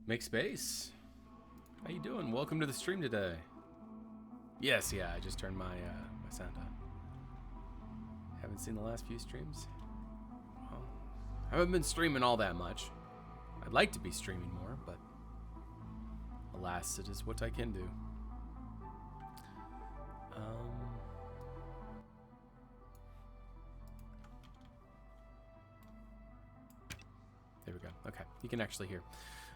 Make space. How you doing? Welcome to the stream today. Yes, yeah, I just turned my my sound on. Haven't seen the last few streams. Well, I haven't been streaming all that much. I'd like to be streaming more, but alas, it is what I can do. There we go. Okay, you can actually hear.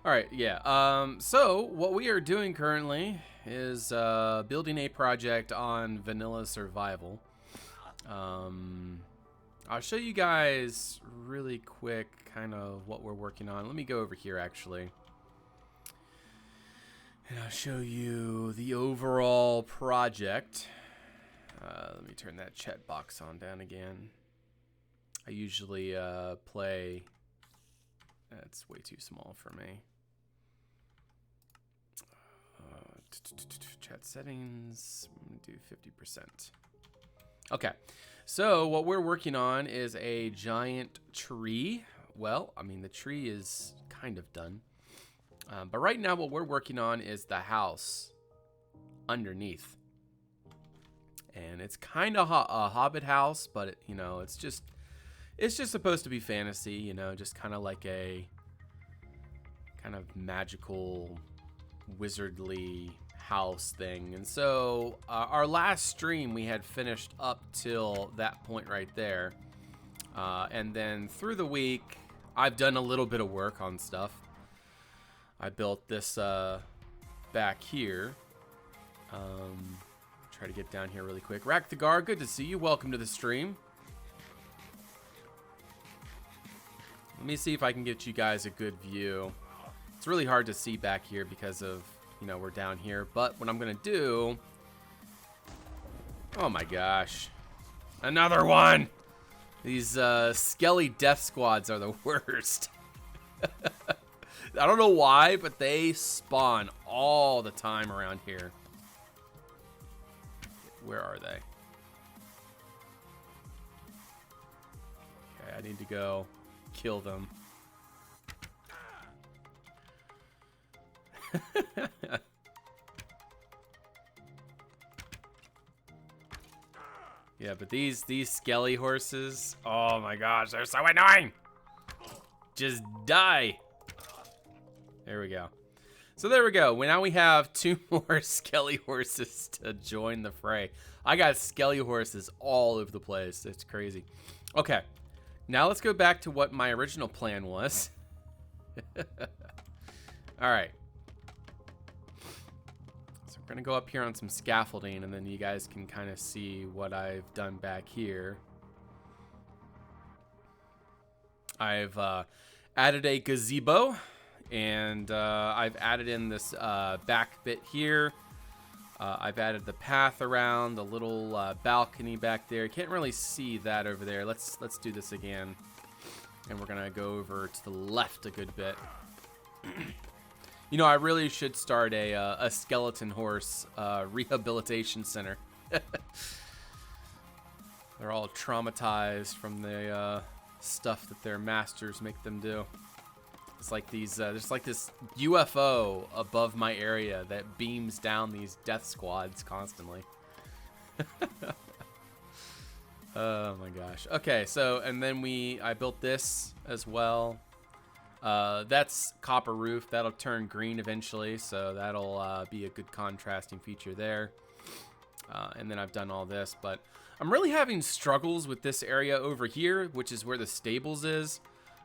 All right, yeah. So what we are doing currently is building a project on vanilla survival. I'll show you guys really quick kind of what we're working on. Let me go over here actually. And I'll show you the overall project. Let me turn that chat box on down again. I usually play... That's way too small for me. Chat settings, I'm gonna do 50%. Okay, so what we're working on is a giant tree. Well, I mean, the tree is kind of done. But right now what we're working on is the house underneath. And it's kind of a hobbit house, but it, you know, it's just supposed to be fantasy, you know, just kind of like a kind of magical, wizardly house thing. And so our last stream, we had finished up till that point right there. And then through the week, I've done a little bit of work on stuff. I built this back here. Try to get down here really quick. Rack the Gar, good to see you. Welcome to the stream. Let me see if I can get you guys a good view. It's really hard to see back here because of, you know, we're down here. But what I'm going to do... Oh my gosh. Another one! These skelly death squads are the worst. I don't know why, but they spawn all the time around here. Where are they? Okay, I need to go kill them. Yeah, but these skelly horses, oh my gosh, they're so annoying. Just die. There we go. So there we go. Now we have 2 more skelly horses to join the fray. I got skelly horses all over the place. It's crazy. Okay. Now let's go back to what my original plan was. All right. So we're going to go up here on some scaffolding, and then you guys can kind of see what I've done back here. I've added a gazebo, and I've added in this back bit here. I've added the path around, the little balcony back there. Can't really see that over there. Let's do this again. And we're gonna go over to the left a good bit. You know, I really should start a skeleton horse rehabilitation center. They're all traumatized from the stuff that their masters make them do. It's like these, there's like this UFO above my area that beams down these death squads constantly. Oh my gosh. Okay, so, and then I built this as well. That's copper roof. That'll turn green eventually, so that'll be a good contrasting feature there. And then I've done all this, but I'm really having struggles with this area over here, which is where the stables is.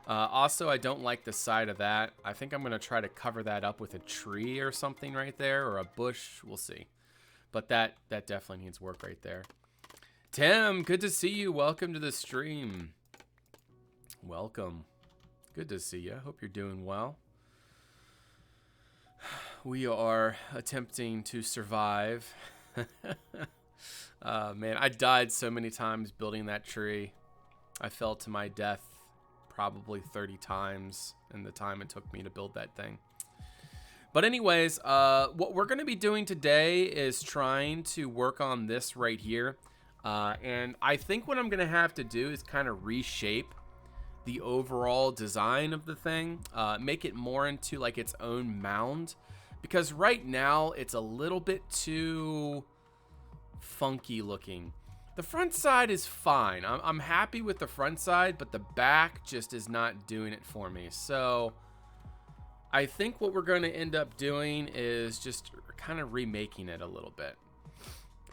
Also, I don't like the side of that. I think I'm going to try to cover that up with a tree or something right there, or a bush. We'll see. But that definitely needs work right there. Tim, good to see you. Welcome to the stream. Welcome. Good to see you. Hope you're doing well. We are attempting to survive. Man, I died so many times building that tree. I fell to my death probably 30 times in the time it took me to build that thing. But anyways, what we're going to be doing today is trying to work on this right here. And I think what I'm going to have to do is kind of reshape the overall design of the thing, make it more into like its own mound, because right now it's a little bit too funky looking. The front side is fine. I'm happy with the front side, but the back just is not doing it for me. So I think what we're going to end up doing is just kind of remaking it a little bit,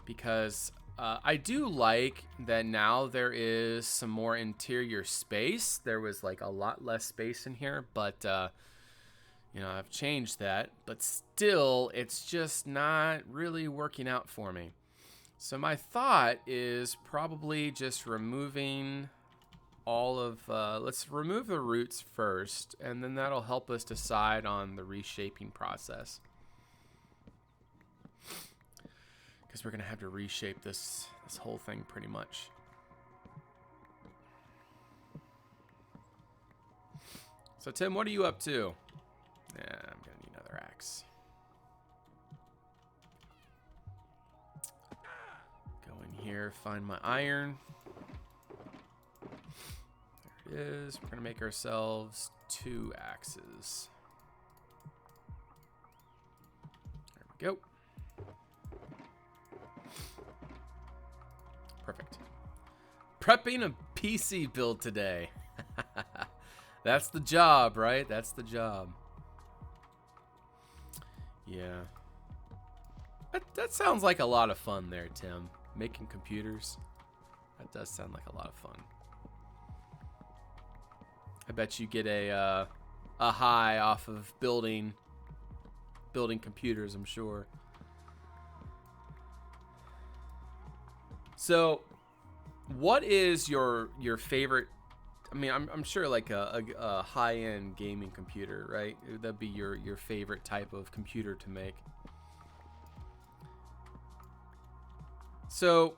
because I do like that now there is some more interior space. There was like a lot less space in here, but you know, I've changed that, but still it's just not really working out for me. So my thought is probably just removing all of, let's remove the roots first, and then that'll help us decide on the reshaping process. Because we're going to have to reshape this whole thing pretty much. So Tim, what are you up to? Yeah, I'm going to need another axe. Go in here, find my iron. There it is. We're going to make ourselves 2 axes. There we go. Perfect. Prepping a PC build today. That's the job, right? That's the job. Yeah. That sounds like a lot of fun there, Tim. Making computers. That does sound like a lot of fun. I bet you get a high off of building computers, I'm sure. So, what is your favorite? I mean, I'm sure like a high-end gaming computer, right? That'd be your favorite type of computer to make. So,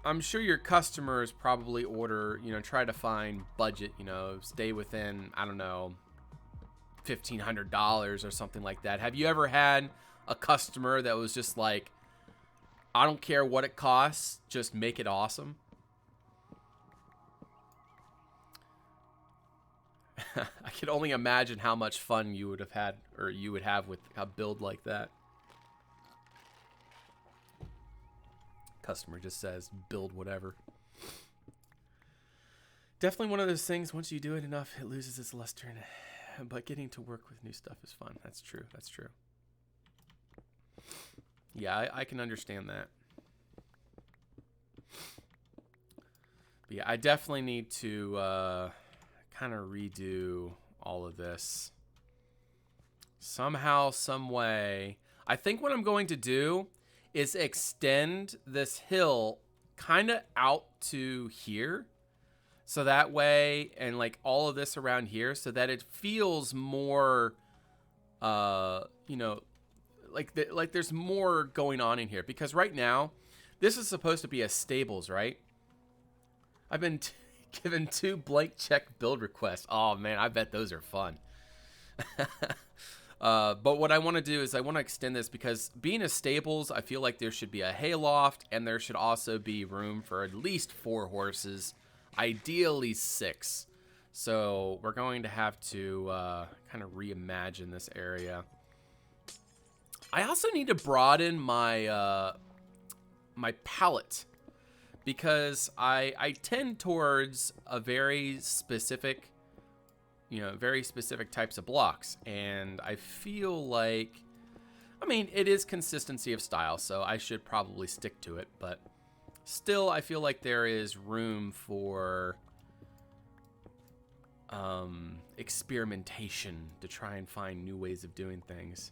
I'm sure your customers probably order, you know, try to find budget, you know, stay within, I don't know, $1,500 or something like that. Have you ever had a customer that was just like, I don't care what it costs, just make it awesome? I could only imagine how much fun you would have had, or you would have with a build like that. Customer just says, build whatever. Definitely one of those things, once you do it enough, it loses its luster. But getting to work with new stuff is fun. That's true. That's true. Yeah, I can understand that. But yeah, I definitely need to kind of redo all of this. Somehow, some way. I think what I'm going to do is extend this hill kind of out to here. So that way, and like all of this around here, so that it feels more, you know, like there's more going on in here. Because right now, this is supposed to be a stables, right? I've been given 2 blank check build requests. Oh man, I bet those are fun. But what I want to do is I want to extend this, because being a stables, I feel like there should be a hayloft, and there should also be room for at least 4 horses, ideally 6. So we're going to have to kind of reimagine this area. I also need to broaden my my palette, because I tend towards a very specific, you know, very specific types of blocks, and I feel like, I mean, it is consistency of style, so I should probably stick to it, but still I feel like there is room for experimentation to try and find new ways of doing things.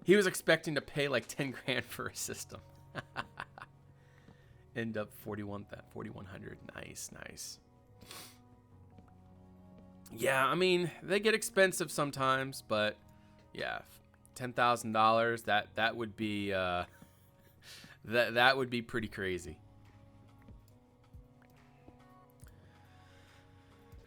He was expecting to pay like 10 grand for a system. End up 4,100. Nice, nice. Yeah, I mean, they get expensive sometimes, but yeah, $10,000, that would be that would be pretty crazy.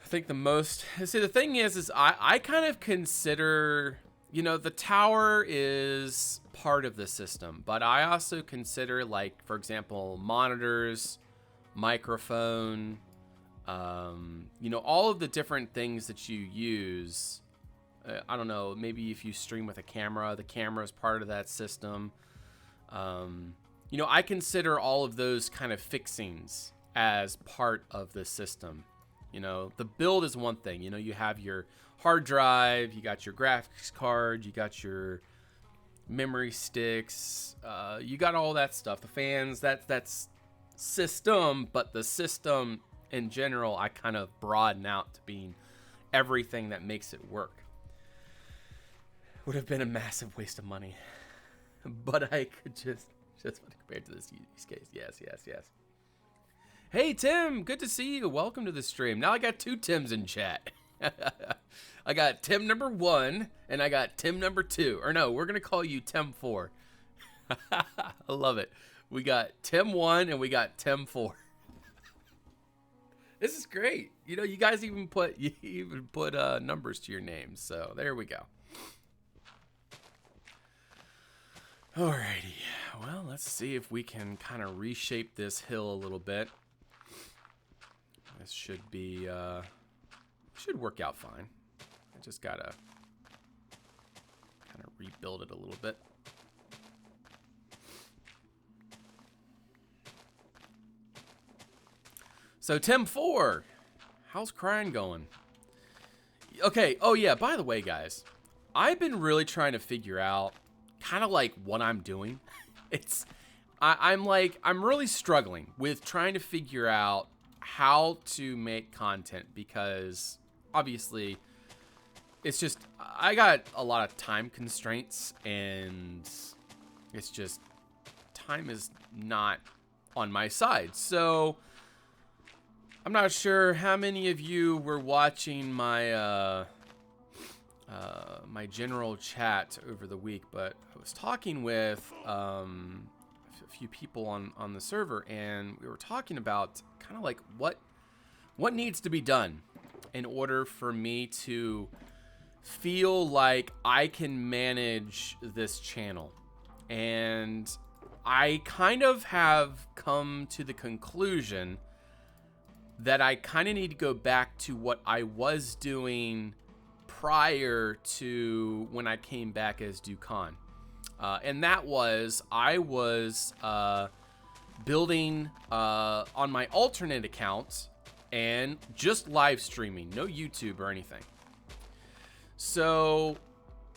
I think the most, see, the thing is I kind of consider, you know, the tower is part of the system, but I also consider, like, for example, monitors, microphone, You know, all of the different things that you use. I don't know, maybe if you stream with a camera, the camera is part of that system. You know, I consider all of those kind of fixings as part of the system. You know, the build is one thing. You know, you have your hard drive, you got your graphics card, you got your memory sticks, you got all that stuff. The fans, that's system, but the system in general, I kind of broaden out to being everything that makes it work. Would have been a massive waste of money, but I could just compared to this use case. Yes. Hey, Tim, good to see you. Welcome to the stream. Now I got 2 Tims in chat. I got Tim number 1 and I got Tim number 2. Or no, we're going to call you Tim 4. I love it. We got Tim 1 and we got Tim 4. This is great. You know, you guys even put numbers to your names. So there we go. Alrighty. Well, let's see if we can kind of reshape this hill a little bit. This should be, should work out fine. I just gotta kind of rebuild it a little bit. So Tim 4, how's crying going? Okay, oh yeah, by the way, guys, I've been really trying to figure out kind of like what I'm doing. I'm really struggling with trying to figure out how to make content, because obviously it's just, I got a lot of time constraints, and it's just, time is not on my side. So I'm not sure how many of you were watching my my general chat over the week, but I was talking with a few people on the server, and we were talking about kind of like what needs to be done in order for me to feel like I can manage this channel. And I kind of have come to the conclusion that I kind of need to go back to what I was doing prior to when I came back as Dukan. And that was, I was building on my alternate account and just live streaming, no YouTube or anything. So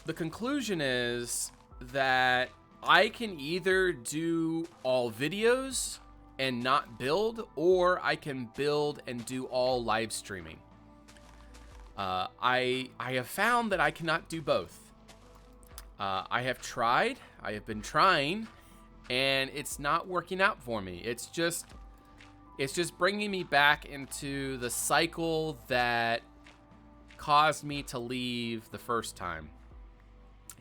the conclusion is that I can either do all videos and not build, or I can build and do all live streaming. I have found that I cannot do both. I have tried, I have been trying, and it's not working out for me. It's just bringing me back into the cycle that caused me to leave the first time.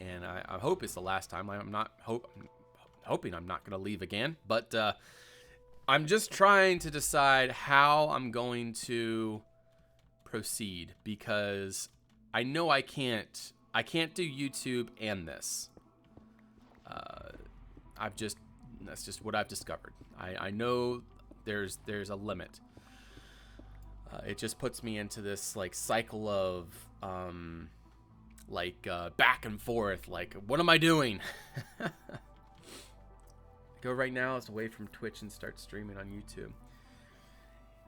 And I hope it's the last time. I'm hoping I'm not going to leave again, but I'm just trying to decide how I'm going to proceed, because I know I can't do YouTube and this. That's just what I've discovered. I know there's a limit. It just puts me into this like cycle of back and forth, like, what am I doing? Go right now is away from Twitch and start streaming on YouTube.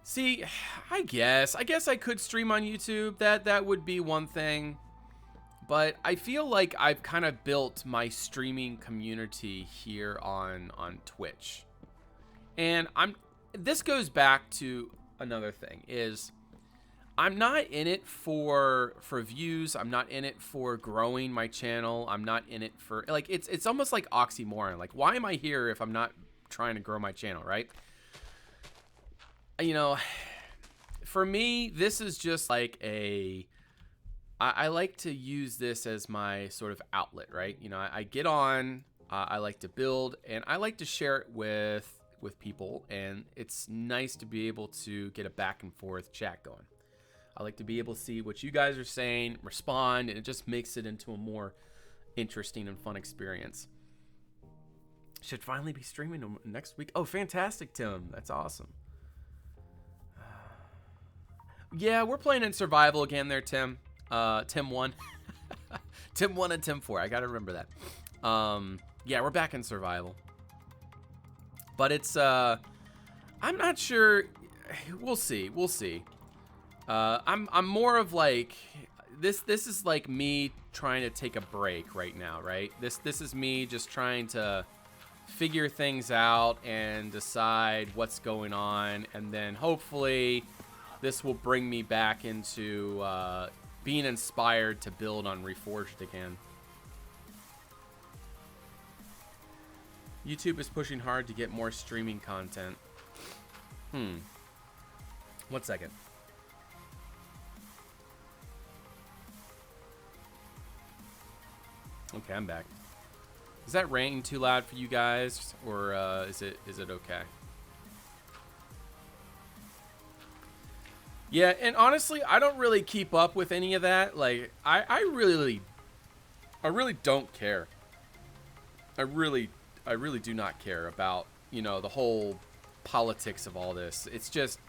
See, I guess I could stream on YouTube. That would be one thing. But I feel like I've kind of built my streaming community here on Twitch. And this goes back to another thing, is I'm not in it for views. I'm not in it for growing my channel. I'm not in it for, like, it's almost like oxymoron. Like, why am I here if I'm not trying to grow my channel, right? You know, for me, this is just like I like to use this as my sort of outlet, right? You know, I get on, I like to build, and I like to share it with people, and it's nice to be able to get a back and forth chat going. I like to be able to see what you guys are saying, respond, and it just makes it into a more interesting and fun experience. Should finally be streaming next week. Oh, fantastic, Tim. That's awesome. Yeah, we're playing in survival again there, Tim. Tim 1. Tim 1 and Tim 4. I gotta remember that. Yeah, we're back in survival. But it's, I'm not sure. We'll see. We'll see. I'm more of like, this is like me trying to take a break right now, right? This is me just trying to figure things out and decide what's going on, and then hopefully this will bring me back into being inspired to build on Reforged again. YouTube is pushing hard to get more streaming content. 1 second. Okay, I'm back. Is that rain too loud for you guys, or is it okay? Yeah, and honestly, I don't really keep up with any of that. Like, I really don't care. I really do not care about, you know, the whole politics of all this. It's just,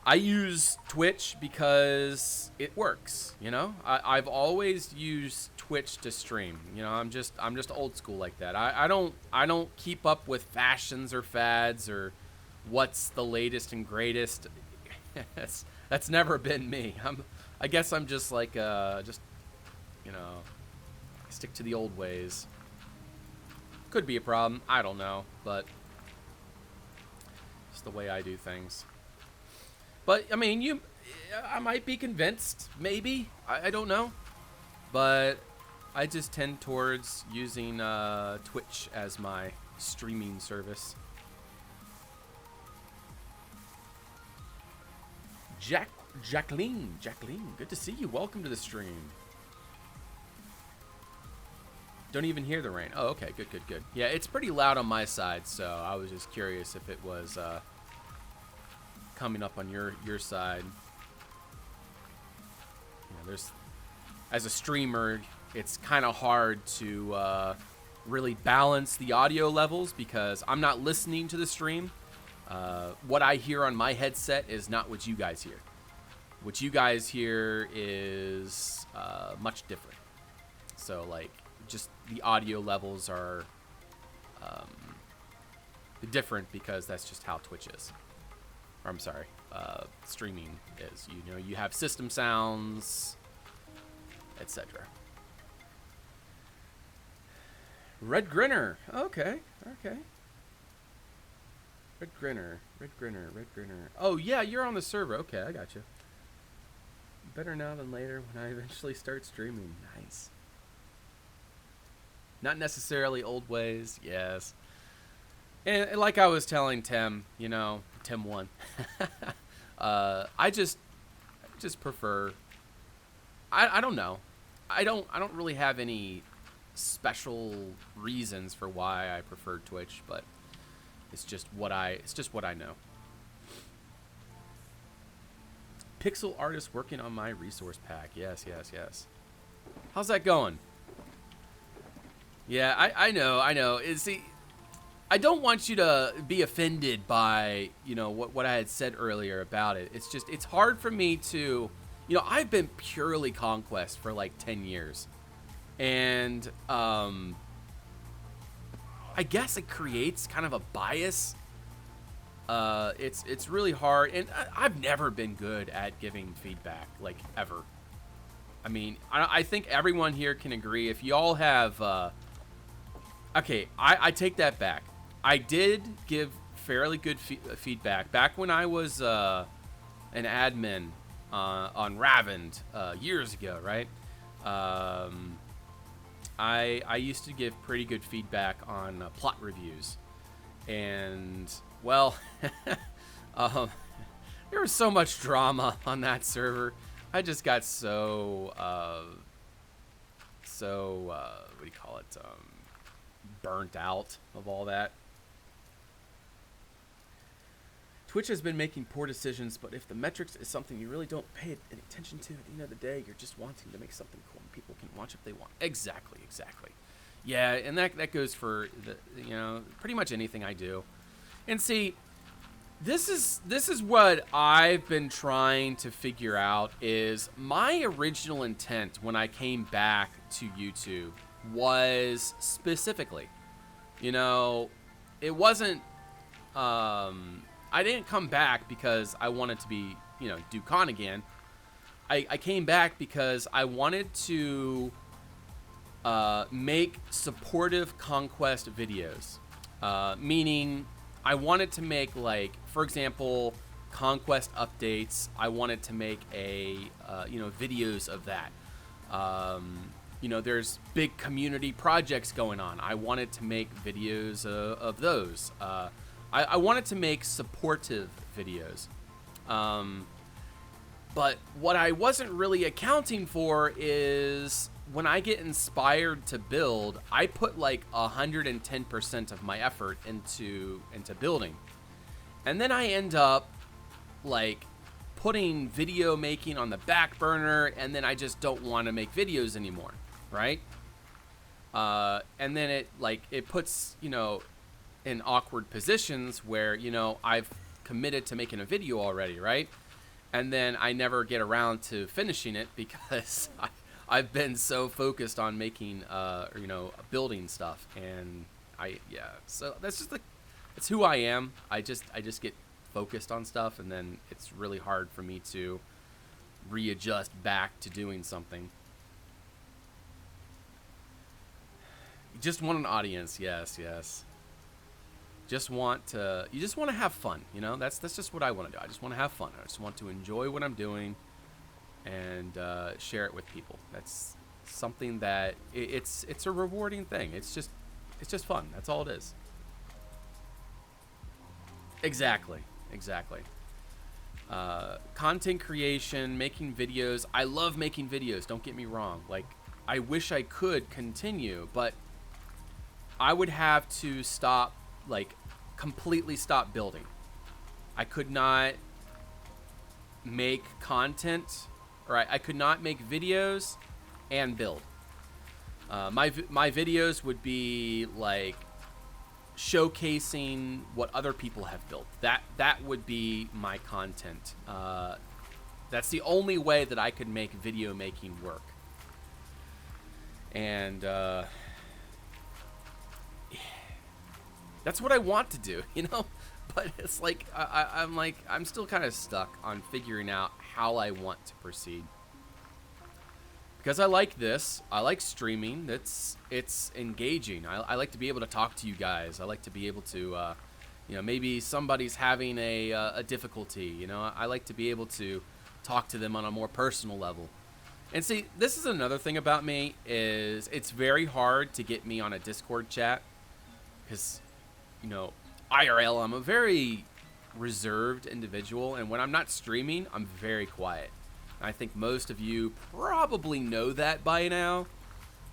I use Twitch because it works, you know? I've always used Twitch to stream. You know, I'm just old school like that. I don't keep up with fashions or fads or what's the latest and greatest. That's never been me. I guess I'm just like just, you know, stick to the old ways. Could be a problem. I don't know, but it's the way I do things. But I mean, I might be convinced, maybe. I don't know, but I just tend towards using Twitch as my streaming service. Jacqueline, good to see you. Welcome to the stream. Don't even hear the rain. Oh, okay, good. Yeah, it's pretty loud on my side, so I was just curious if it was coming up on your side. You know, as a streamer, it's kind of hard to really balance the audio levels because I'm not listening to the stream. What I hear on my headset is not what you guys hear. What you guys hear is much different. So, like, just the audio levels are different because that's just how Twitch is. Or, I'm sorry, streaming is. You know, you have system sounds, etc. Red Grinner. Okay. Red Grinner. Oh, yeah, you're on the server. Okay, I got you. Better now than later when I eventually start streaming. Nice. Not necessarily old ways, yes. And like I was telling Tim, you know, Tim 1. I just prefer, I don't know. I don't really have any special reasons for why I prefer Twitch, but it's just what I know. Pixel artist working on my resource pack. Yes. How's that going? Yeah, I know. See, I don't want you to be offended by, you know, what I had said earlier about it. It's just, it's hard for me to, you know, I've been purely Conquest for like 10 years. And I guess it creates kind of a bias. It's really hard, and I've never been good at giving feedback, like, ever. I mean, I think everyone here can agree. If y'all have, okay, I take that back. I did give fairly good feedback back when I was an admin on Ravend years ago, right? I used to give pretty good feedback on plot reviews, and well, there was so much drama on that server. I just got so what do you call it? Burnt out of all that. Twitch has been making poor decisions, but if the metrics is something you really don't pay any attention to, at the end of the day, you're just wanting to make something cool and people can watch if they want. Exactly. Yeah, and that goes for the, you know, pretty much anything I do. And see, This is what I've been trying to figure out. Is my original intent when I came back to YouTube was specifically, you know, it wasn't. I didn't come back because I wanted to be, do con again. I came back because I wanted to make supportive conquest videos, meaning I wanted to make, like, for example, conquest updates. I wanted to make videos of that. There's big community projects going on. I wanted to make videos of those. I wanted to make supportive videos. But what I wasn't really accounting for is when I get inspired to build, I put like 110% of my effort into building. And then I end up like putting video making on the back burner, and then I just don't want to make videos anymore, right? And then it puts, in awkward positions where, I've committed to making a video already, right? And then I never get around to finishing it because I've been so focused on making, building stuff. And so that's just it's who I am. I just get focused on stuff, and then it's really hard for me to readjust back to doing something. You just want an audience. Yes. You just want to have fun, that's just what I want to do. I just want to have fun. I just want to enjoy what I'm doing and share it with people. That's something that it's a rewarding thing. It's just fun. That's all it is. Exactly. Content creation, making videos. I love making videos, don't get me wrong. Like, I wish I could continue, but I would have to completely stop building. I could not make content, or I could not make videos and build. My videos would be like showcasing what other people have built. That would be my content. That's the only way that I could make video making work. And that's what I want to do, but it's like I'm still kind of stuck on figuring out how I want to proceed, because I like this. I like streaming. It's engaging. I like to be able to talk to you guys. I like to be able to maybe somebody's having a difficulty. I like to be able to talk to them on a more personal level. And see, this is another thing about me, is it's very hard to get me on a Discord chat, because IRL, I'm a very reserved individual, and when I'm not streaming, I'm very quiet. I think most of you probably know that by now.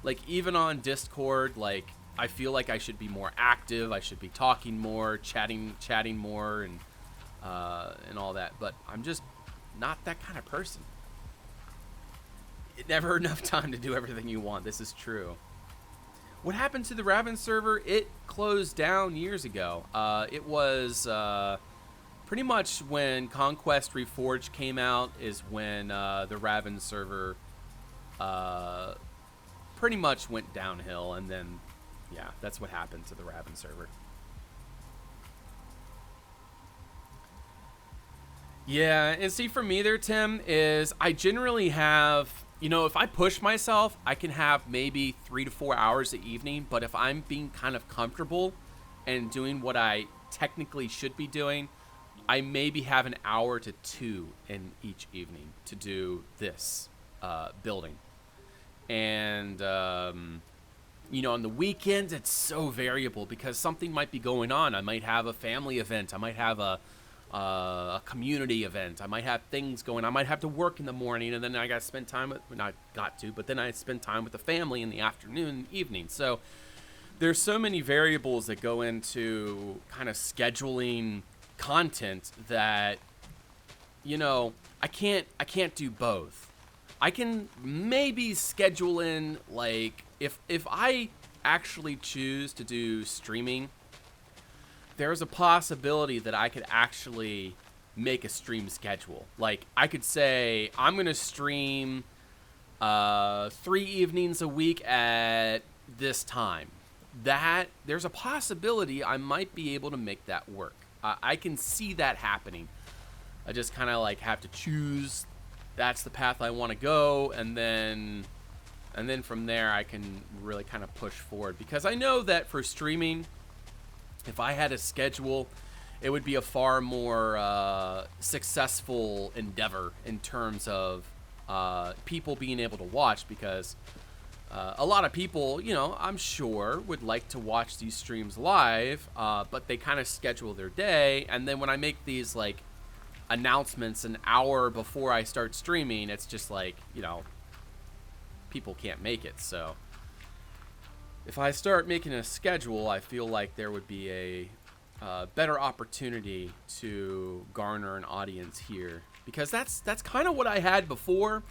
Like, even on Discord, like, I feel like I should be more active. I should be talking more, chatting more, and all that. But I'm just not that kind of person. Never enough time to do everything you want. This is true. What happened to the Raven server? It closed down years ago. It was pretty much when Conquest Reforged came out is when the Raven server pretty much went downhill, and then, yeah, that's what happened to the Raven server. Yeah, and see, for me there, Tim, is I generally have... if I push myself, I can have maybe 3 to 4 hours a evening. But if I'm being kind of comfortable and doing what I technically should be doing, I maybe have an hour to 2 in each evening to do this building. And, on the weekends, it's so variable because something might be going on. I might have a family event. I might have a community event. I might have things going. I might have to work in the morning, and then I got to spend time with, but then I spend time with the family in the afternoon and evening. So there's so many variables that go into kind of scheduling content that, I can't do both. I can maybe schedule in, like, if I actually choose to do streaming, there's a possibility that I could actually make a stream schedule. Like, I could say, I'm going to stream 3 evenings a week at this time. That, there's a possibility I might be able to make that work. I can see that happening. I just kind of like have to choose that's the path I want to go, and then from there I can really kind of push forward, because I know that for streaming, if I had a schedule, it would be a far more successful endeavor in terms of people being able to watch, because a lot of people, you know, I'm sure would like to watch these streams live, but they kind of schedule their day, and then when I make these like announcements an hour before I start streaming, it's just like, you know, people can't make it. So if I start making a schedule, I feel like there would be a better opportunity to garner an audience here, because that's kind of what I had before,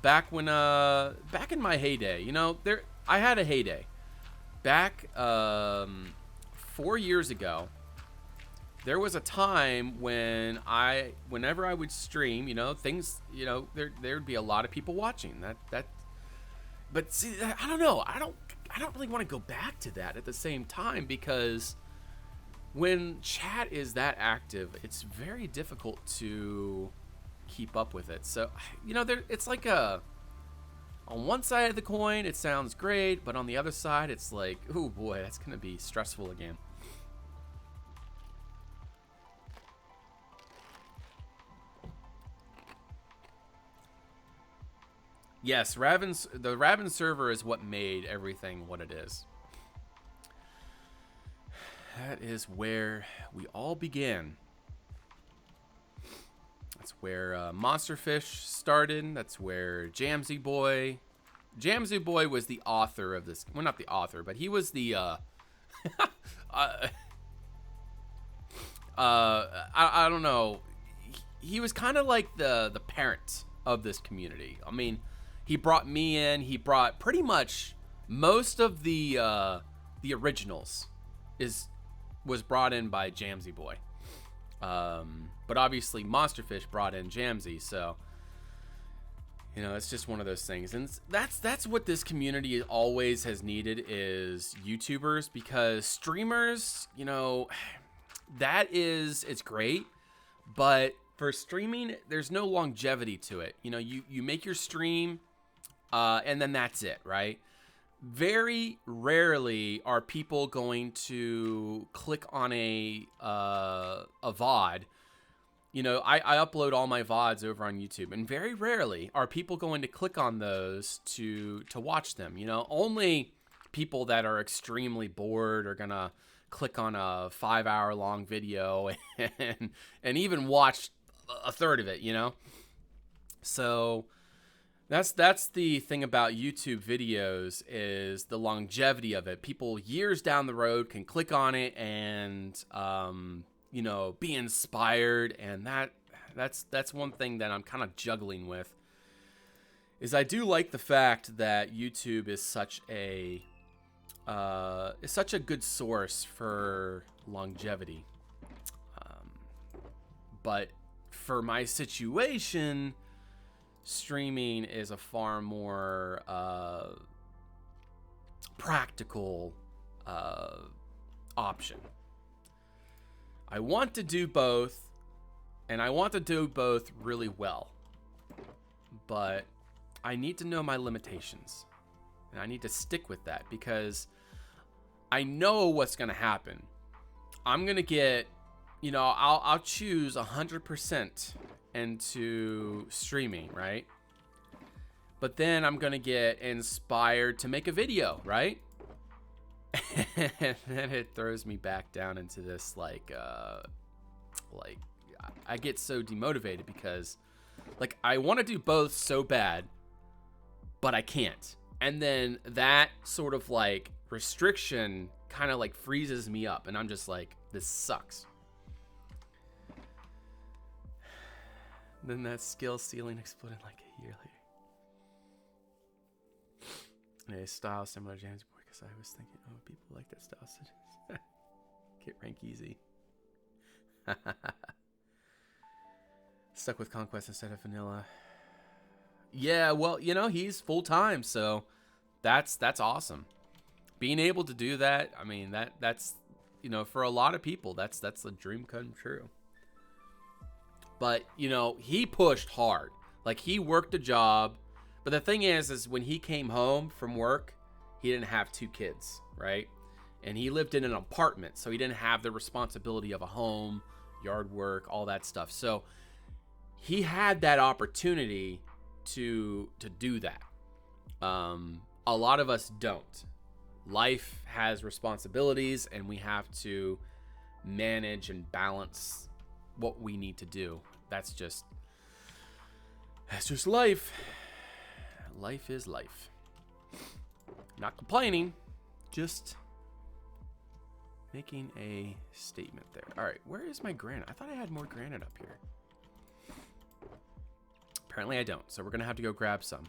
back when back in my heyday. You know, I had a heyday back 4 years ago. There was a time when whenever I would stream, you know, things, you know, there'd be a lot of people watching. But see, I don't know. I don't really want to go back to that at the same time, because when chat is that active, it's very difficult to keep up with it. So, you know, it's like on one side of the coin, it sounds great, but on the other side, it's like, oh boy, that's going to be stressful again. Yes, the Raven server is what made everything what it is. That is where we all began. That's where Monsterfish started. That's where Jamsy Boy was the author of this. Well, not the author, but he was the I don't know. He was kind of like the parent of this community. I mean, he brought me in. He brought pretty much most of the originals was brought in by Jamsy Boy. But obviously Monsterfish brought in Jamsy, so you know, it's just one of those things. And that's what this community always has needed, is YouTubers, because streamers, you know, it's great, but for streaming, there's no longevity to it. You know, you make your stream, and then that's it, right? Very rarely are people going to click on a VOD. You know, I upload all my VODs over on YouTube, and very rarely are people going to click on those to watch them. You know, only people that are extremely bored are gonna click on a 5-hour long video and even watch a third of it, you know? So that's the thing about YouTube videos, is the longevity of it. People years down the road can click on it and you know, be inspired, and that's one thing that I'm kind of juggling with. Is I do like the fact that YouTube is such a good source for longevity, but for my situation, streaming is a far more practical option. I want to do both, and I want to do both really well, but I need to know my limitations, and I need to stick with that, because I know what's going to happen. I'm going to get, you know, I'll choose 100% into streaming, right? But then I'm going to get inspired to make a video, right? And then it throws me back down into this like I get so demotivated, because like I want to do both so bad, but I can't. And then that sort of like restriction kind of like freezes me up, and I'm just like, this sucks. Then that skill ceiling exploded like a year later. A style similar to James Boy, because I was thinking, oh, people like that style. So get rank easy. Stuck with Conquest instead of Vanilla. Yeah, well, you know, he's full-time, so that's awesome. Being able to do that, I mean, that's you know, for a lot of people, that's a dream come true. But, you know, he pushed hard. Like, he worked a job. But the thing is when he came home from work, he didn't have 2 kids, right? And he lived in an apartment, so he didn't have the responsibility of a home, yard work, all that stuff. So he had that opportunity to do that. A lot of us don't. Life has responsibilities, and we have to manage and balance what we need to do. That's just life. Life is life. Not complaining, just making a statement there. All right, where is my granite? I thought I had more granite up here. Apparently I don't, so we're gonna have to go grab some.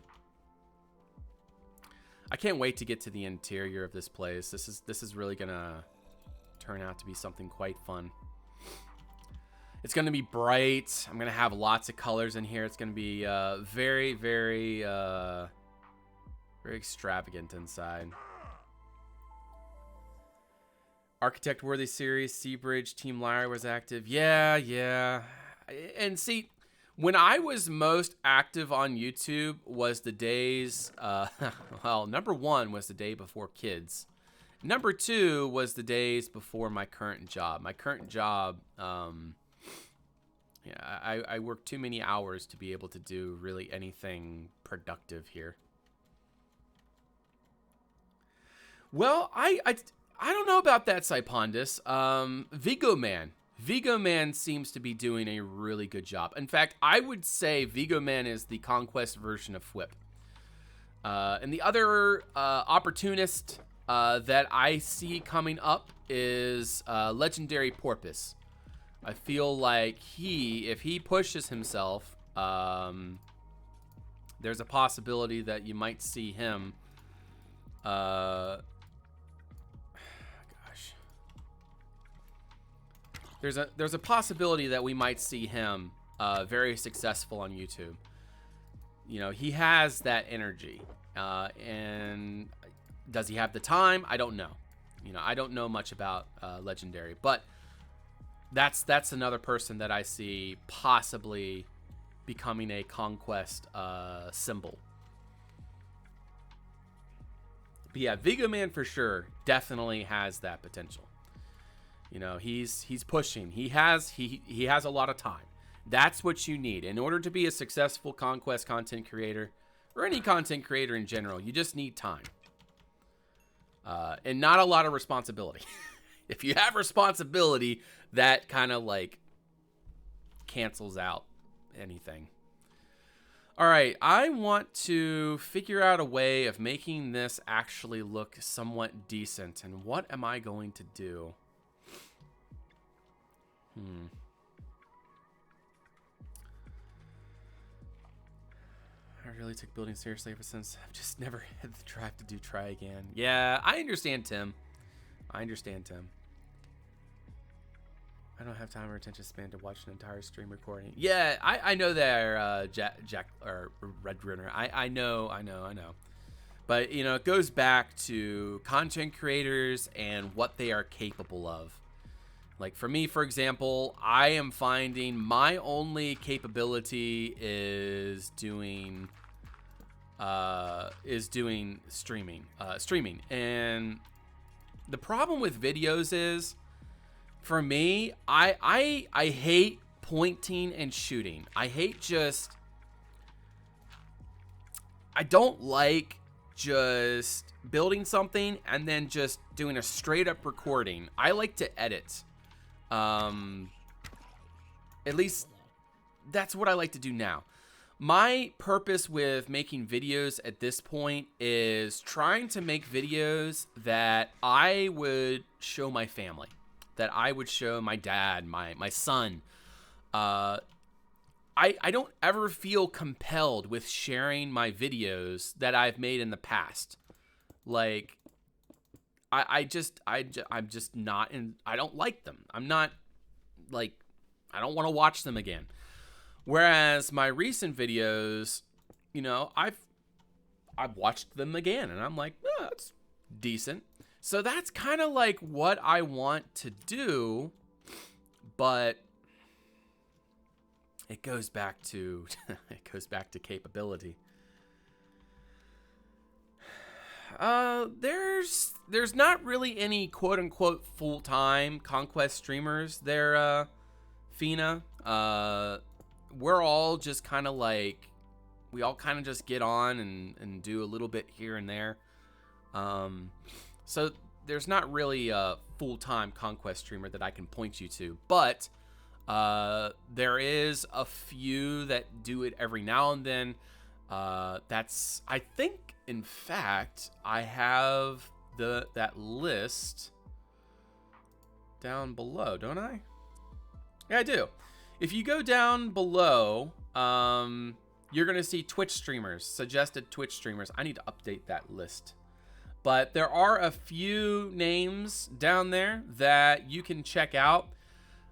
I can't wait to get to the interior of this place. This is really gonna turn out to be something quite fun. It's gonna be bright. I'm gonna have lots of colors in here. It's gonna be very, very, very extravagant inside. Architect Worthy Series, Seabridge, Team Lyra was active. Yeah. And see, when I was most active on YouTube was the days, well, number 1 was the day before kids. Number 2 was the days before my current job. My current job, yeah, I work too many hours to be able to do really anything productive here. Well, I don't know about that, Saipondis. Vigo Man seems to be doing a really good job. In fact, I would say Vigo Man is the Conquest version of Whip. And the other opportunist that I see coming up is Legendary Porpoise. I feel like if he pushes himself, there's a possibility that you might see him. Gosh. There's a possibility that we might see him very successful on YouTube. You know, he has that energy. And does he have the time? I don't know. You know, I don't know much about Legendary, but that's another person that I see possibly becoming a Conquest symbol. But yeah, Vigo Man for sure definitely has that potential. You know, he's pushing. He has a lot of time. That's what you need in order to be a successful Conquest content creator, or any content creator in general. You just need time, and not a lot of responsibility. If you have responsibility, that kind of like cancels out anything. All right, I want to figure out a way of making this actually look somewhat decent. And what am I going to do? I really took building seriously ever since. I've just never had the drive to do try again. Yeah, I understand, Tim. I don't have time or attention span to watch an entire stream recording. Yeah, I know there, Jack or Red Runner. I know. But, you know, it goes back to content creators and what they are capable of. Like for me, for example, I am finding my only capability is doing streaming. And the problem with videos is, for me, I hate pointing and shooting. I don't like just building something and then just doing a straight up recording. I like to edit. At least that's what I like to do now. My purpose with making videos at this point is trying to make videos that I would show my family, that I would show my dad, my son. I don't ever feel compelled with sharing my videos that I've made in the past. Like, I'm just not in. I don't like them. I'm not like I don't want to watch them again. Whereas my recent videos, you know, I've watched them again and I'm like, oh, that's decent. So that's kind of like what I want to do, but it goes back to capability. There's not really any quote unquote full-time conquest streamers there, Fina. We're all just kind of like, we all kind of just get on and do a little bit here and there. So there's not really a full-time conquest streamer that I can point you to, but there is a few that do it every now and then. That's, I think, in fact, I have that list down below, don't I? Yeah, I do. If you go down below, you're going to see Twitch streamers, suggested Twitch streamers. I need to update that list. But there are a few names down there that you can check out.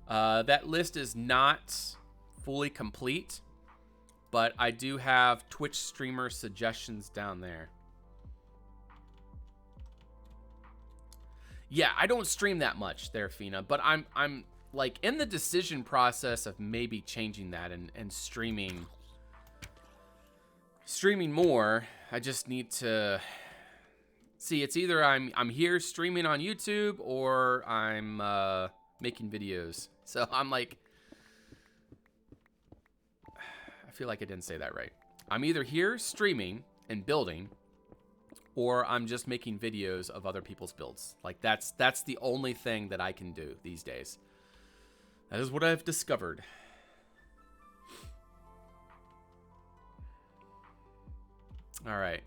That list is not fully complete, but I do have Twitch streamer suggestions down there. Yeah, I don't stream that much there, Fina, but I'm like in the decision process of maybe changing that and streaming more. I just need to see, it's either I'm here streaming on YouTube or I'm making videos. So I'm like, I feel like I didn't say that right. I'm either here streaming and building, or I'm just making videos of other people's builds. Like that's the only thing that I can do these days. That is what I've discovered. All right.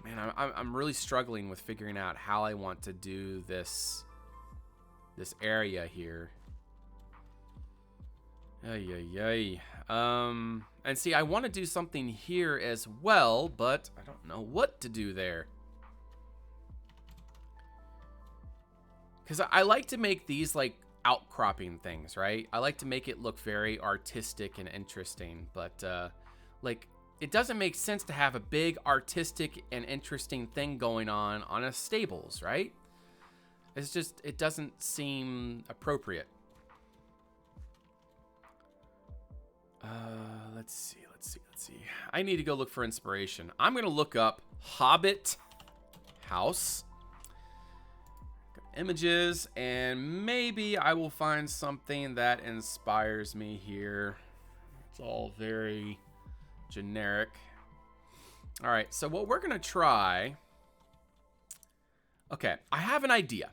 Man, I'm really struggling with figuring out how I want to do this area here. Ay. And see, I want to do something here as well, but I don't know what to do there. Because I like to make these like outcropping things, right? I like to make it look very artistic and interesting, but like it doesn't make sense to have a big artistic and interesting thing going on a stables, right? It's just, it doesn't seem appropriate. Let's see. I need to go look for inspiration. I'm going to look up Hobbit house. Images, and maybe I will find something that inspires me here. It's all very generic. All right, so what we're gonna try. Okay, I have an idea.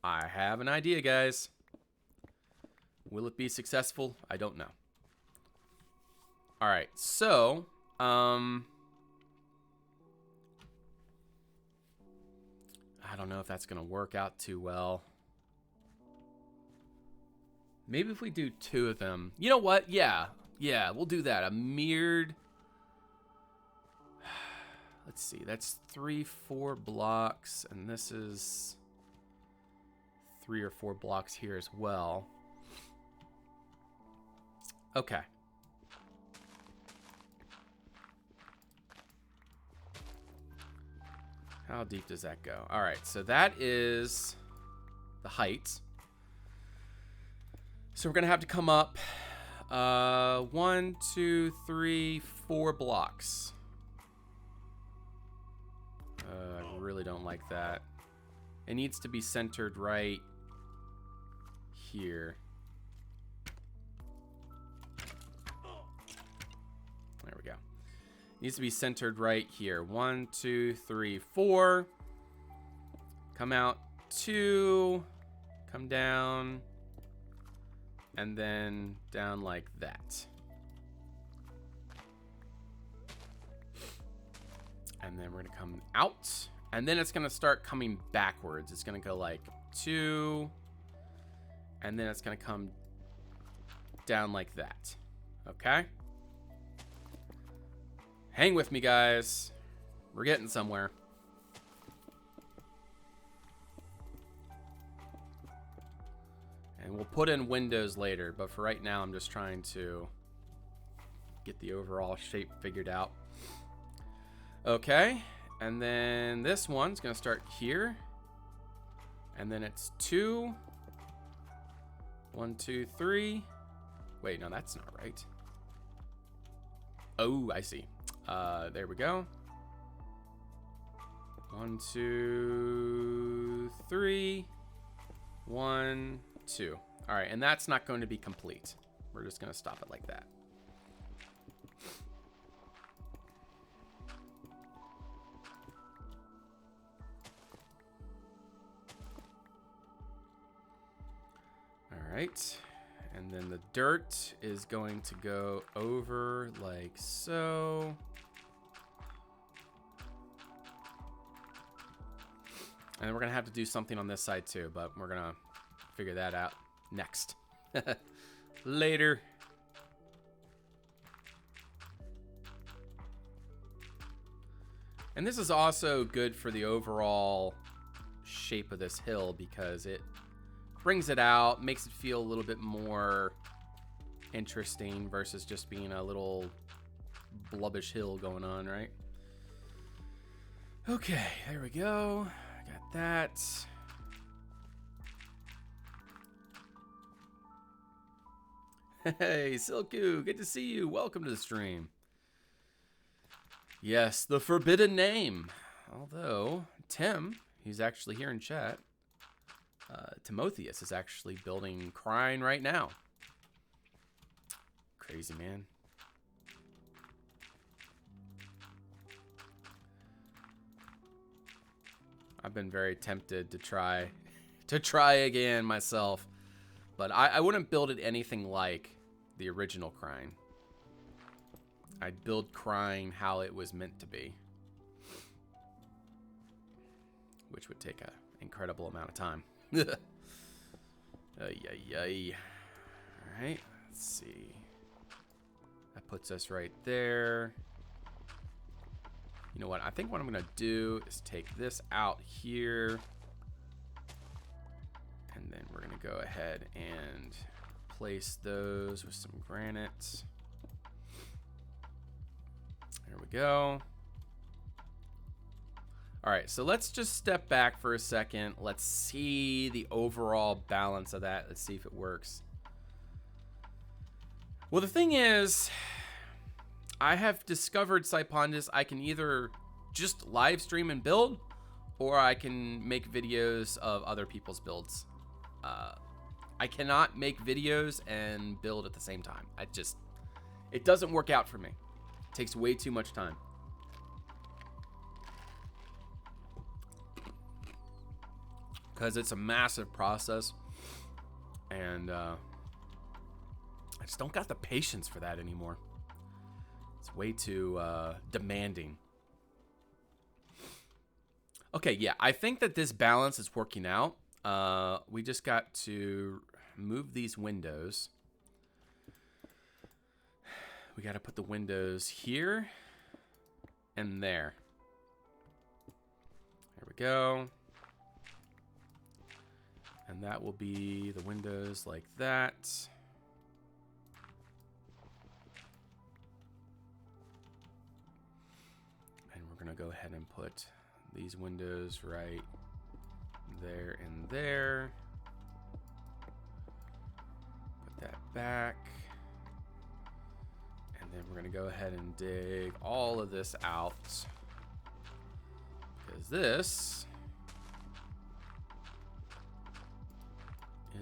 Guys. Will it be successful? I don't know. All right, so I don't know if that's gonna work out too well. Maybe if we do 2 of them. You know what? Yeah, we'll do that. A mirrored. Let's see. That's 3-4 blocks, and this is 3 or 4 blocks here as well. Okay. How deep does that go? All right, so that is the height. So we're gonna have to come up 1, 2, 3, 4 blocks. I really don't like that. It needs to be centered right here. There we go. Needs to be centered right here. 1, 2, 3, 4. Come out 2. Come down. And then down like that. And then we're gonna come out. And then it's gonna start coming backwards. It's gonna go like 2. And then it's gonna come down like that. Okay? Hang with me, guys. We're getting somewhere. And we'll put in windows later, but for right now, I'm just trying to get the overall shape figured out. Okay, and then this one's gonna start here. And then it's 2. 1, 2, 3. Wait, no, that's not right. Oh, I see. There we go. 1, 2, 3. 1, 2. All right, and that's not going to be complete. We're just going to stop it like that. All right, and then the dirt is going to go over like so. And then we're going to have to do something on this side too, but we're going to figure that out next. Later. And this is also good for the overall shape of this hill because it brings it out, makes it feel a little bit more interesting versus just being a little blubbish hill going on, right? Okay, there we go. Got that. Hey, Silku, good to see you. Welcome to the stream. Yes, the forbidden name. Although, Tim, he's actually here in chat. Timotheus is actually building Crine right now. Crazy, man. I've been very tempted to try again myself, but I wouldn't build it anything like the original Crine. I'd build Crine how it was meant to be, which would take an incredible amount of time. All right, let's see. That puts us right there. You know what? I think what I'm going to do is take this out here. And then we're going to go ahead and place those with some granite. There we go. All right, so let's just step back for a second. Let's see the overall balance of that. Let's see if it works. Well, the thing is, I have discovered, Saipondis, I can either just live stream and build, or I can make videos of other people's builds. I cannot make videos and build at the same time. It doesn't work out for me. It takes way too much time. Because it's a massive process, and I just don't got the patience for that anymore. It's way too demanding. Okay, yeah, I think that this balance is working out. We just got to move these windows. We got to put the windows here and there. There we go. And that will be the windows like that. And we're going to go ahead and put these windows right there and there. Put that back. And then we're going to go ahead and dig all of this out. Because this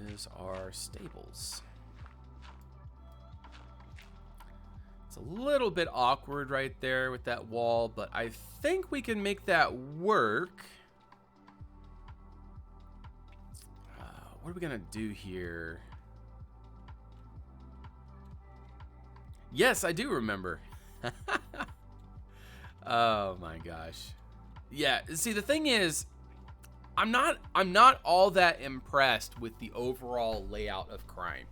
is our stables. It's a little bit awkward right there with that wall, but I think we can make that work. What are we gonna do here? Yes, I do remember. Oh my gosh. Yeah, see, the thing is, I'm not all that impressed with the overall layout of Crime.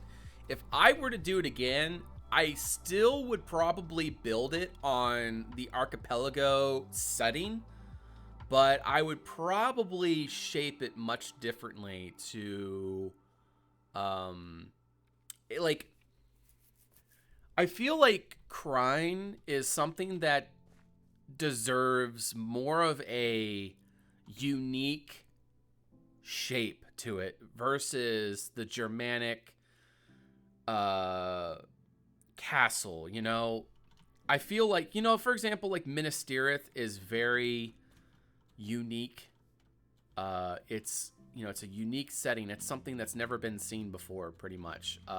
If I were to do it again, I still would probably build it on the archipelago setting, but I would probably shape it much differently to Like, I feel like Crine is something that deserves more of a unique shape to it versus the Germanic castle, you know. I feel like, you know, for example, like Minas Tirith is very unique. It's, you know, it's a unique setting. It's something that's never been seen before, pretty much. You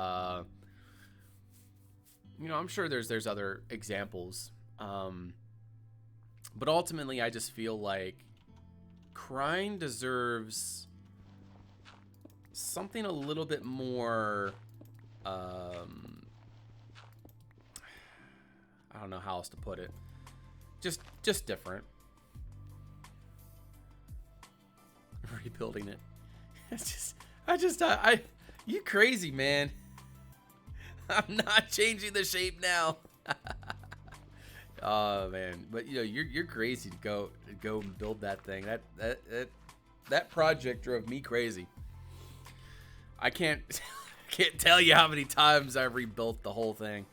know, I'm sure there's other examples. But ultimately, I just feel like Crine deserves something a little bit more. I don't know how else to put it. Just different. Rebuilding it. It's just, you crazy, man. I'm not changing the shape now. Oh man, but you know, you're crazy to go and build that thing. That project drove me crazy. I can't can't tell you how many times I rebuilt the whole thing.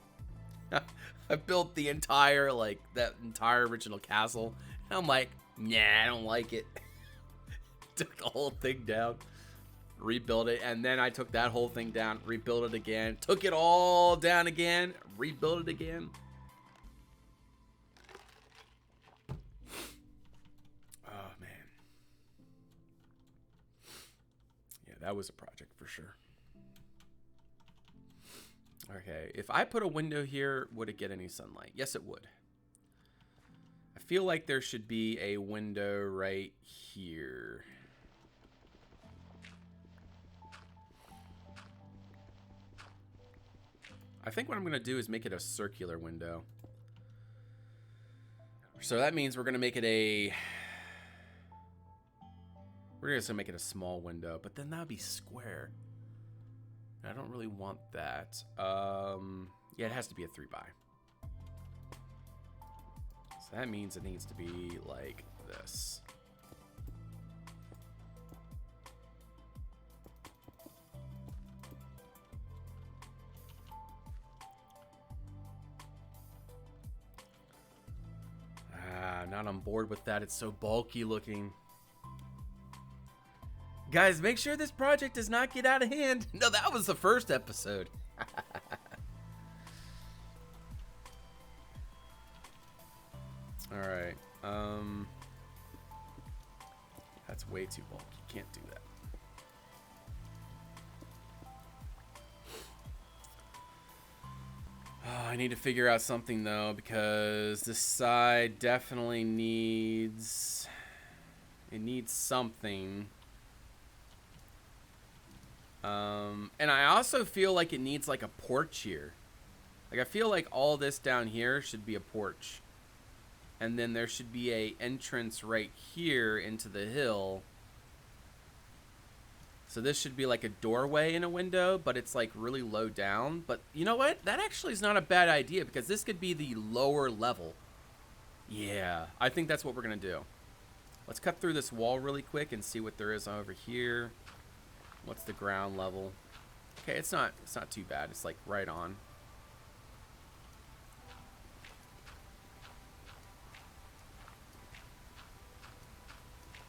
I built the entire, like, that entire original castle. And I'm like, nah, I don't like it. Took the whole thing down, rebuilt it, and then I took that whole thing down, rebuilt it again, took it all down again, rebuilt it again. Oh man, yeah, that was a project for sure. Okay, if I put a window here, would it get any sunlight? Yes, it would. I feel like there should be a window right here. I think what I'm going to do is make it a circular window. So that means we're going to make it a... We're just going to make it a small window, but then that would be square. I don't really want that. Yeah, it has to be a 3x. So that means it needs to be like this. Not on board with that. It's so bulky looking. Guys, make sure this project does not get out of hand. No, that was the first episode. All right. That's way too bulky. Can't do that. Oh, I need to figure out something though, because this side definitely needs... It needs something. And I also feel like it needs like a porch here. Like I feel like all this down here should be a porch. And then there should be a entrance right here into the hill. So this should be like a doorway and a window, but it's like really low down. But you know what? That actually is not a bad idea because this could be the lower level. Yeah, I think that's what we're going to do. Let's cut through this wall really quick and see what there is over here. What's the ground level? Okay, it's not too bad. It's like right on.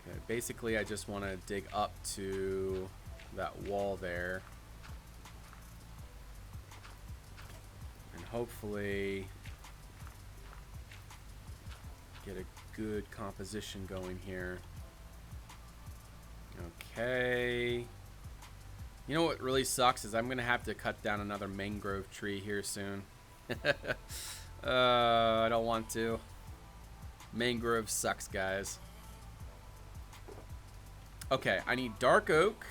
Okay, basically I just want to dig up to that wall there. And hopefully get a good composition going here. Okay. You know what really sucks is I'm going to have to cut down another mangrove tree here soon. I don't want to. Mangrove sucks, guys. Okay, I need dark oak.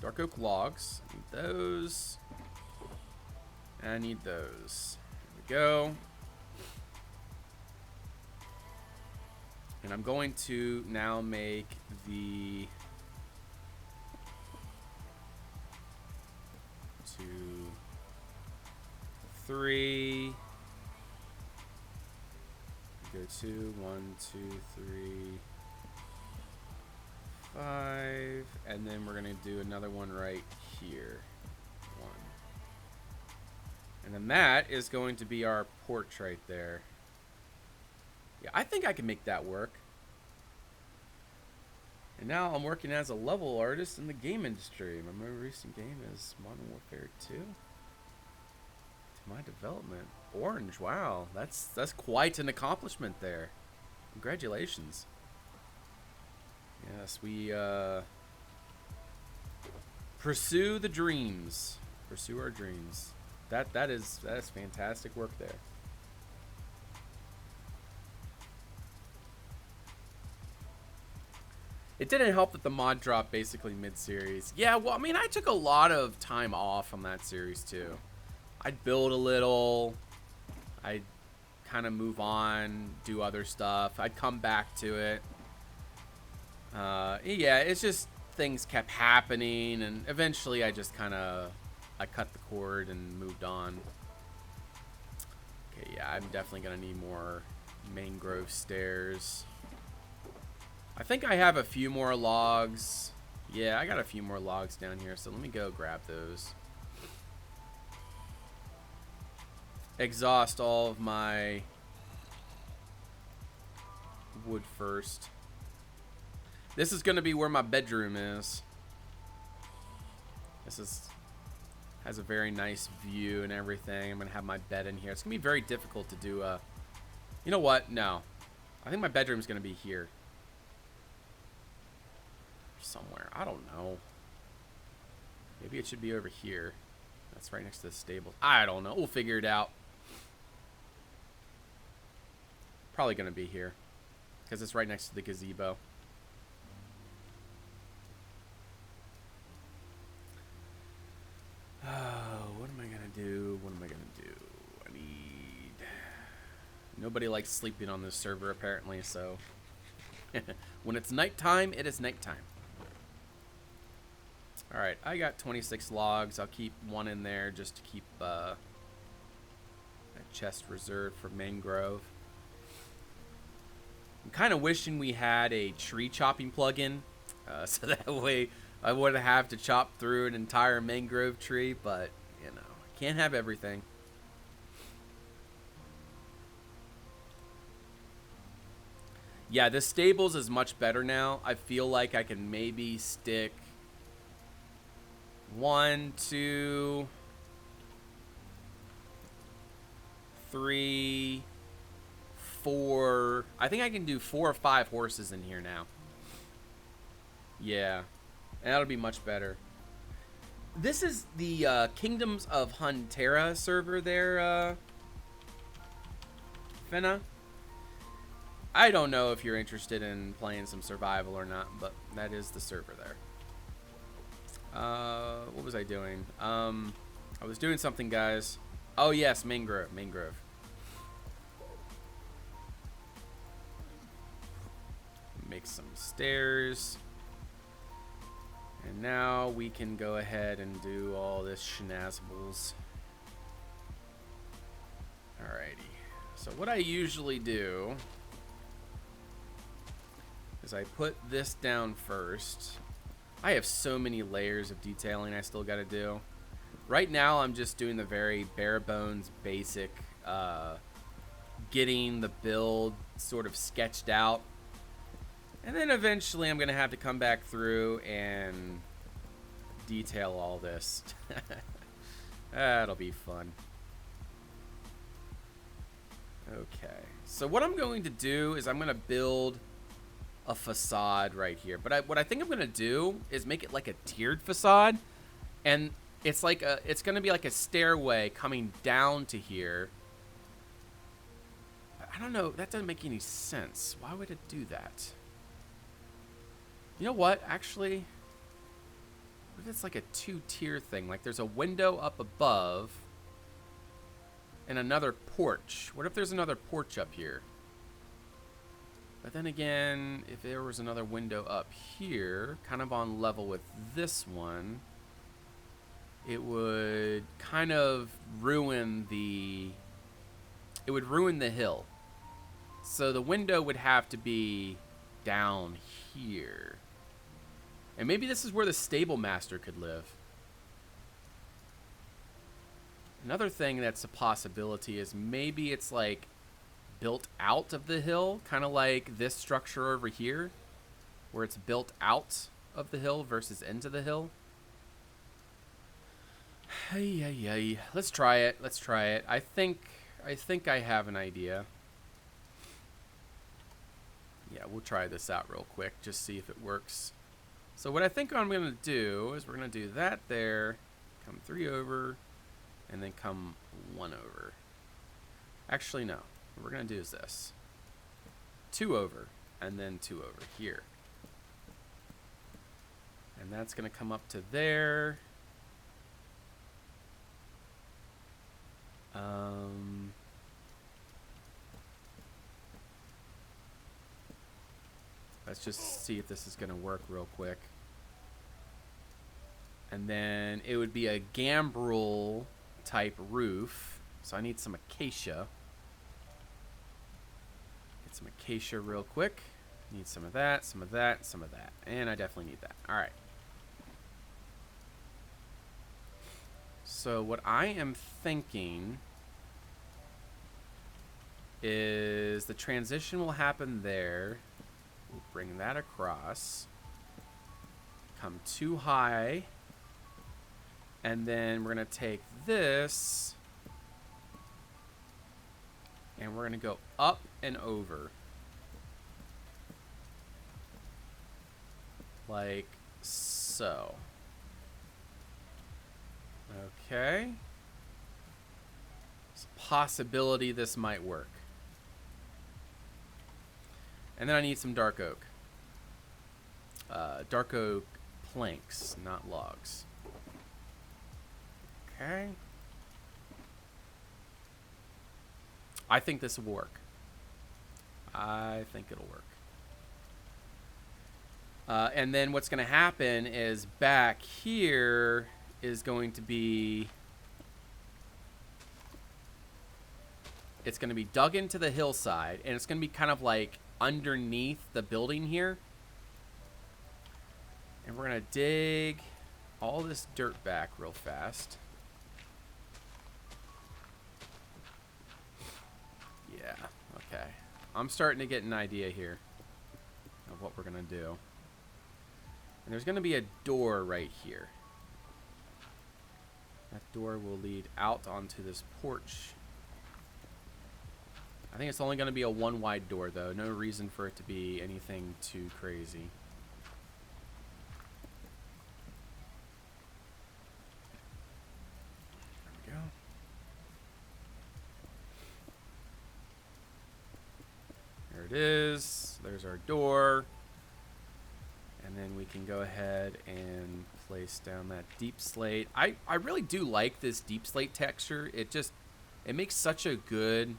Dark oak logs. I need those. And I need those. There we go. And I'm going to now make the... 2, 3. Go 2, 1, 2, 3, 5, and then we're gonna do another one right here. 1. And then that is going to be our porch right there. Yeah, I think I can make that work. And now I'm working as a level artist in the game industry. My most recent game is Modern Warfare 2. To my development. Orange, wow. That's quite an accomplishment there. Congratulations. Yes, we pursue the dreams. Pursue our dreams. That is fantastic work there. It didn't help that the mod dropped basically mid-series. Yeah, well, I mean, I took a lot of time off on that series, too. I'd build a little. I'd kind of move on, do other stuff. I'd come back to it. Yeah, it's just things kept happening, and eventually I just kind of... I cut the cord and moved on. Okay, yeah, I'm definitely going to need more mangrove stairs. I think I have a few more logs. Yeah, I got a few more logs down here, so let me go grab those. Exhaust all of my wood first. This is going to be where my bedroom is. Has a very nice view and everything. I'm going to have my bed in here. It's going to be very difficult to do a... You know what? No. I think my bedroom's going to be here. Somewhere. I don't know. Maybe it should be over here. That's right next to the stable. I don't know. We'll figure it out. Probably going to be here. Because it's right next to the gazebo. Oh, what am I going to do? What am I going to do? I need... Nobody likes sleeping on this server, apparently, so... When it's nighttime, it is nighttime. Alright, I got 26 logs. I'll keep one in there just to keep a chest reserved for mangrove. I'm kind of wishing we had a tree chopping plugin, so that way I wouldn't have to chop through an entire mangrove tree, but, you know, can't have everything. Yeah, the stables is much better now. I feel like I can maybe stick 1, 2, 3, 4. I think I can do 4 or 5 horses in here now. Yeah, and that'll be much better. This is the Kingdoms of Hunterra server there, Finna. I don't know if you're interested in playing some survival or not, but that is the server there. What was I doing? I was doing something, guys. Oh, yes, mangrove. Make some stairs. And now we can go ahead and do all this shenanigans. Alrighty. So what I usually do is I put this down first. I have so many layers of detailing I still got to do. Right now I'm just doing the very bare bones basic, getting the build sort of sketched out. And then eventually I'm going to have to come back through and detail all this. That'll be fun. Okay. So what I'm going to do is I'm going to build a facade right here. But what I think I'm going to do is make it like a tiered facade. And it's like it's going to be like a stairway coming down to here. I don't know. That doesn't make any sense. Why would it do that? You know what? Actually, what if it's like a 2-tier thing? Like there's a window up above and another porch. What if there's another porch up here? But then again, if there was another window up here, kind of on level with this one, it would kind of ruin the... It would ruin the hill. So the window would have to be down here. And maybe this is where the stable master could live. Another thing that's a possibility is maybe it's like built out of the hill, kind of like this structure over here, where it's built out of the hill versus into the hill. Hey. Let's try it. Let's try it. I think I have an idea. Yeah, we'll try this out real quick, just see if it works. So what I think I'm going to do is we're going to do that there, come 3 over, and then come 1 over. Actually, no. What we're going to do is this. 2 over, and then 2 over here. And that's going to come up to there. Let's just see if this is going to work real quick. And then it would be a gambrel type roof. So I need some acacia. Get some acacia real quick. Need some of that, some of that, some of that. And I definitely need that. All right. So what I am thinking is the transition will happen there. We'll bring that across. Come 2 high. And then we're going to take this. And we're going to go up and over. Like so. Okay. There's a possibility this might work. And then I need some dark oak. Dark oak planks, not logs. Okay. I think this will work. I think it'll work. And then what's going to happen is back here is going to be... It's going to be dug into the hillside, and it's going to be kind of like underneath the building here. And we're going to dig all this dirt back real fast. Yeah, okay. I'm starting to get an idea here of what we're going to do. And there's going to be a door right here. That door will lead out onto this porch. I think it's only going to be a 1 wide door, though. No reason for it to be anything too crazy. There we go. There it is. There's our door. And then we can go ahead and place down that deep slate. I really do like this deep slate texture. It makes such a good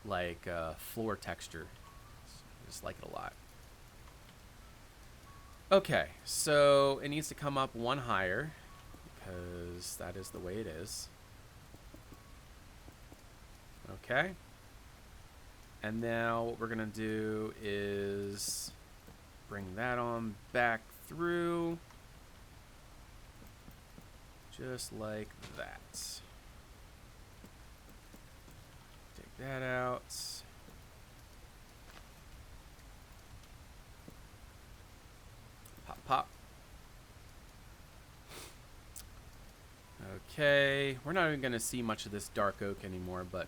like floor texture. I just like it a lot. Okay, so it needs to come up 1 higher because that is the way it is. Okay. And now what we're gonna do is bring that on back through just like that. Take that out. Pop, pop. Okay, we're not even going to see much of this dark oak anymore, but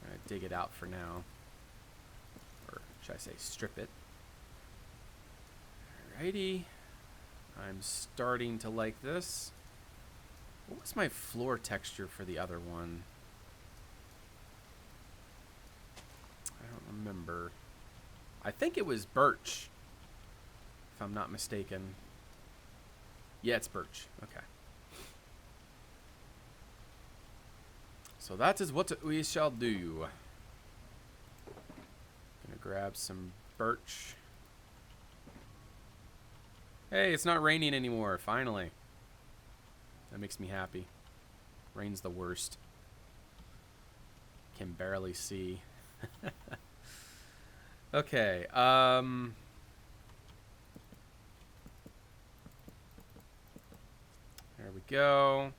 I'm going to dig it out for now. Or should I say strip it. Alrighty. I'm starting to like this. What was my floor texture for the other one? I don't remember. I think it was birch, if I'm not mistaken. Yeah, it's birch. Okay. So that is what we shall do. Gonna grab some birch. Hey, it's not raining anymore, finally. That makes me happy. Rain's the worst. Can barely see. There we go.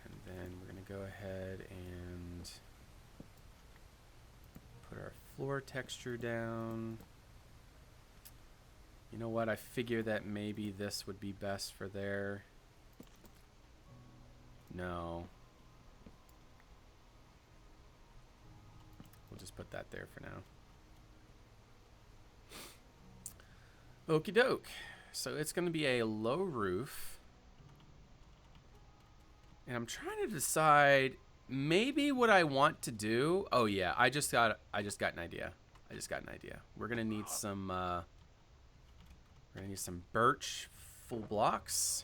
And then we're going to go ahead and put our floor texture down. You know what? I figure that maybe this would be best for there. No. We'll just put that there for now. Okie doke. So it's going to be a low roof. And I'm trying to decide maybe what I want to do. Oh yeah, I just got an idea. We're going to need some birch full blocks.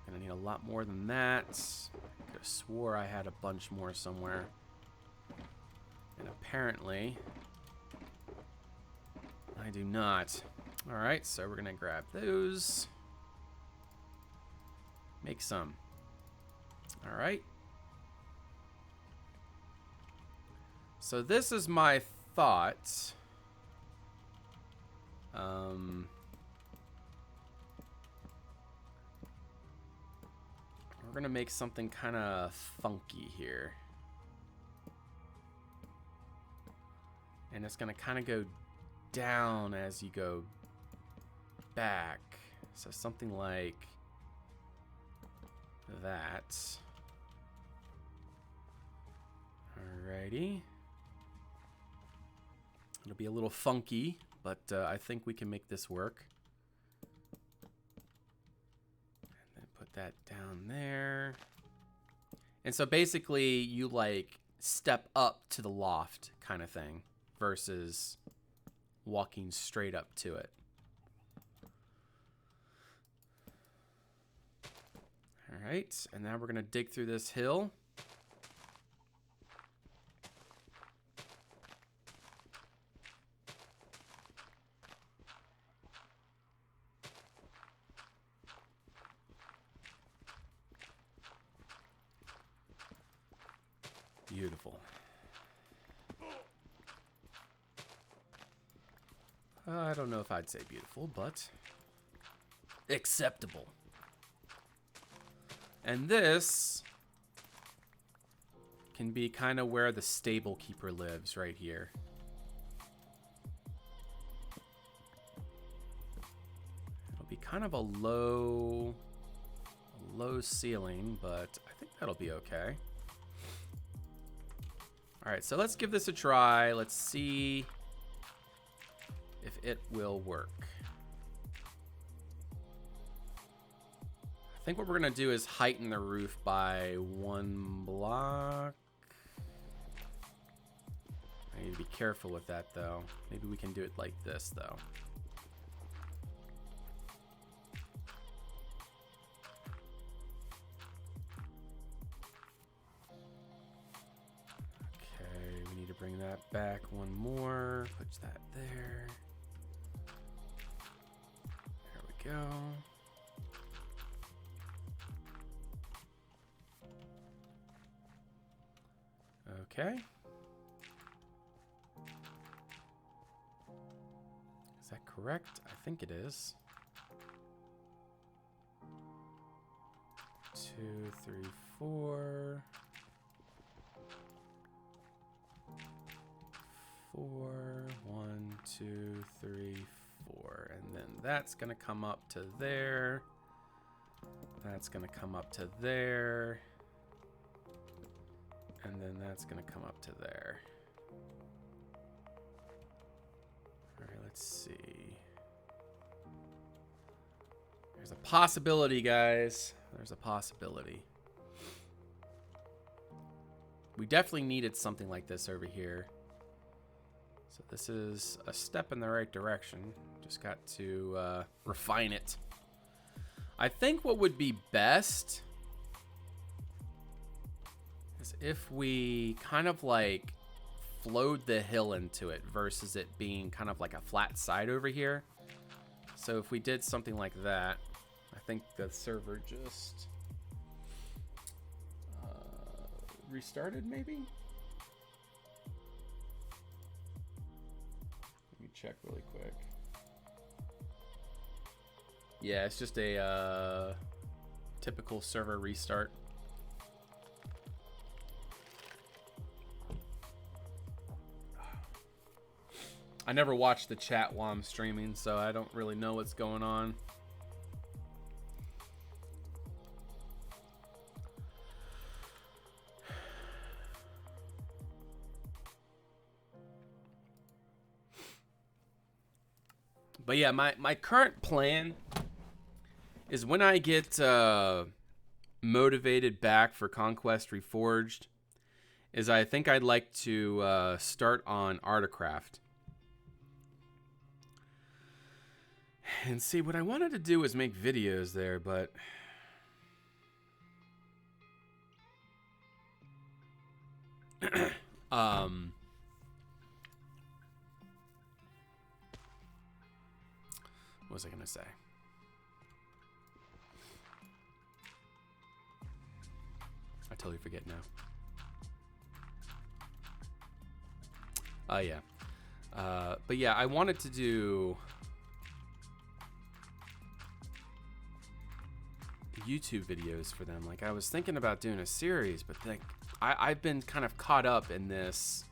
Gonna need a lot more than that. I could have swore I had a bunch more somewhere. And apparently, I do not. Alright, so we're gonna grab those. Make some. Alright. So this is my thought. We're gonna make something kind of funky here. And it's gonna kind of go down as you go back. So something like that. Alrighty. It'll be a little funky, but I think we can make this work. And then put that down there. And so basically you like step up to the loft kind of thing versus walking straight up to it. All right, and now we're gonna dig through this hill. Beautiful. I don't know if I'd say beautiful, but acceptable. And this can be kind of where the stable keeper lives, right here. It'll be kind of a low ceiling, but I think that'll be okay. All right, so let's give this a try. Let's see if it will work. I think what we're gonna do is heighten the roof by 1 block. I need to be careful with that though. Maybe we can do it like this though. Okay, we need to bring that back 1 more. Put that there. There we go. Okay. Is that correct? I think it is. 2, 3, 4. 4. 1, 2, 3, 4. And then that's gonna come up to there. That's gonna come up to there. And then that's gonna come up to there. All right, let's see. There's a possibility, guys. There's a possibility. We definitely needed something like this over here. So this is a step in the right direction. Just got to refine it. I think what would be best is if we kind of like flowed the hill into it versus it being kind of like a flat side over here. So if we did something like that, I think the server just restarted maybe? Let me check really quick. Yeah, it's just a typical server restart. I never watch the chat while I'm streaming, so I don't really know what's going on. But yeah, my current plan is when I get motivated back for Conquest Reforged, is I think I'd like to start on Artcraft. And see, what I wanted to do was make videos there, but what was I gonna say? I totally forget now. Yeah. But yeah, I wanted to do YouTube videos for them. Like, I was thinking about doing a series, but like I've been kind of caught up in this.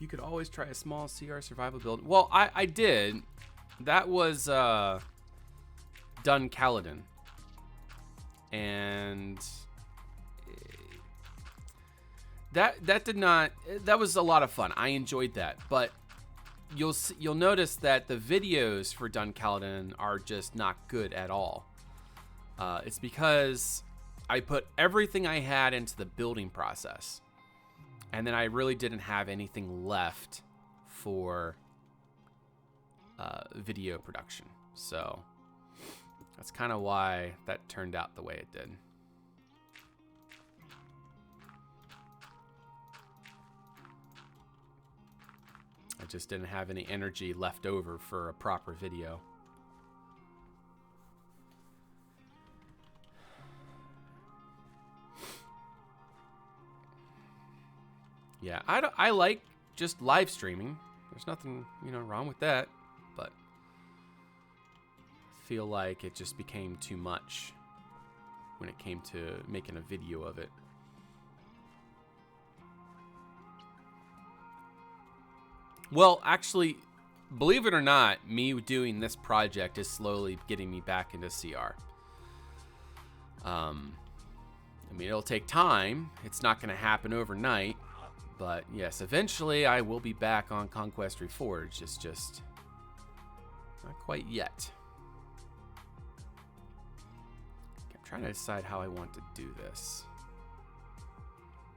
You could always try a small CR survival build. Well, I did. That was Dun Kaladin. And that did not, that was a lot of fun. I enjoyed that. But you'll notice that the videos for Dun Kaladin are just not good at all. It's because I put everything I had into the building process. And then I really didn't have anything left for video production. So that's kind of why that turned out the way it did. I just didn't have any energy left over for a proper video. Yeah, I like just live streaming. There's nothing, wrong with that, but I feel like it just became too much when it came to making a video of it. Well, actually, believe it or not, me doing this project is slowly getting me back into CR. I mean, it'll take time. It's not going to happen overnight. But yes, eventually I will be back on Conquest Reforged. It's just not quite yet. Okay, I'm trying to decide how I want to do this,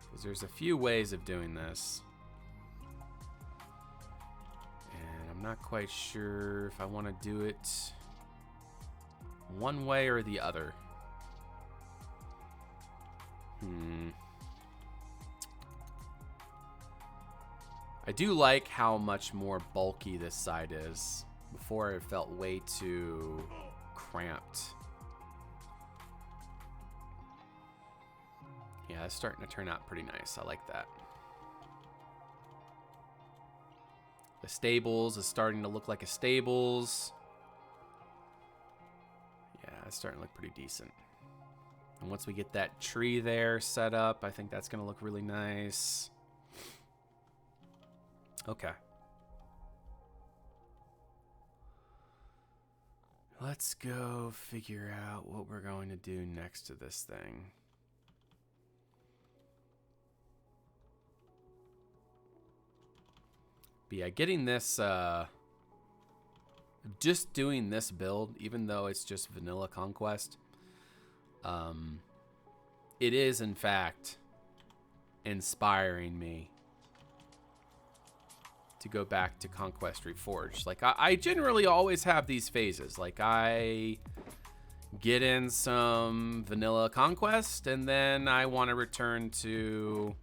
because there's a few ways of doing this. And I'm not quite sure if I want to do it one way or the other. I do like how much more bulky this side is. Before it felt way too cramped. Yeah, it's starting to turn out pretty nice. I like that. The stables is starting to look like a stables. Yeah, it's starting to look pretty decent. And once we get that tree there set up, I think that's going to look really nice. Okay. Let's go figure out what we're going to do next to this thing. But yeah, getting this, just doing this build, even though it's just vanilla Conquest, it is in fact inspiring me to go back to Conquest Reforged. Like, I generally always have these phases. Like, I get in some vanilla Conquest, and then I want to return to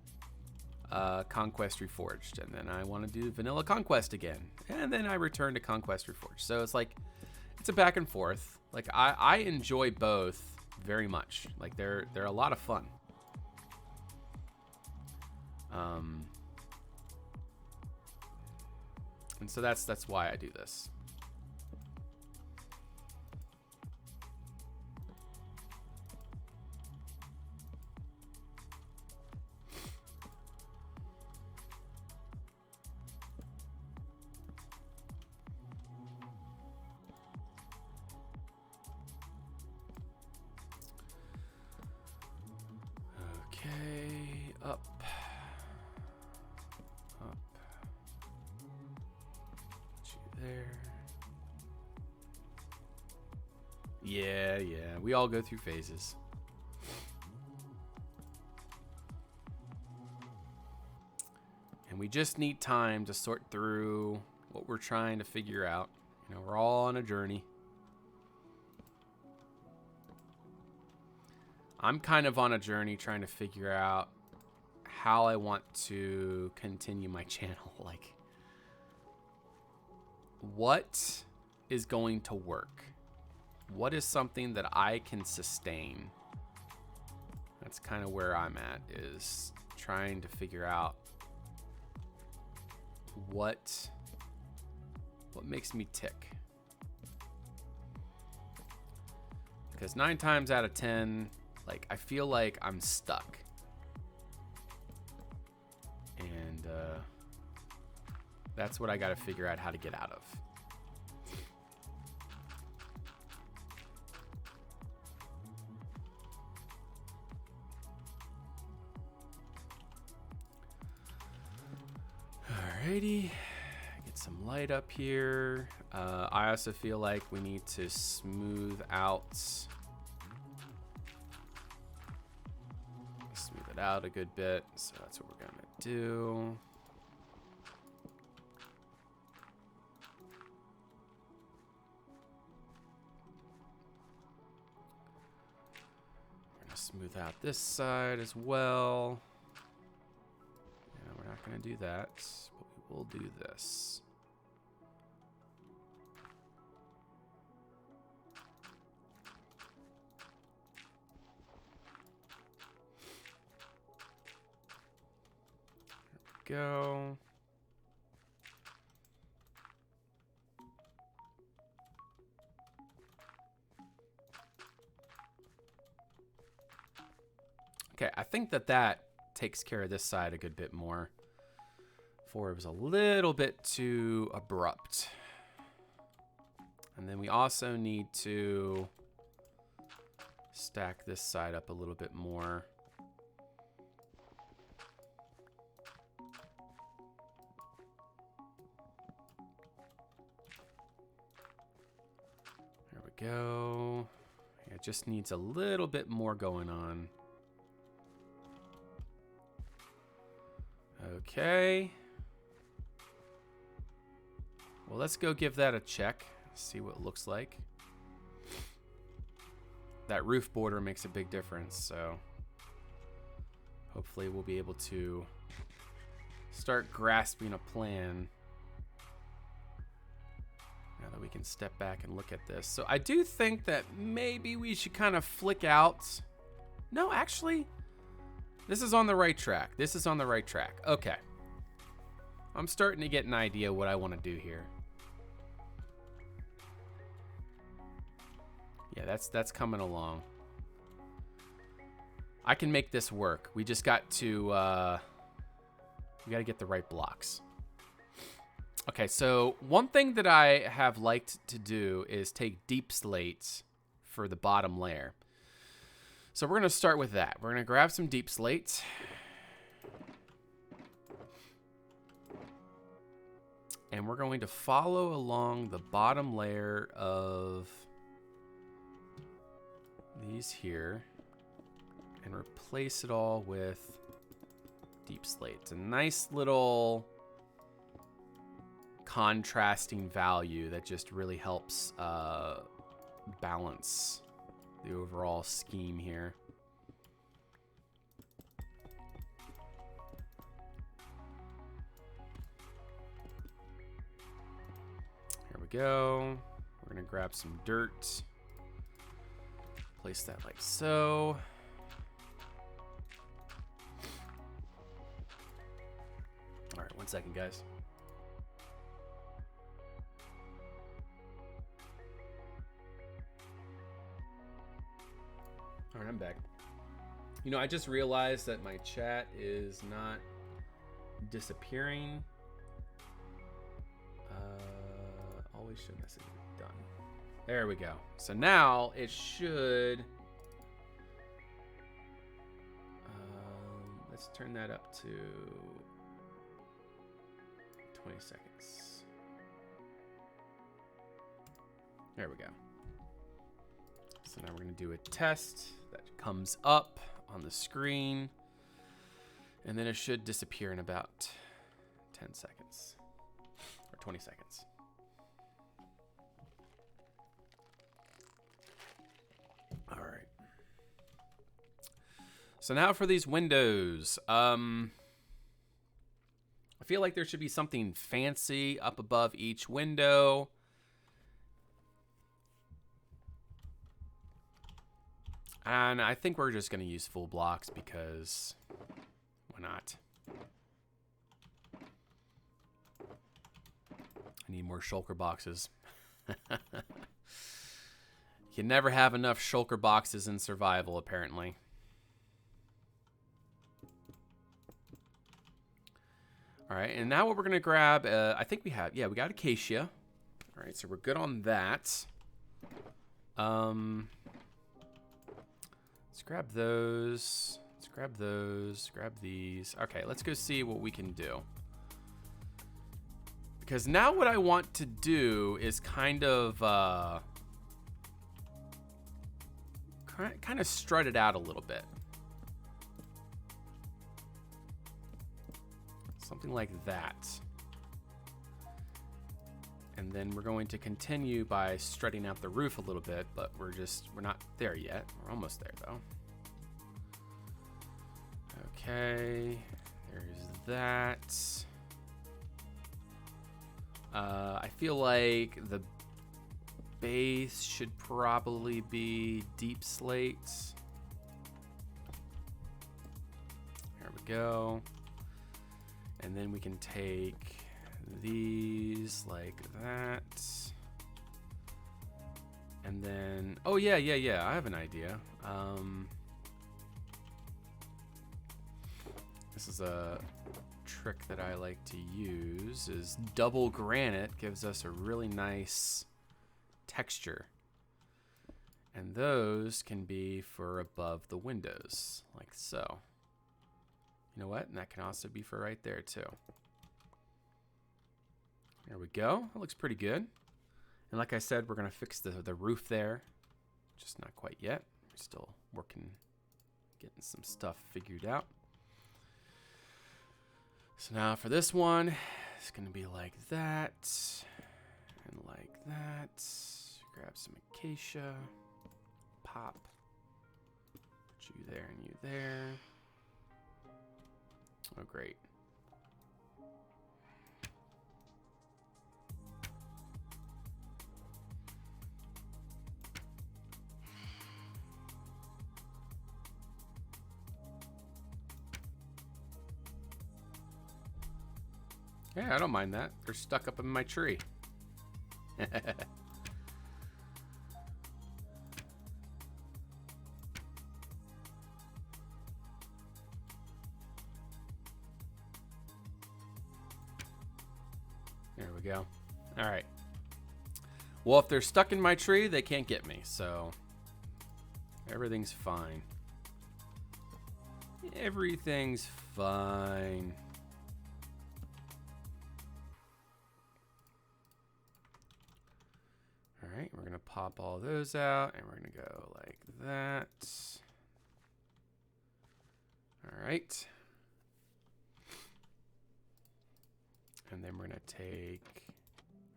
Conquest Reforged, and then I want to do vanilla Conquest again, and then I return to Conquest Reforged. So it's like, it's a back and forth. Like, I enjoy both very much. Like, they're a lot of fun. And so that's why I do this. Okay, up. Up. Put you there. Yeah. We all go through phases. And we just need time to sort through what we're trying to figure out. You know, we're all on a journey. I'm kind of on a journey trying to figure out how I want to continue my channel. Like, what is going to work? What is something that I can sustain? That's kind of where I'm at, is trying to figure out what makes me tick. Because 9 times out of 10, like, I feel like I'm stuck. And that's what I got to figure out how to get out of. Alrighty, get some light up here. I also feel like we need to smooth it out a good bit. So that's what we're gonna do. We're gonna smooth out this side as well. We're not going to do that, but we will do this. There we go. Okay, I think that takes care of this side a good bit more. Before it was a little bit too abrupt. And then we also need to stack this side up a little bit more. There we go. It just needs a little bit more going on. Okay. Well, let's go give that a check. See what it looks like. That roof border makes a big difference, so hopefully we'll be able to start grasping a plan now that we can step back and look at this. So I do think that maybe we should kind of flick out. No, actually, this is on the right track. This is on the right track. Okay. I'm starting to get an idea what I want to do here. Yeah, that's coming along. I can make this work. We just got to we got to get the right blocks. Okay, so one thing that I have liked to do is take deep slates for the bottom layer. So we're going to start with that. We're going to grab some deep slates. And we're going to follow along the bottom layer of these here and replace it all with deep slate. It's a nice little contrasting value that just really helps balance the overall scheme here. Here we go. We're gonna grab some dirt. Place that like so. All right, 1 second, guys. All right, I'm back. You know, I just realized that my chat is not disappearing. Always show message done. There we go. So now it should. Let's turn that up to 20 seconds. There we go. So now we're going to do a test that comes up on the screen. And then it should disappear in about 10 seconds. Or 20 seconds. All right. So now for these windows. I feel like there should be something fancy up above each window. And I think we're just going to use full blocks because why not? I need more shulker boxes. You never have enough shulker boxes in survival, apparently. All right, and now what we're going to grab, I think we have, yeah, we got acacia. All right, so we're good on that. Let's grab those. Let's grab those. Grab these. Okay, let's go see what we can do. Because now what I want to do is kind of strut it out a little bit. Something like that. And then we're going to continue by strutting out the roof a little bit, but we're not there yet. We're almost there though. Okay, there's that. I feel like the base should probably be deep slate. There we go. And then we can take these like that. And then, oh yeah, I have an idea. This is a trick that I like to use, is double granite gives us a really nice texture. And those can be for above the windows, like so. You know what? And that can also be for right there too. There we go. That looks pretty good. And like I said, we're going to fix the roof there. Just not quite yet. We're still working, getting some stuff figured out. So now for this one, it's going to be like that. And like that. Grab some acacia. Pop. Put you there and you there. Oh, great. Yeah, I don't mind that. They're stuck up in my tree. There we go. All right. Well, if they're stuck in my tree, they can't get me, so everything's fine. Everything's fine. All right, we're gonna pop all those out, and we're gonna go like that. All right. And then we're gonna take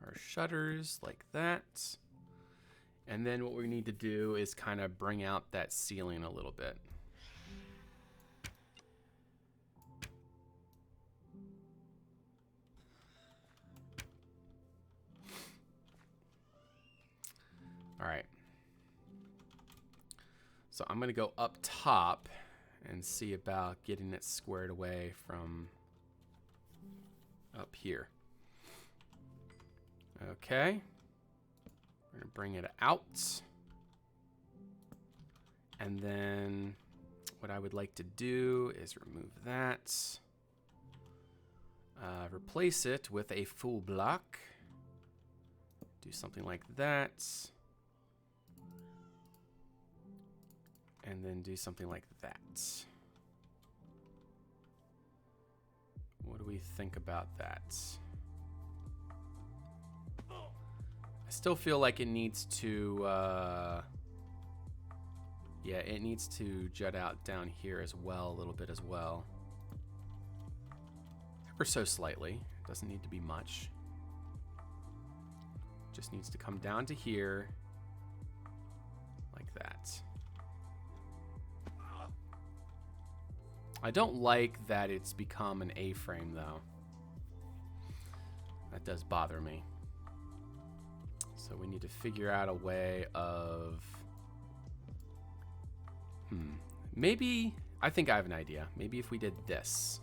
our shutters like that. And then what we need to do is kind of bring out that ceiling a little bit. All right. So I'm gonna go up top and see about getting it squared away from up here. Okay. We're gonna bring it out. And then what I would like to do is remove that. Replace it with a full block. Do something like that. And then do something like that. we think about that? I still feel like it needs to, yeah, it needs to jut out down here as well, a little bit as well. Ever so slightly. Doesn't need to be much. Just needs to come down to here, like that. I don't like that it's become an A-frame, though. That does bother me. So we need to figure out a way of... Maybe... I think I have an idea. Maybe if we did this.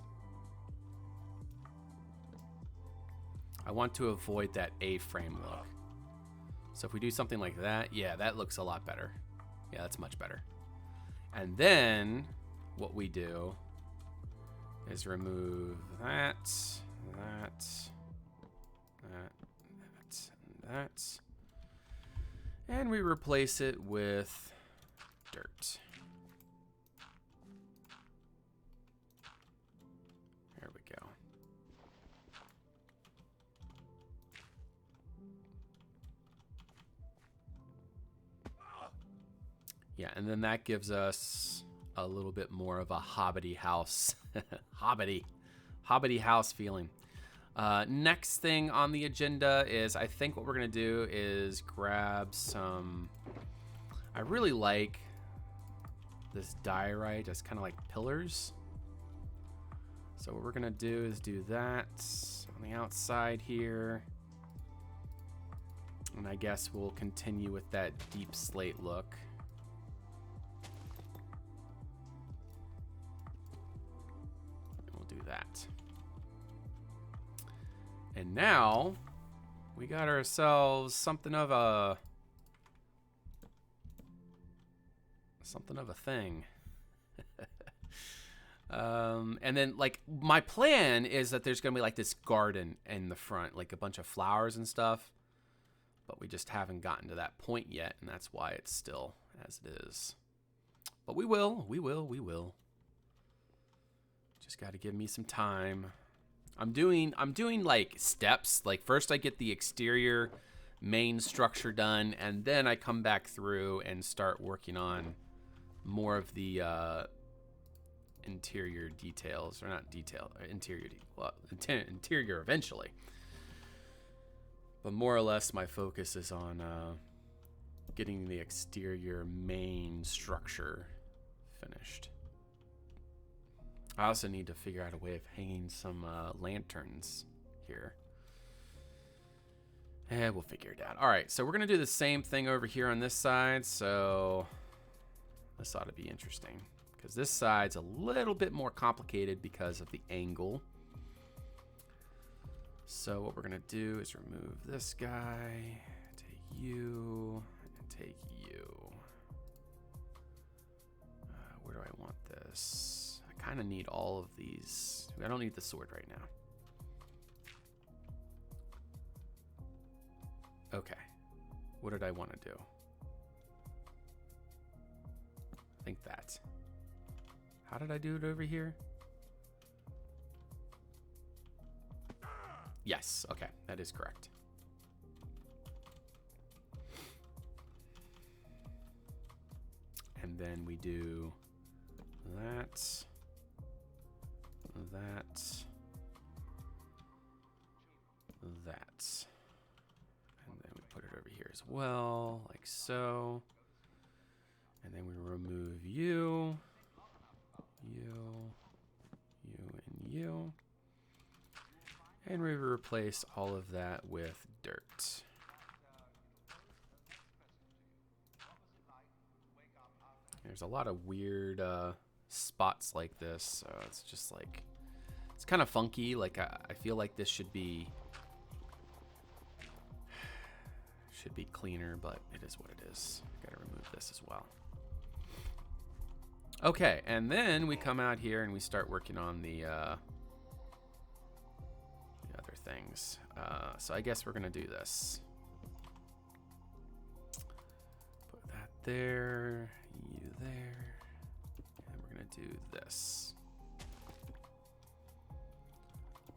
I want to avoid that A-frame look. So if we do something like that, yeah, that looks a lot better. Yeah, that's much better. And then what we do is remove that, that. And we replace it with dirt. There we go. Yeah, and then that gives us a little bit more of a hobbity house. hobbity house feeling. Next thing on the agenda is, I think what we're gonna do is grab some, I really like this diorite as kind of like pillars. So what we're gonna do is do that on the outside here. And I guess we'll continue with that deep slate look. That. And now we got ourselves something of a thing. And then like my plan is that there's gonna be like this garden in the front, like a bunch of flowers and stuff, but we just haven't gotten to that point yet, and that's why it's still as it is. But we will. Just got to give me some time. I'm doing like steps. Like first I get the exterior main structure done, and then I come back through and start working on more of the interior details, or not detail, interior eventually. But more or less my focus is on getting the exterior main structure finished. I also need to figure out a way of hanging some lanterns here. And we'll figure it out. All right, so we're going to do the same thing over here on this side. So this ought to be interesting, because this side's a little bit more complicated because of the angle. So what we're going to do is remove this guy, take you, and take you. Where do I want this? I kind of need all of these. I don't need the sword right now. Okay. What did I want to do? I think that. How did I do it over here? Yes. Okay. That is correct. And then we do that. And then we put it over here as well, like so. And then we remove you, and you. And we replace all of that with dirt. There's a lot of weird spots like this, so it's just like, it's kind of funky. Like I feel like this should be cleaner, but it is what it is. Gotta remove this as well. Okay, and then we come out here and we start working on the other things. So I guess we're gonna do this. Put that there, you there, and we're gonna do this.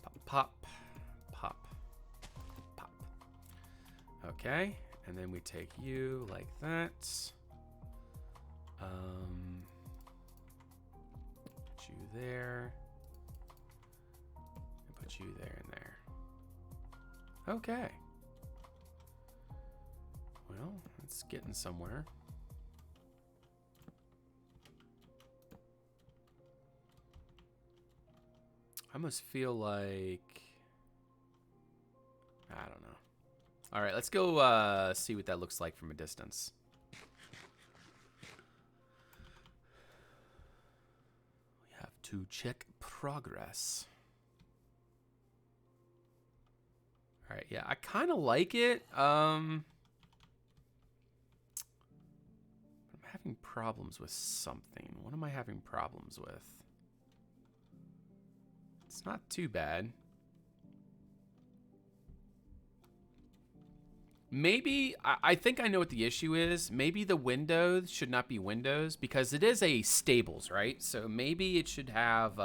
Pop pop, pop, pop. Okay, and then we take you like that. Put you there. And put you there and there. Okay. Well, it's getting somewhere. I almost feel like, I don't know. All right, let's go see what that looks like from a distance. We have to check progress. All right, yeah, I kind of like it. I'm having problems with something. What am I having problems with? It's not too bad. Maybe, I think I know what the issue is. Maybe the windows should not be windows because it is a stables, right? So maybe it should have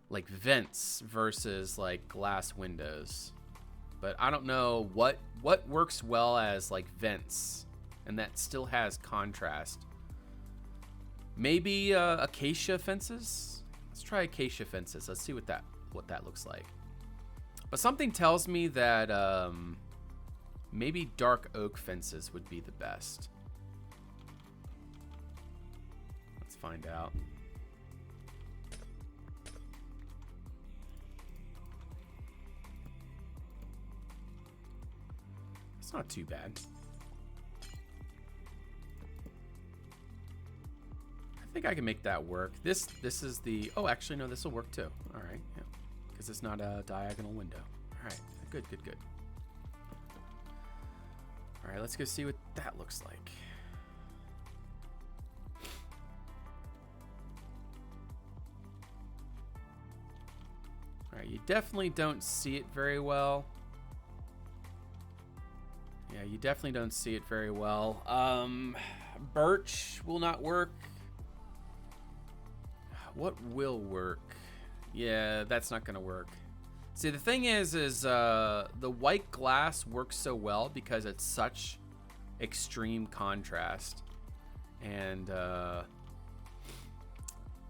like vents versus like glass windows. But I don't know what works well as like vents and that still has contrast. Maybe acacia fences? Let's try acacia fences. Let's see what that looks like. But something tells me that maybe dark oak fences would be the best. Let's find out. It's not too bad. I think I can make that work. This is the, oh, actually, no, this will work too. All right, yeah, because it's not a diagonal window. All right, good. All right, let's go see what that looks like. All right, you definitely don't see it very well. Yeah, you definitely don't see it very well. Birch will not work. What will work? Yeah, that's not gonna work. See, the thing is the white glass works so well because it's such extreme contrast. And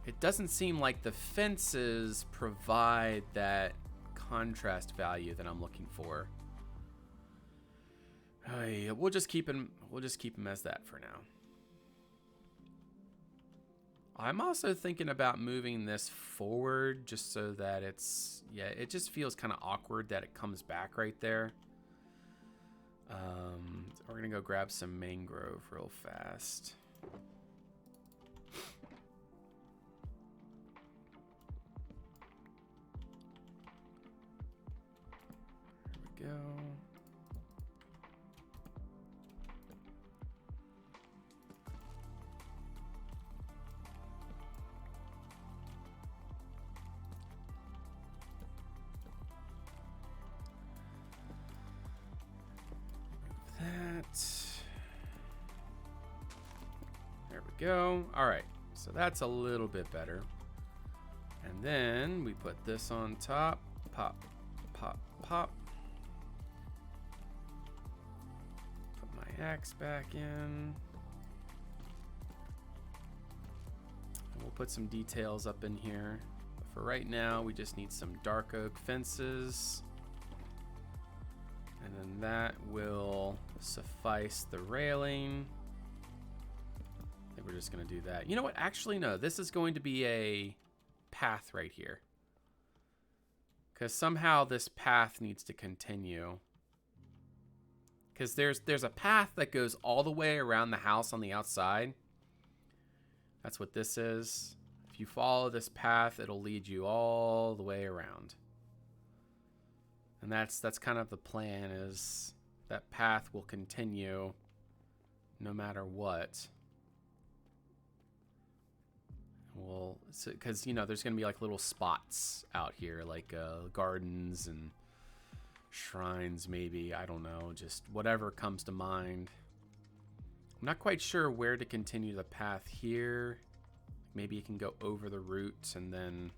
it doesn't seem like the fences provide that contrast value that I'm looking for. We'll just keep him as that for now. I'm also thinking about moving this forward just so that it's, yeah, it just feels kind of awkward that it comes back right there. We're gonna go grab some mangrove real fast. There we go. There we go. All right, so that's a little bit better. And then we put this on top. Pop, pop, pop. Put my axe back in. And we'll put some details up in here. But for right now, we just need some dark oak fences. And then that will suffice the railing. I think we're just gonna do that. You know what? Actually, no, this is going to be a path right here. Because somehow this path needs to continue. Because there's a path that goes all the way around the house on the outside. That's what this is. If you follow this path, it'll lead you all the way around. And that's kind of the plan, is that path will continue no matter what. Well, because, you know, there's going to be like little spots out here, like gardens and shrines maybe. I don't know, just whatever comes to mind. I'm not quite sure where to continue the path here. Maybe you can go over the roots and then...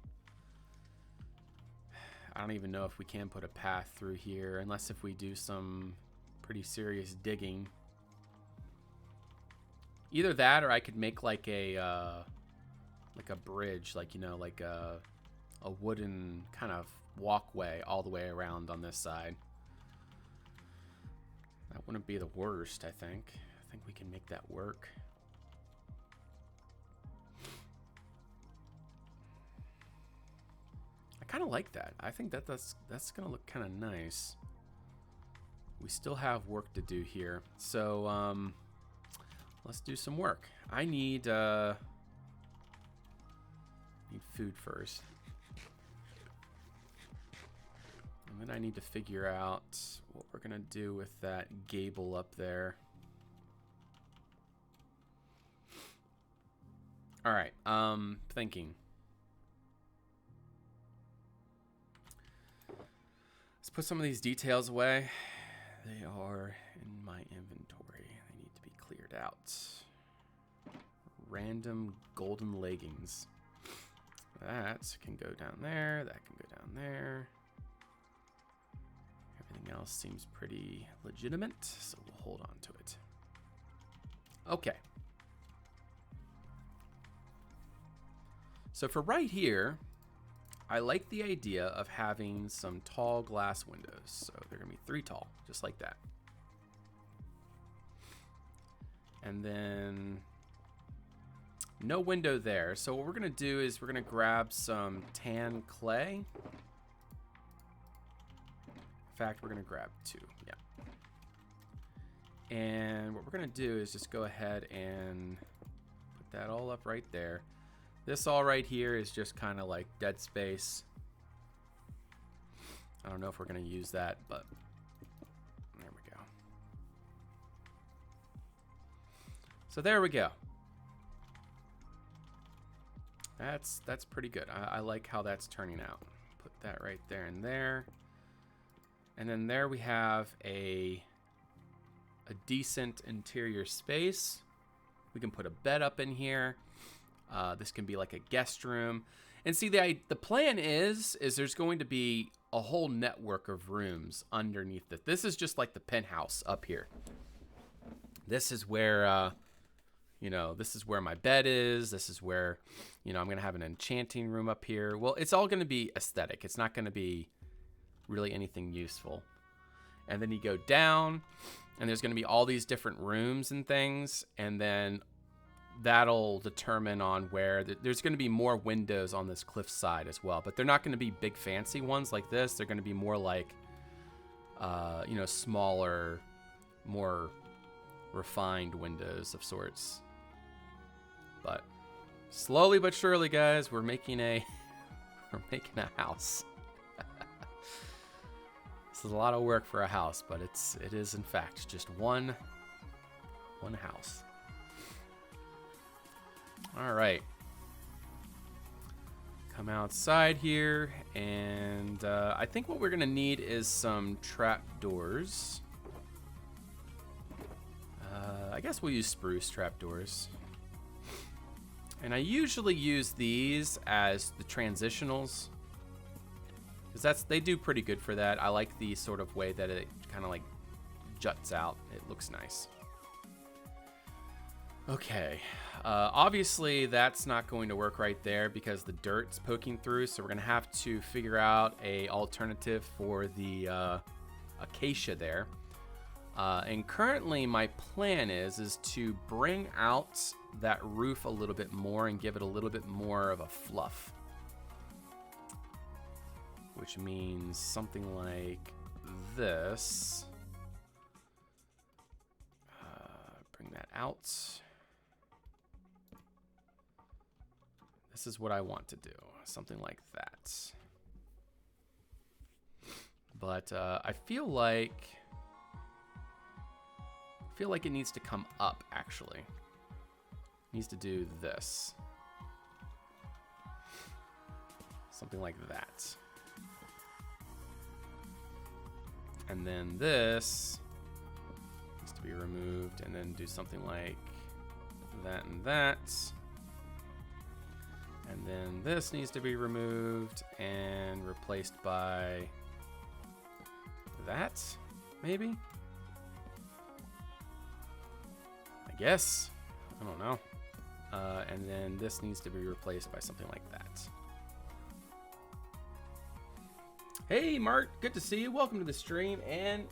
I don't even know if we can put a path through here, unless if we do some pretty serious digging. Either that, or I could make like a bridge, like, you know, like a wooden kind of walkway all the way around on this side. That wouldn't be the worst, I think. I think we can make that work. I kind of like that. I think that's gonna look kind of nice. We still have work to do here, so let's do some work. I need food first, and then I need to figure out what we're gonna do with that gable up there. All right, thinking. Let's put some of these details away. They are in my inventory. They need to be cleared out. Random golden leggings. That can go down there. That can go down there. Everything else seems pretty legitimate, so we'll hold on to it. Okay. So for right here, I like the idea of having some tall glass windows. So they're gonna be 3 tall, just like that. And then no window there. So what we're gonna do is we're gonna grab some tan clay. In fact, we're gonna grab 2, yeah. And what we're gonna do is just go ahead and put that all up right there. This all right here is just kind of like dead space. I don't know if we're going to use that, but there we go. So there we go. That's pretty good. I like how that's turning out. Put that right there and there. And then there we have a decent interior space. We can put a bed up in here. This can be like a guest room. And see, the plan is there's going to be a whole network of rooms underneath it. This is just like the penthouse up here. This is where, you know, this is where my bed is. This is where, you know, I'm going to have an enchanting room up here. Well, it's all going to be aesthetic. It's not going to be really anything useful. And then you go down, and there's going to be all these different rooms and things. And then that'll determine on where there's going to be more windows on this cliff side as well, but they're not going to be big fancy ones like this. They're going to be more like, you know, smaller, more refined windows of sorts. But slowly but surely, guys, we're making a house. This is a lot of work for a house, but it is in fact just one house. All right, come outside here, and I think what we're gonna need is some trapdoors. I guess we'll use spruce trapdoors. And I usually use these as the transitionals, because they do pretty good for that. I like the sort of way that it kind of like juts out. It looks nice. Okay, obviously that's not going to work right there because the dirt's poking through, so we're gonna have to figure out a alternative for the acacia there. And currently my plan is to bring out that roof a little bit more and give it a little bit more of a fluff, which means something like this. Bring that out. This is what I want to do, something like that. But I feel like it needs to come up, actually. It needs to do this. Something like that. And then this needs to be removed, and then do something like that and that. And then this needs to be removed and replaced by that, maybe? I guess. I don't know. And then this needs to be replaced by something like that. Hey, Mark, good to see you. Welcome to the stream. And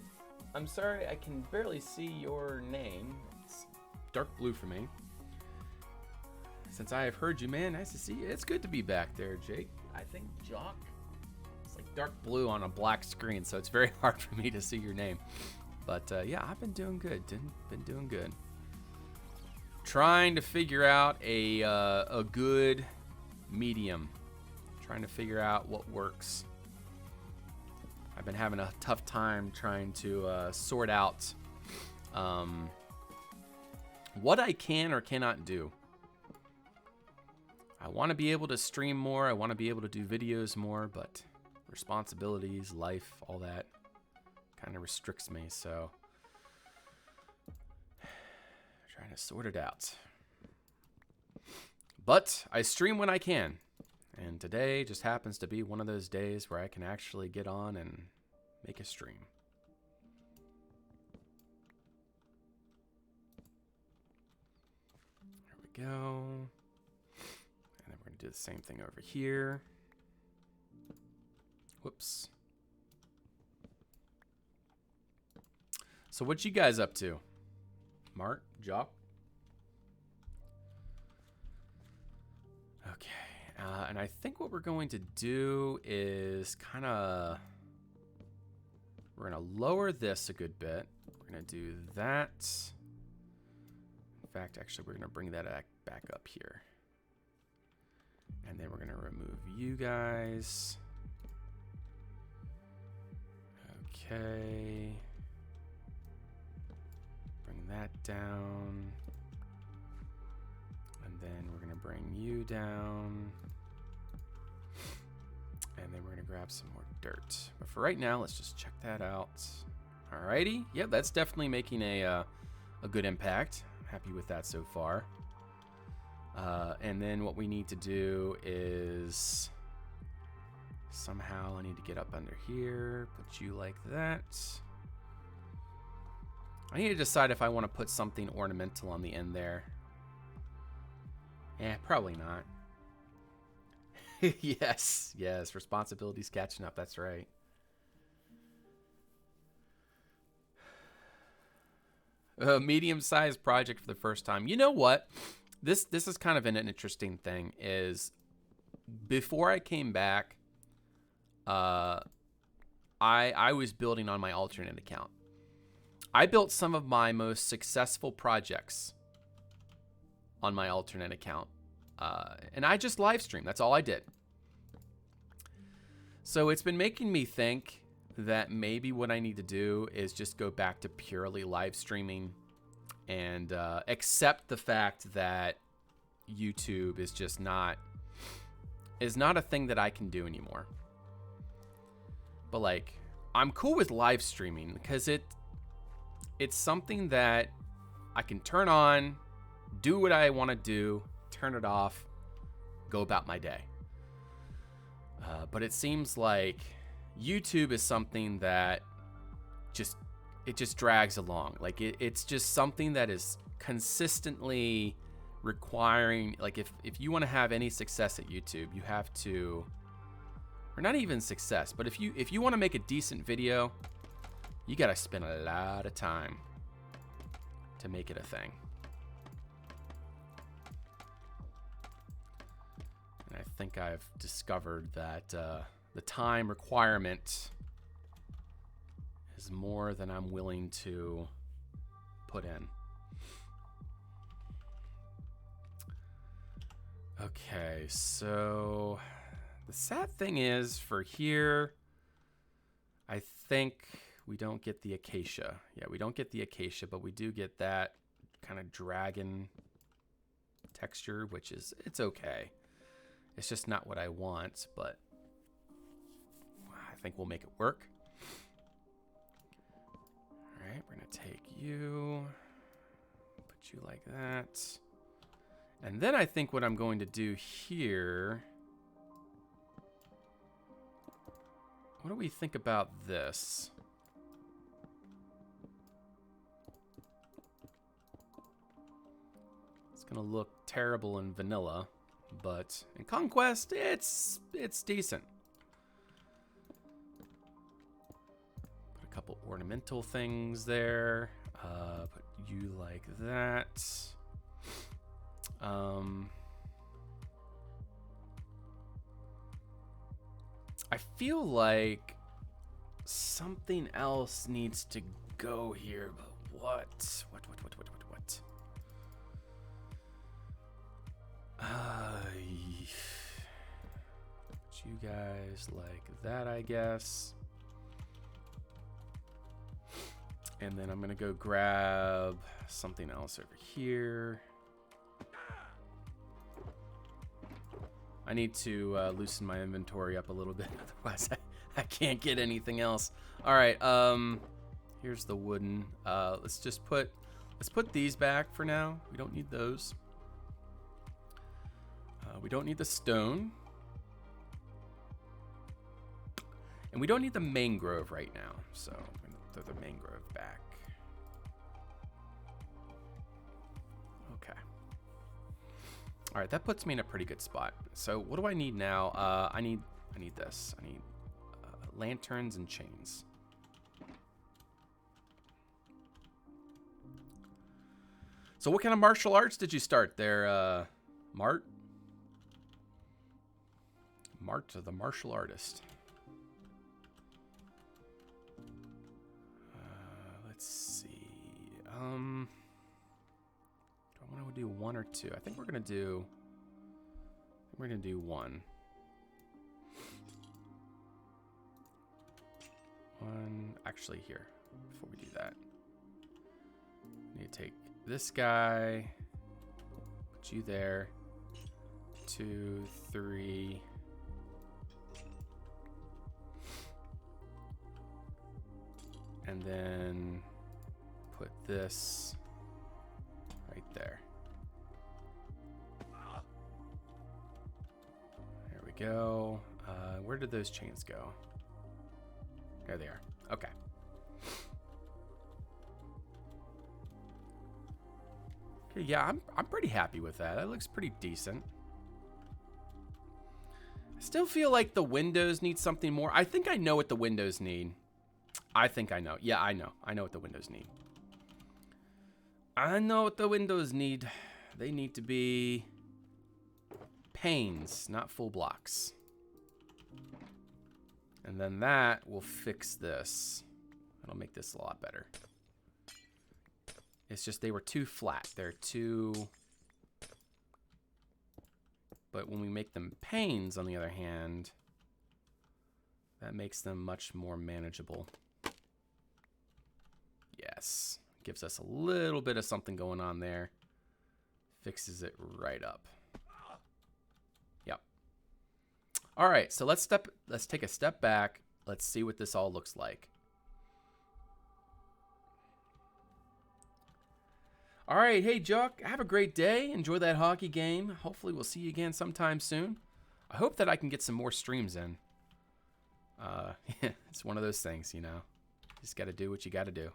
I'm sorry, I can barely see your name. It's dark blue for me. Since I have heard you, man, nice to see you. It's good to be back there, Jake. I think Jock. It's like dark blue on a black screen, so it's very hard for me to see your name. But yeah, I've been doing good. Been doing good. Trying to figure out a good medium. Trying to figure out what works. I've been having a tough time trying to sort out what I can or cannot do. I want to be able to stream more. I want to be able to do videos more, but responsibilities, life, all that kind of restricts me. So trying to sort it out. But I stream when I can. And today just happens to be one of those days where I can actually get on and make a stream. There we go. And then we're going to do the same thing over here. Whoops. So what you guys up to? Mark, Jock? Okay. And I think what we're going to do is kind of, we're going to lower this a good bit. We're going to do that. In fact, actually, we're going to bring that back up here. And then we're going to remove you guys. Okay. Bring that down. And then we're going to bring you down. And then we're going to grab some more dirt. But for right now, let's just check that out. Alrighty. Yep, that's definitely making a good impact. I'm happy with that so far. And then what we need to do is somehow I need to get up under here, put you like that. I need to decide if I want to put something ornamental on the end there. Yeah, probably not. Yes, responsibilities catching up, that's right. A medium-sized project for the first time. You know what? This is kind of an interesting thing, is before I came back, I was building on my alternate account. I built some of my most successful projects on my alternate account. And I just live streamed. That's all I did. So it's been making me think that maybe what I need to do is just go back to purely live streaming and accept the fact that YouTube is just not a thing that I can do anymore. But like, I'm cool with live streaming because it's something that I can turn on, do what I want to do, turn it off, go about my day. But it seems like YouTube is something that just drags along. Like it's just something that is consistently requiring, like if you want to have any success at YouTube, you have to, or not even success, but if you want to make a decent video, you got to spend a lot of time to make it a thing. And I think I've discovered that the time requirement is more than I'm willing to put in. Okay, so the sad thing is for here, I think we don't get the acacia. Yeah, we don't get the acacia, but we do get that kind of dragon texture, which is, it's okay. It's just not what I want, but I think we'll make it work. All right, we're gonna take you, put you like that. And then I think what I'm going to do here... What do we think about this? It's gonna look terrible in vanilla, but in Conquest, it's decent. Put a couple ornamental things there. Put you like that. I feel like something else needs to go here, but what? What? You guys like that, I guess. And then I'm gonna go grab something else over here. I need to loosen my inventory up a little bit, otherwise I can't get anything else. All right, here's the wooden. Let's put these back for now. We don't need those. We don't need the stone. And we don't need the mangrove right now, so I'm gonna throw the mangrove back. Okay. All right, that puts me in a pretty good spot. So what do I need now? I need this. I need lanterns and chains. So what kind of martial arts did you start there, Mart? Mart, the martial artist. Let's see. Do I want to do one or two? I think we're gonna do one. Actually, here, before we do that, I need to take this guy, put you there. 2, 3. And then put this right there. There we go. Where did those chains go? There they are. Okay. Okay, yeah, I'm pretty happy with that. That looks pretty decent. I still feel like the windows need something more. I think I know what the windows need. I think I know. Yeah, I know. I know what the windows need. I know what the windows need. They need to be panes, not full blocks. And then that will fix this. That'll make this a lot better. It's just they were too flat. They're too... But when we make them panes, on the other hand, that makes them much more manageable. Yes. Gives us a little bit of something going on there. Fixes it right up. Yep. All right, so let's take a step back. Let's see what this all looks like. All right, hey, Jock, have a great day. Enjoy that hockey game. Hopefully we'll see you again sometime soon. I hope that I can get some more streams in. It's one of those things, you know. You just got to do what you got to do.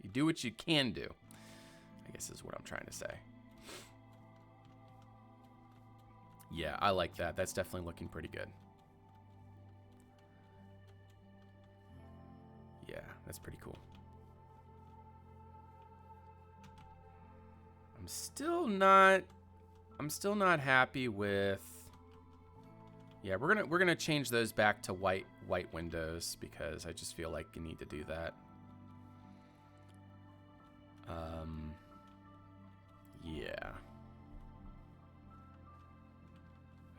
You do what you can do, I guess is what I'm trying to say. Yeah, I like that. That's definitely looking pretty good. Yeah, that's pretty cool. I'm still not happy with... Yeah, we're gonna change those back to white windows because I just feel like you need to do that. Yeah.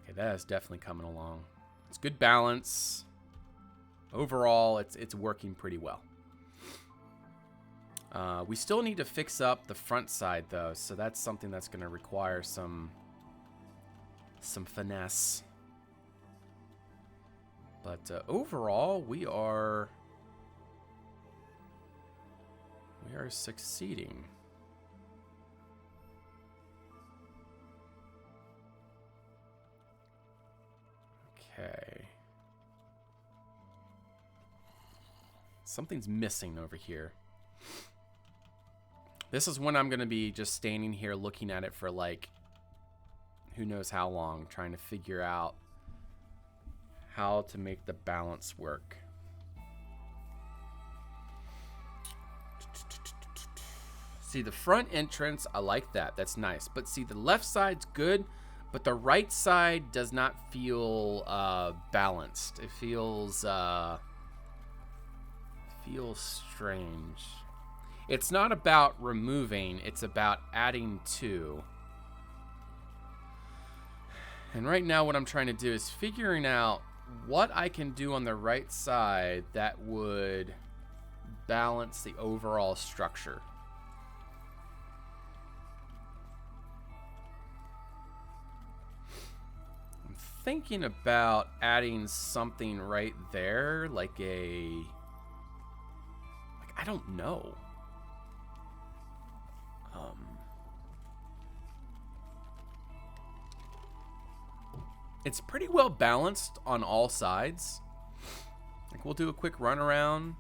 Okay, that is definitely coming along. It's good balance. Overall, it's working pretty well. We still need to fix up the front side though, so that's something that's going to require some finesse. But overall, we are succeeding. Something's missing over here. This is when I'm going to be just standing here looking at it for like who knows how long, trying to figure out how to make the balance work. See, the front entrance, I like that. That's nice. But see, the left side's good, but the right side does not feel balanced. It feels strange. It's not about removing, it's about adding to. And right now what I'm trying to do is figuring out what I can do on the right side that would balance the overall structure. I'm thinking about adding something right there, like I don't know. It's pretty well balanced on all sides. Like, we'll do a quick run around.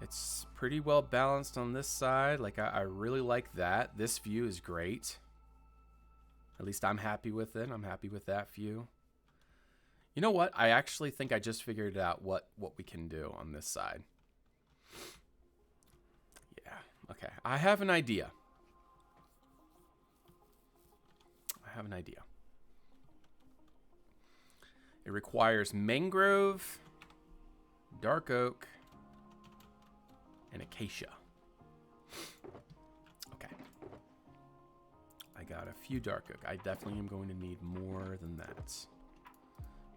It's pretty well balanced on this side. Like, I really like that. This view is great. At least I'm happy with it. I'm happy with that view. You know what? I actually think I just figured out what we can do on this side. Yeah, okay. I have an idea. It requires mangrove, dark oak, and acacia. Okay. I got a few dark oak. I definitely am going to need more than that.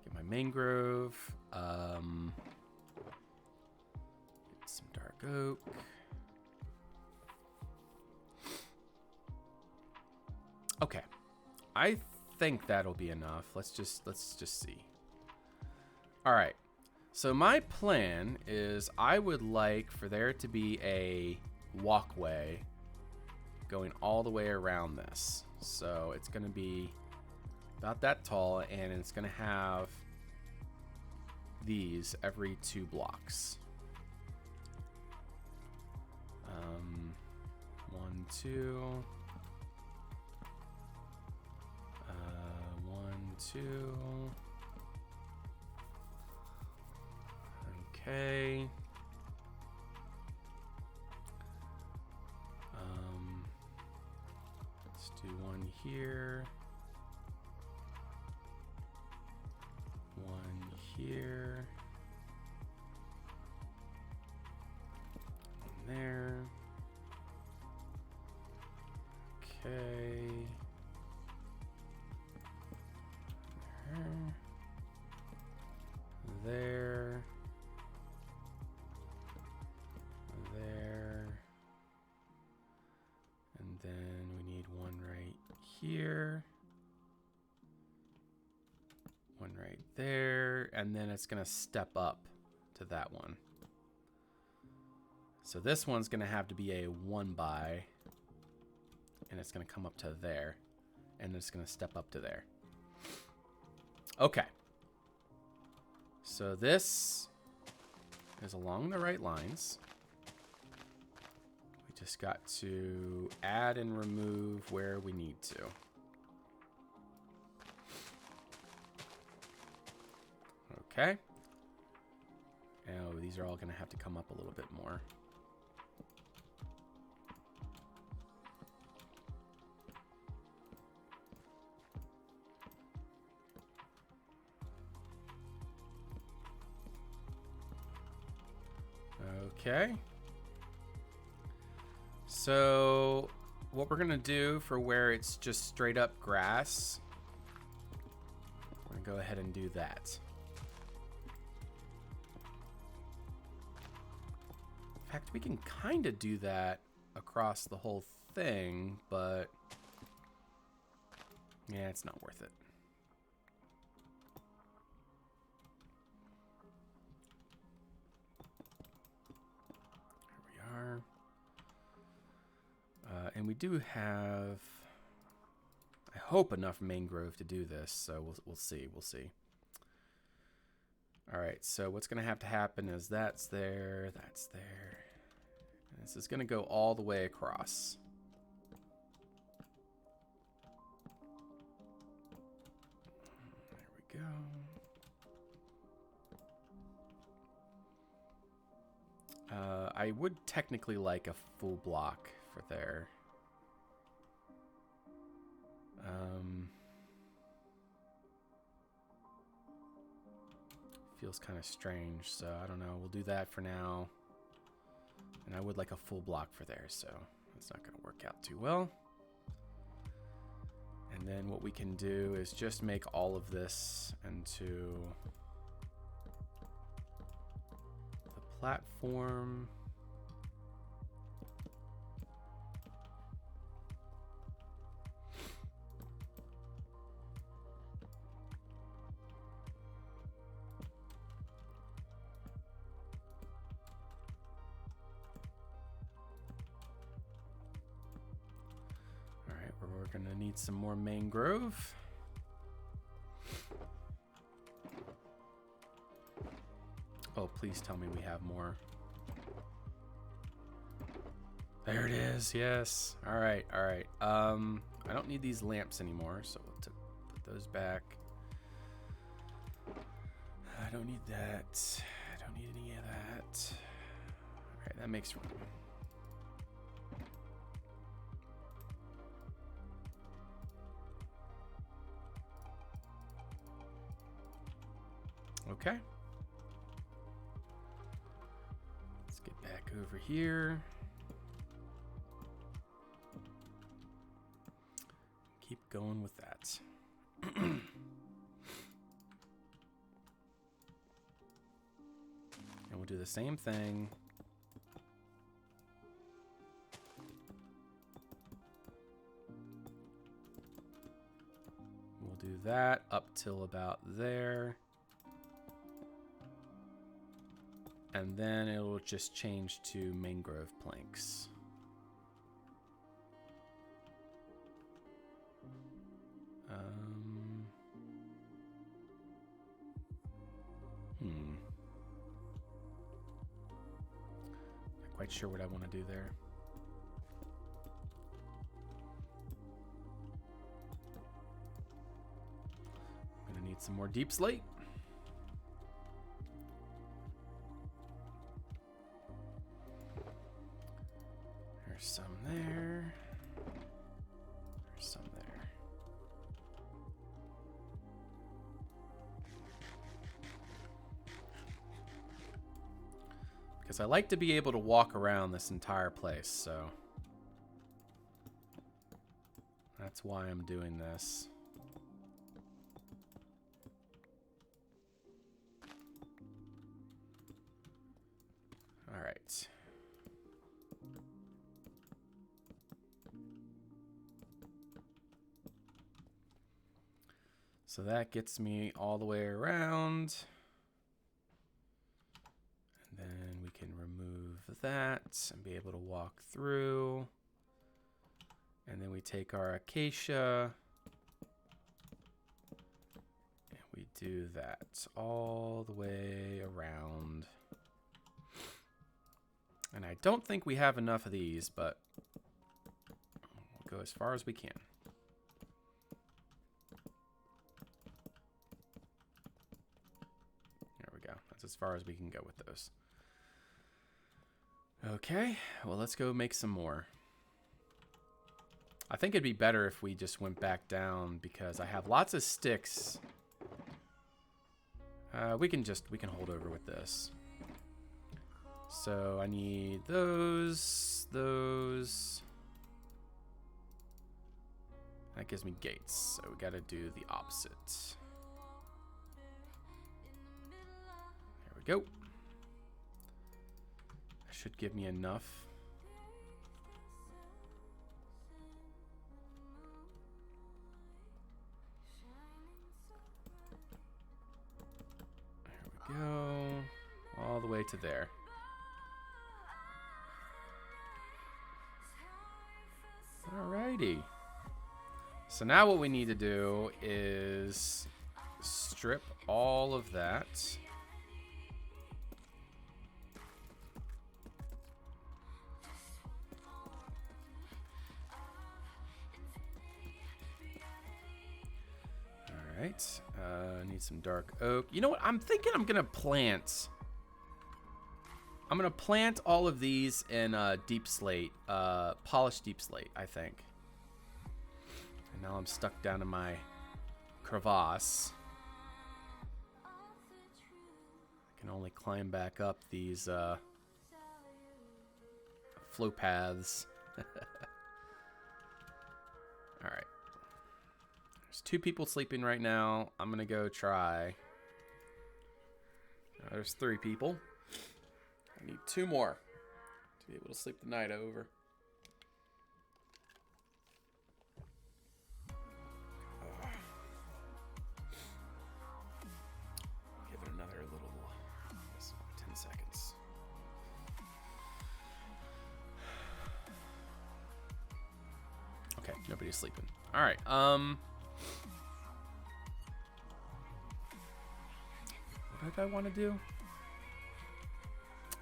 Get my mangrove. Get some dark oak. Okay. I think that'll be let's just see. All right. So my plan is I would like for there to be a walkway going all the way around this. So it's going to be about that tall, and it's going to have these every 2 blocks. 1, 2. 1, 2. Okay. Let's do one here. One here. One there. Okay. There. There. And then we need one right here. One right there. And then it's going to step up to that one. So this one's going to have to be a 1 by. And it's going to come up to there. And it's going to step up to there. Okay. So this is along the right lines. We just got to add and remove where we need to. Okay. Oh, these are all going to have to come up a little bit more. Okay. So what we're going to do for where it's just straight up grass, we're going to go ahead and do that. In fact, we can kind of do that across the whole thing, but yeah, it's not worth it. And we do have, I hope, enough mangrove to do this, so we'll see. All right, so what's going to have to happen is that's there, that's there. And this is going to go all the way across. There we go. I would technically like a full block for there. Feels kind of strange, so I don't know. We'll do that for now. And I would like a full block for there, so that's not going to work out too well. And then what we can do is just make all of this into the platform. We're gonna need some more mangrove. Oh, please tell me we have more. There it is, yes. All right, all right. I don't need these lamps anymore, so we'll put those back. I don't need that. I don't need any of that. All right, that makes room. Okay. Let's get back over here. Keep going with that. And we'll do the same thing. We'll do that up till about there. And then it will just change to mangrove planks. Not quite sure what I want to do there. I'm gonna need some more deep slate. Some there. There's some there. Because I like to be able to walk around this entire place, so that's why I'm doing this. All right. So that gets me all the way around. And then we can remove that and be able to walk through. And then we take our acacia. And we do that all the way around. And I don't think we have enough of these, but we'll go as far as we can. As far as we can go with those. Okay, well, let's go make some more. I think it'd be better if we just went back down because I have lots of sticks. We can hold over with this. So I need those. That gives me gates, so we gotta do the opposite. Go. That should give me enough. There we go. All the way to there. Alrighty. So now what we need to do is strip all of that. right. I need some dark oak. You know what? I'm thinking I'm gonna plant. I'm gonna plant all of these in deep slate, polished deep slate, I think. And now I'm stuck down in my crevasse. I can only climb back up these flow paths. All right. There's 2 people sleeping right now. I'm gonna go try. There's 3 people. I need 2 more to be able to sleep the night over. Give it another little 10 seconds. Okay, nobody's sleeping. All right. What did I want to do?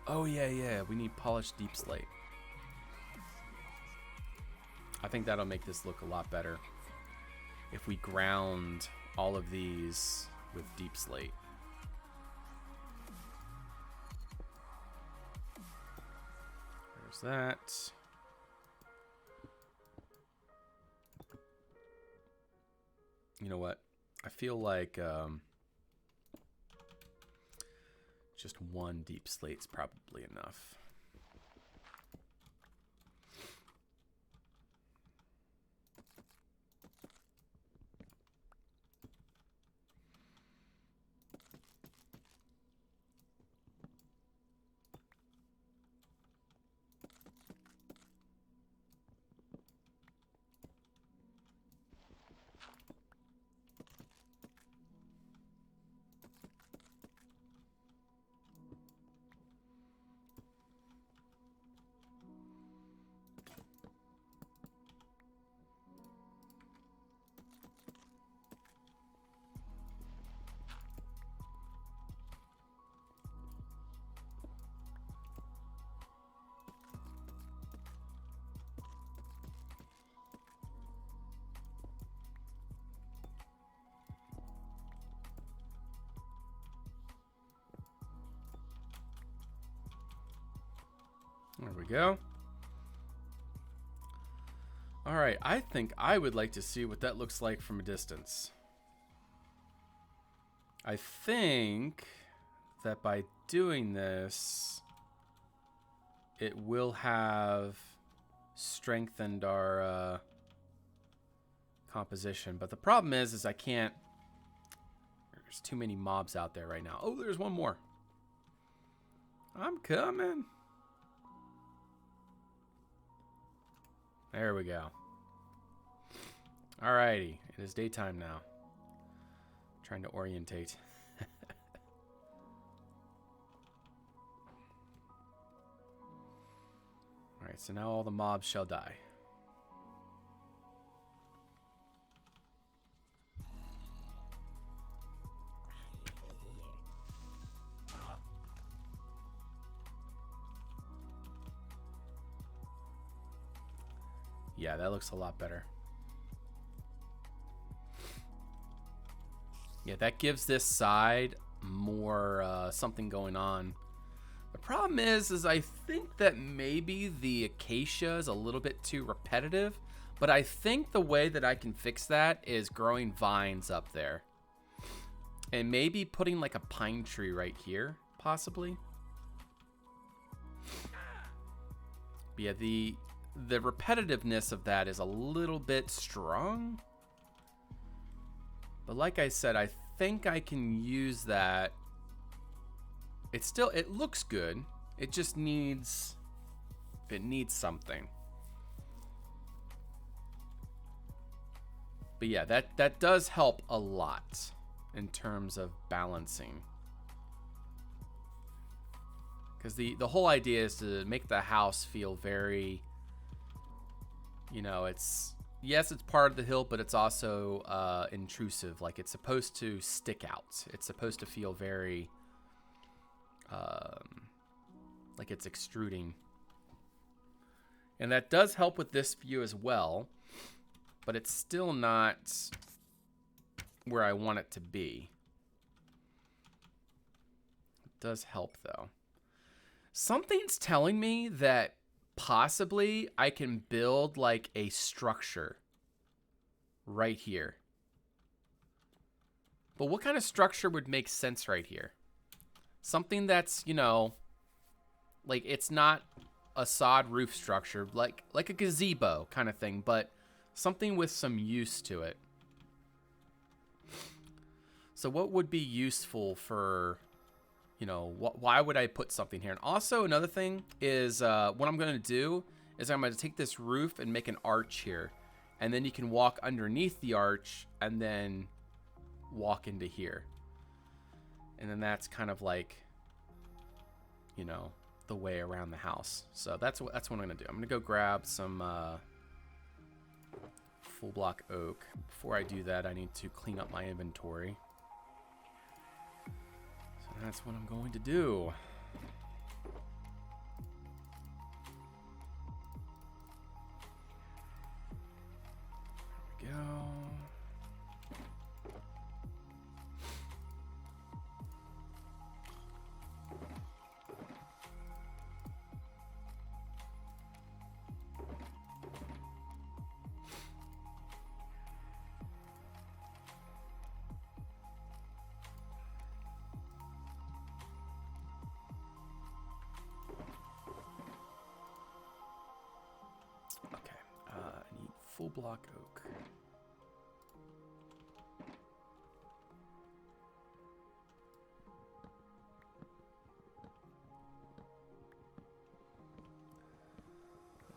Oh, yeah. We need polished deep slate. I think that'll make this look a lot better if we ground all of these with deep slate. There's that. You know what? I feel like just 1 deep slate's probably enough. There we go. All right, I think I would like to see what that looks like from a distance. I think that by doing this, it will have strengthened our composition. But the problem is I can't. There's too many mobs out there right now. Oh, there's one more. I'm coming. There we go. Alrighty, it is daytime now. Trying to orientate. Alright, so now all the mobs shall die. Yeah, that looks a lot better. Yeah, that gives this side more something going on. The problem is I think that maybe the acacia is a little bit too repetitive, but I think the way that I can fix that is growing vines up there. And maybe putting like a pine tree right here, possibly. But yeah, the repetitiveness of that is a little bit strong. But like I said, I think I can use that. It looks good. It just needs something. But yeah, that does help a lot in terms of balancing. Because the whole idea is to make the house feel very, you know, yes, it's part of the hill, but it's also intrusive. Like, it's supposed to stick out. It's supposed to feel very, like it's extruding. And that does help with this view as well, but it's still not, where I want it to be. It does help though. Something's telling me that possibly I can build like a structure right here. But what kind of structure would make sense right here? Something that's, you know, like it's not a sod roof structure, like a gazebo kind of thing, but something with some use to it. So what would be useful for, you know, why would I put something here? And also another thing is what I'm going to do is I'm going to take this roof and make an arch here. And then you can walk underneath the arch and then walk into here. And then that's kind of like, you know, the way around the house. So that's what I'm going to do. I'm going to go grab some full block oak. Before I do that, I need to clean up my inventory. So that's what I'm going to do. There we go. I need full block oak.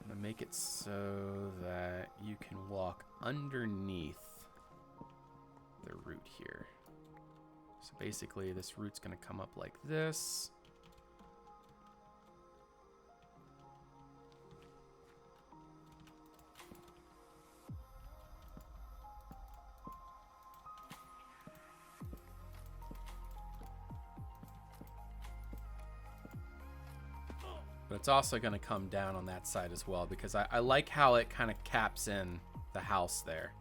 I'm gonna make it so that you can walk underneath the root here. So basically this root's gonna come up like this. But it's also going to come down on that side as well, because I like how it kind of caps in the house there.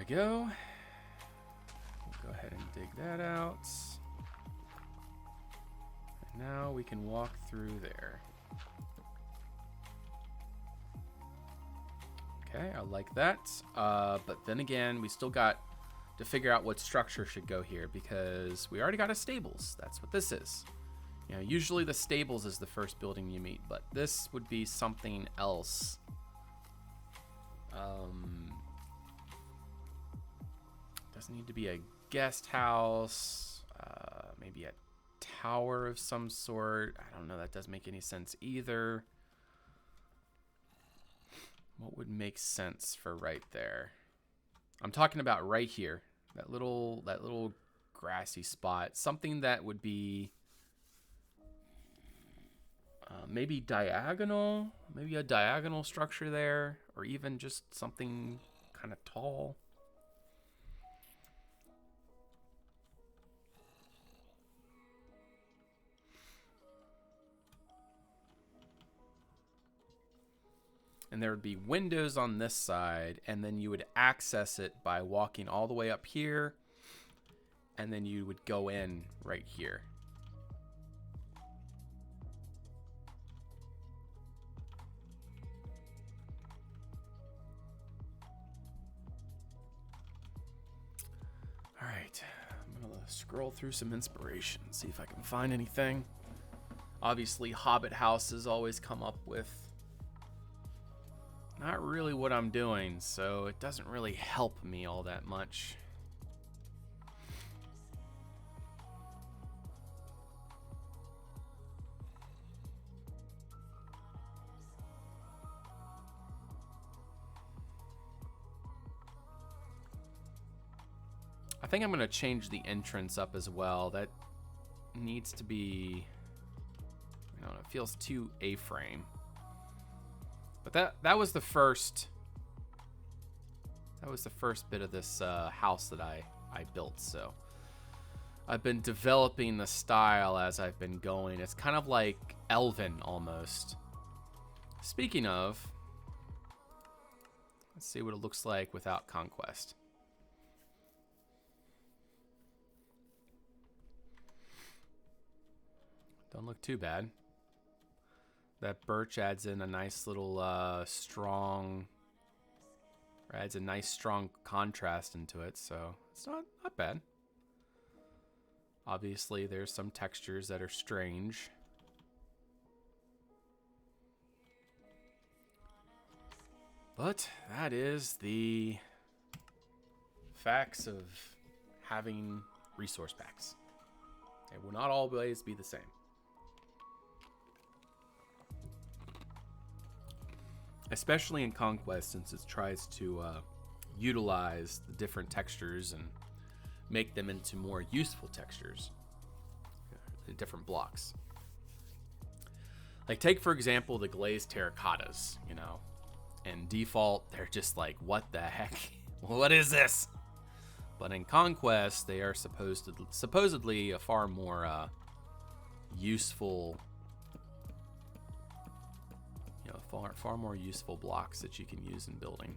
Go. We'll go ahead and dig that out. And now we can walk through there. Okay, I like that. But then again, we still got to figure out what structure should go here, because we already got a stables. That's what this is. You know, usually the stables is the first building you meet, but this would be something else. Doesn't need to be a guest house, maybe a tower of some sort. I don't know, that doesn't make any sense either. What would make sense for right there? I'm talking about right here, that little grassy spot. Something that would be maybe diagonal, maybe a diagonal structure there, or even just something kind of tall. And there would be windows on this side, and then you would access it by walking all the way up here, and then you would go in right here. All right, I'm gonna scroll through some inspiration, see if I can find anything. Obviously, Hobbit houses always come up with not really what I'm doing, so it doesn't really help me all that much. I think I'm going to change the entrance up as well. That needs to be I don't know, it feels too A-frame. But that was the first. That was the first bit of this house that I built. So I've been developing the style as I've been going. It's kind of like Elven almost. Speaking of, let's see what it looks like without conquest. Don't look too bad. That birch adds in a nice little strong, or adds a nice strong contrast into it, so it's not bad. Obviously, there's some textures that are strange. But that is the facts of having resource packs. It will not always be the same. Especially in Conquest, since it tries to utilize the different textures and make them into more useful textures, different blocks. Like, take for example the glazed terracottas, you know. In default, they're just like, what the heck? What is this? But in Conquest, they are supposedly a far more useful, you know, far more useful blocks that you can use in building.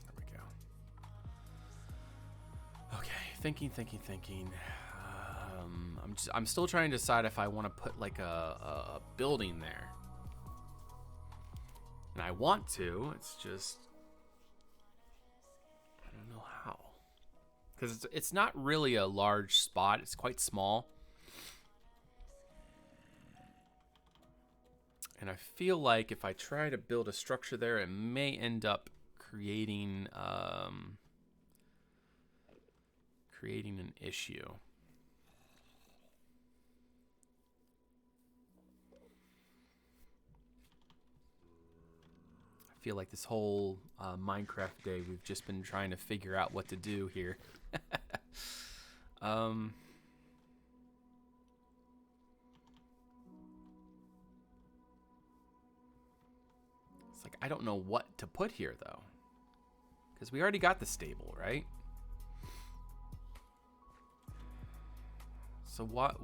There we go. Okay, thinking. I'm still trying to decide if I want to put like a building there. And I want to, it's just, I don't know how. Because it's not really a large spot, it's quite small. And I feel like if I try to build a structure there, it may end up creating an issue. I feel like this whole Minecraft day, we've just been trying to figure out what to do here. It's like, I don't know what to put here, though. Because we already got the stable, right? So what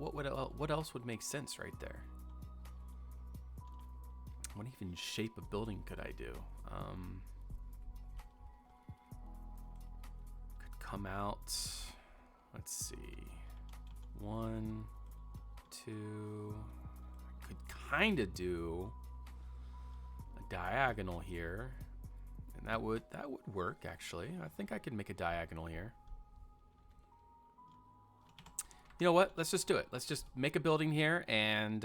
else would make sense right there? What even shape of building could I do? Could come out, let's see, 1, 2, I could kind of do a diagonal here, and that would work actually. I think I could make a diagonal here. You know what? Let's just do it. Let's just make a building here and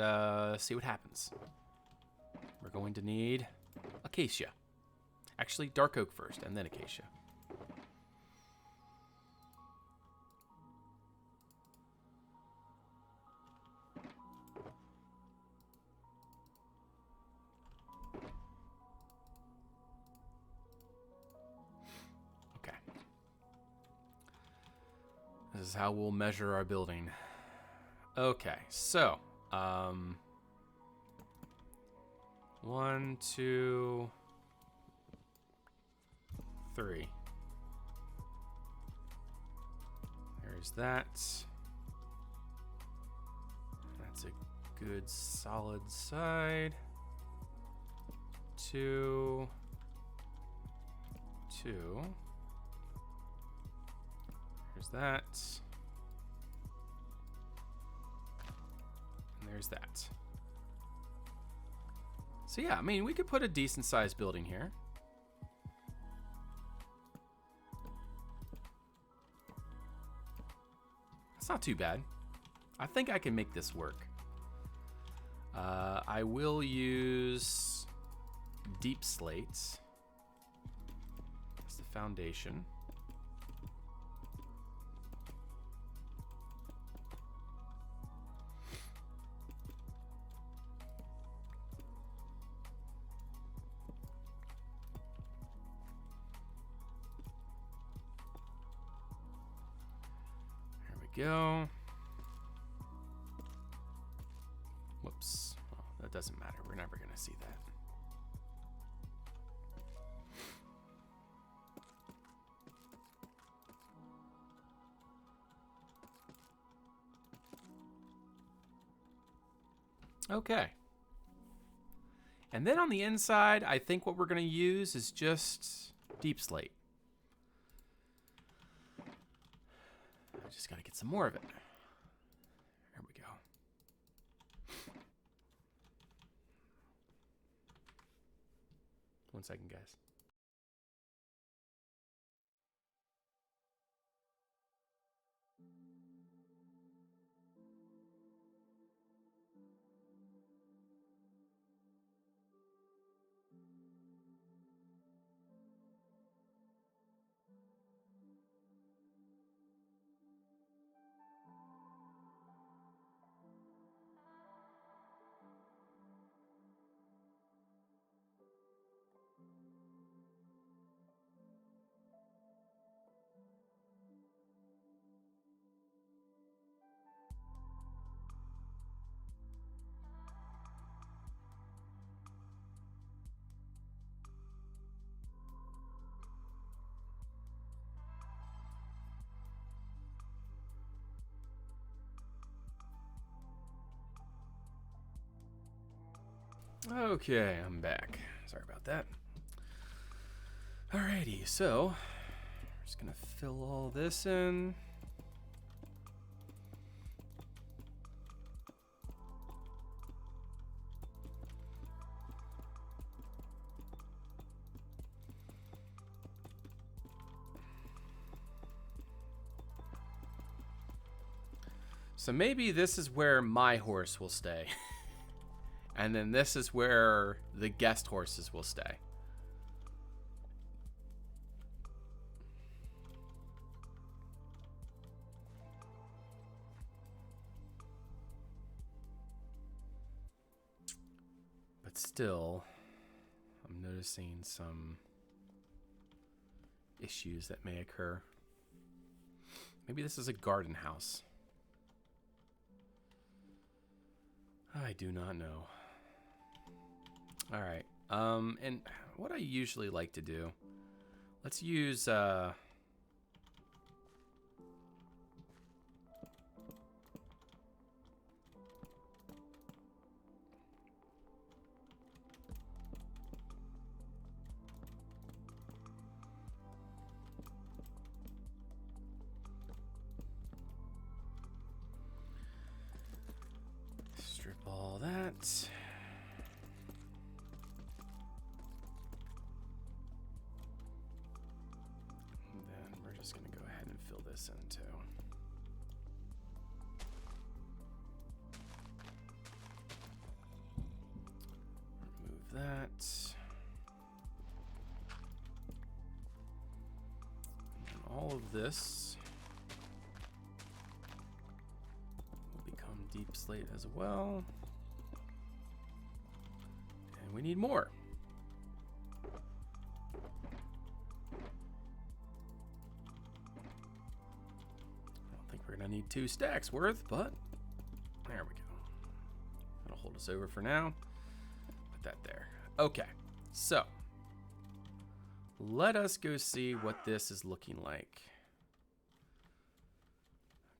see what happens. We're going to need acacia. Actually, dark oak first, and then acacia. Okay. This is how we'll measure our building. Okay, so, 1, 2, 3. There's that. That's a good solid side. 2, 2. There's that. And there's that. So yeah, I mean, we could put a decent sized building here. It's not too bad. I think I can make this work. I will use deep slates as the foundation. go. Whoops. Well, that doesn't matter. We're never going to see that. Okay. And then on the inside, I think what we're going to use is just deep slate. I just got to get some more of it. There we go. One second, guys. Okay, I'm back. Sorry about that. Alrighty, so we're just gonna fill all this in. So maybe this is where my horse will stay. And then this is where the guest horses will stay. But still, I'm noticing some issues that may occur. Maybe this is a garden house. I do not know. All right. And what I usually like to do, let's use strip all that. Just going to go ahead and fill this in too. Remove that. And all of this will become deep slate as well. And we need more. We're gonna need 2 stacks worth, but there we go. That'll hold us over for now. Put that there. Okay, so let us go see what this is looking like.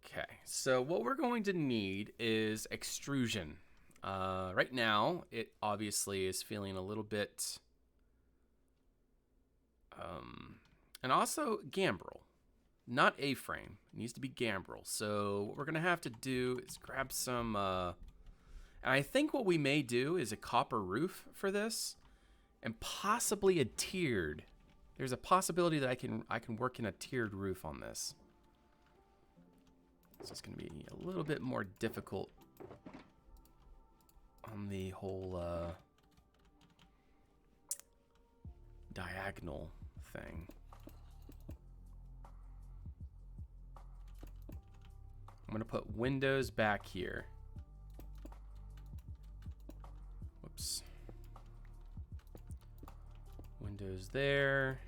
Okay, so what we're going to need is extrusion. Right now, it obviously is feeling a little bit, and also gambrel. Not A-frame. It needs to be gambrel. So what we're going to have to do is grab some... and I think what we may do is a copper roof for this. And possibly a tiered. There's a possibility that I can work in a tiered roof on this. So it's going to be a little bit more difficult on the whole diagonal thing. I'm going to put windows back here. Whoops. Windows there.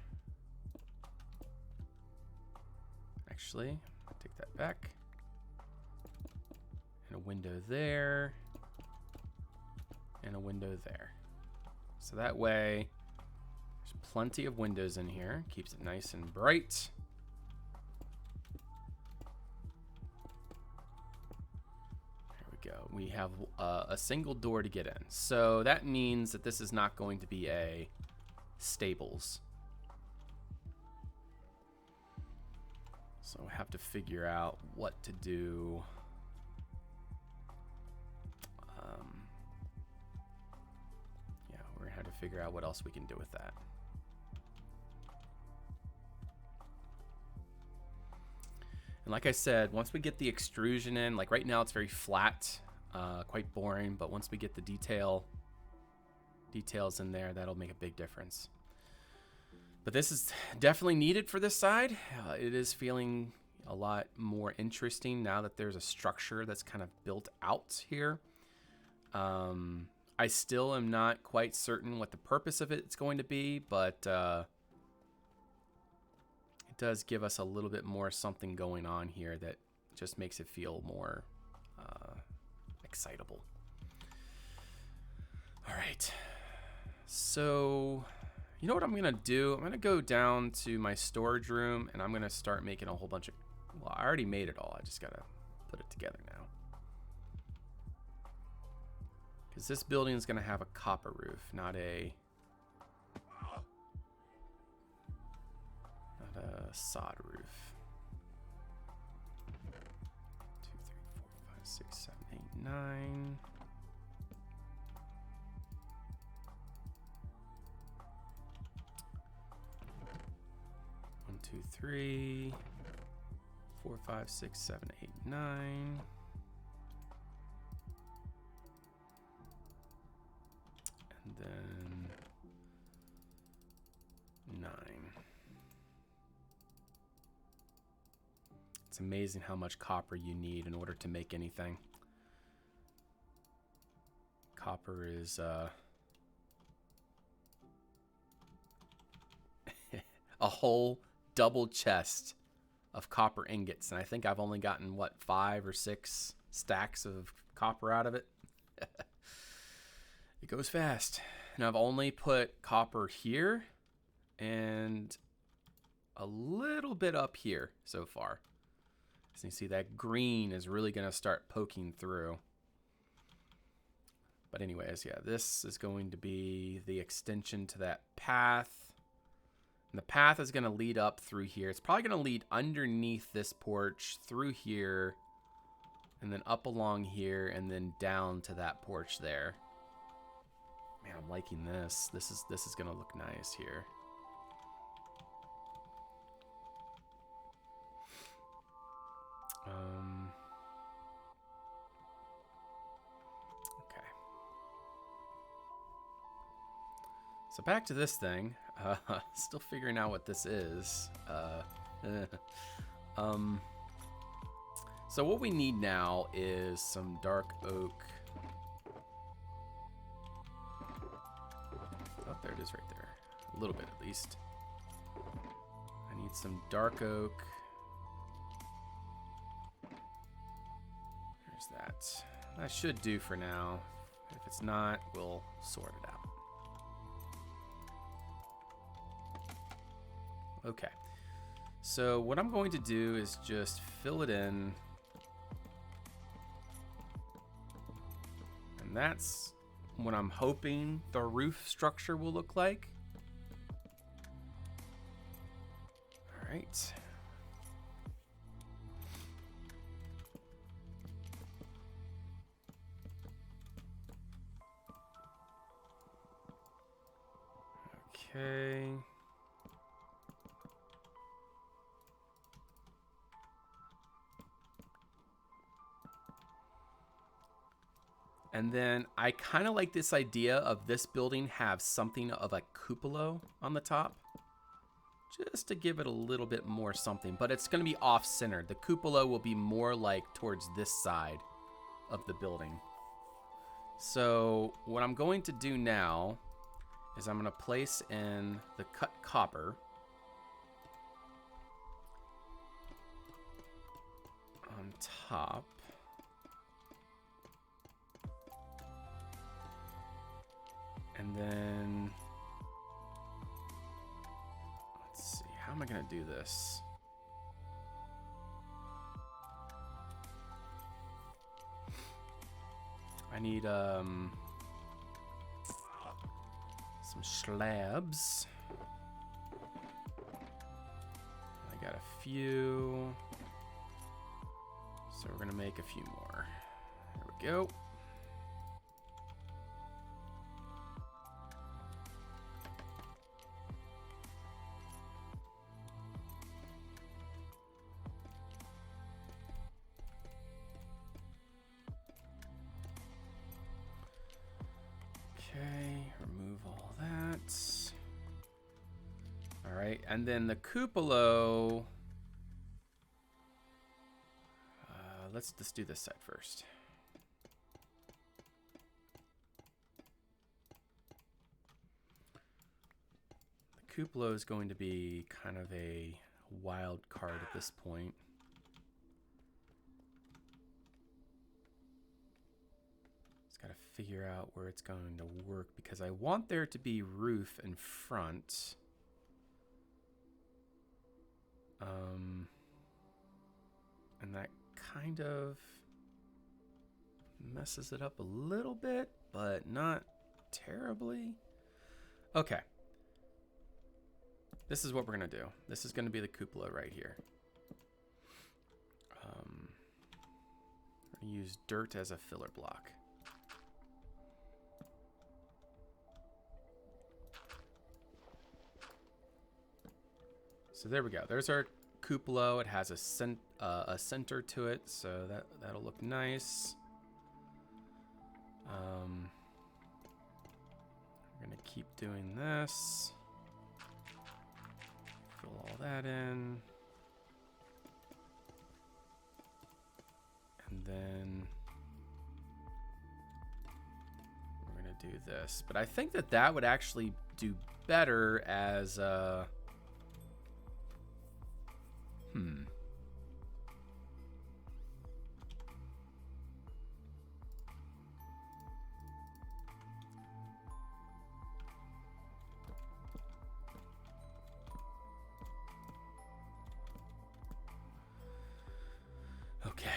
Actually, take that back. And a window there. And a window there. So that way, there's plenty of windows in here. Keeps it nice and bright. There we go. We have a single door to get in. So that means that this is not going to be a stables. So we have to figure out what to do. Yeah, we're gonna have to figure out what else we can do with that. And like I said, once we get the extrusion in, like right now it's very flat, quite boring, but once we get the details in there, that'll make a big difference. But this is definitely needed for this side. It is feeling a lot more interesting now that there's a structure that's kind of built out here. I still am not quite certain what the purpose of it's going to be, but it does give us a little bit more something going on here that just makes it feel more excitable. All right. So, you know what I'm going to do? I'm going to go down to my storage room, and I'm going to start making a whole bunch of... Well, I already made it all. I just got to put it together now. Because this building is going to have a copper roof, not a sod roof. 2, 3, 4, 5, 6, 7, 8, 9. One, 2, 3, 4, 5, 6, 7, 8, 9. And then 9. It's amazing how much copper you need in order to make anything. Copper is a whole double chest of copper ingots, and I think I've only gotten what, 5 or 6 stacks of copper out of it. It goes fast. And I've only put copper here and a little bit up here so far. So you see that green is really going to start poking through. But anyways, yeah, this is going to be the extension to that path. And the path is going to lead up through here. It's probably going to lead underneath this porch, through here, and then up along here, and then down to that porch there. Man, I'm liking this. This is going to look nice here. Okay. So back to this thing. Still figuring out what this is. So what we need now is some dark oak. Oh, there it is right there. A little bit at least. I need some dark oak. There's that. That should do for now. If it's not, we'll sort it out. Okay. So what I'm going to do is just fill it in. And that's what I'm hoping the roof structure will look like. All right. Okay. And then I kind of like this idea of this building have something of a cupola on the top, just to give it a little bit more something, but it's going to be off-centered. The cupola will be more like towards this side of the building. So what I'm going to do now is I'm going to place in the cut copper on top. do this. I need some slabs. I got a few. So we're gonna make a few more. There we go. Okay, remove all that. All right, and then the cupola. Let's just do this side first. The cupola is going to be kind of a wild card at this point. Just got to figure out where it's going to work because I want there to be roof in front. And that kind of messes it up a little bit, but not terribly. Okay. This is what we're going to do. This is going to be the cupola right here. I'm going to use dirt as a filler block. So there we go. There's our cupola. It has a center to it, so that'll look nice. We're gonna keep doing this. Fill all that in, and then we're gonna do this. But I think that would actually do better as okay.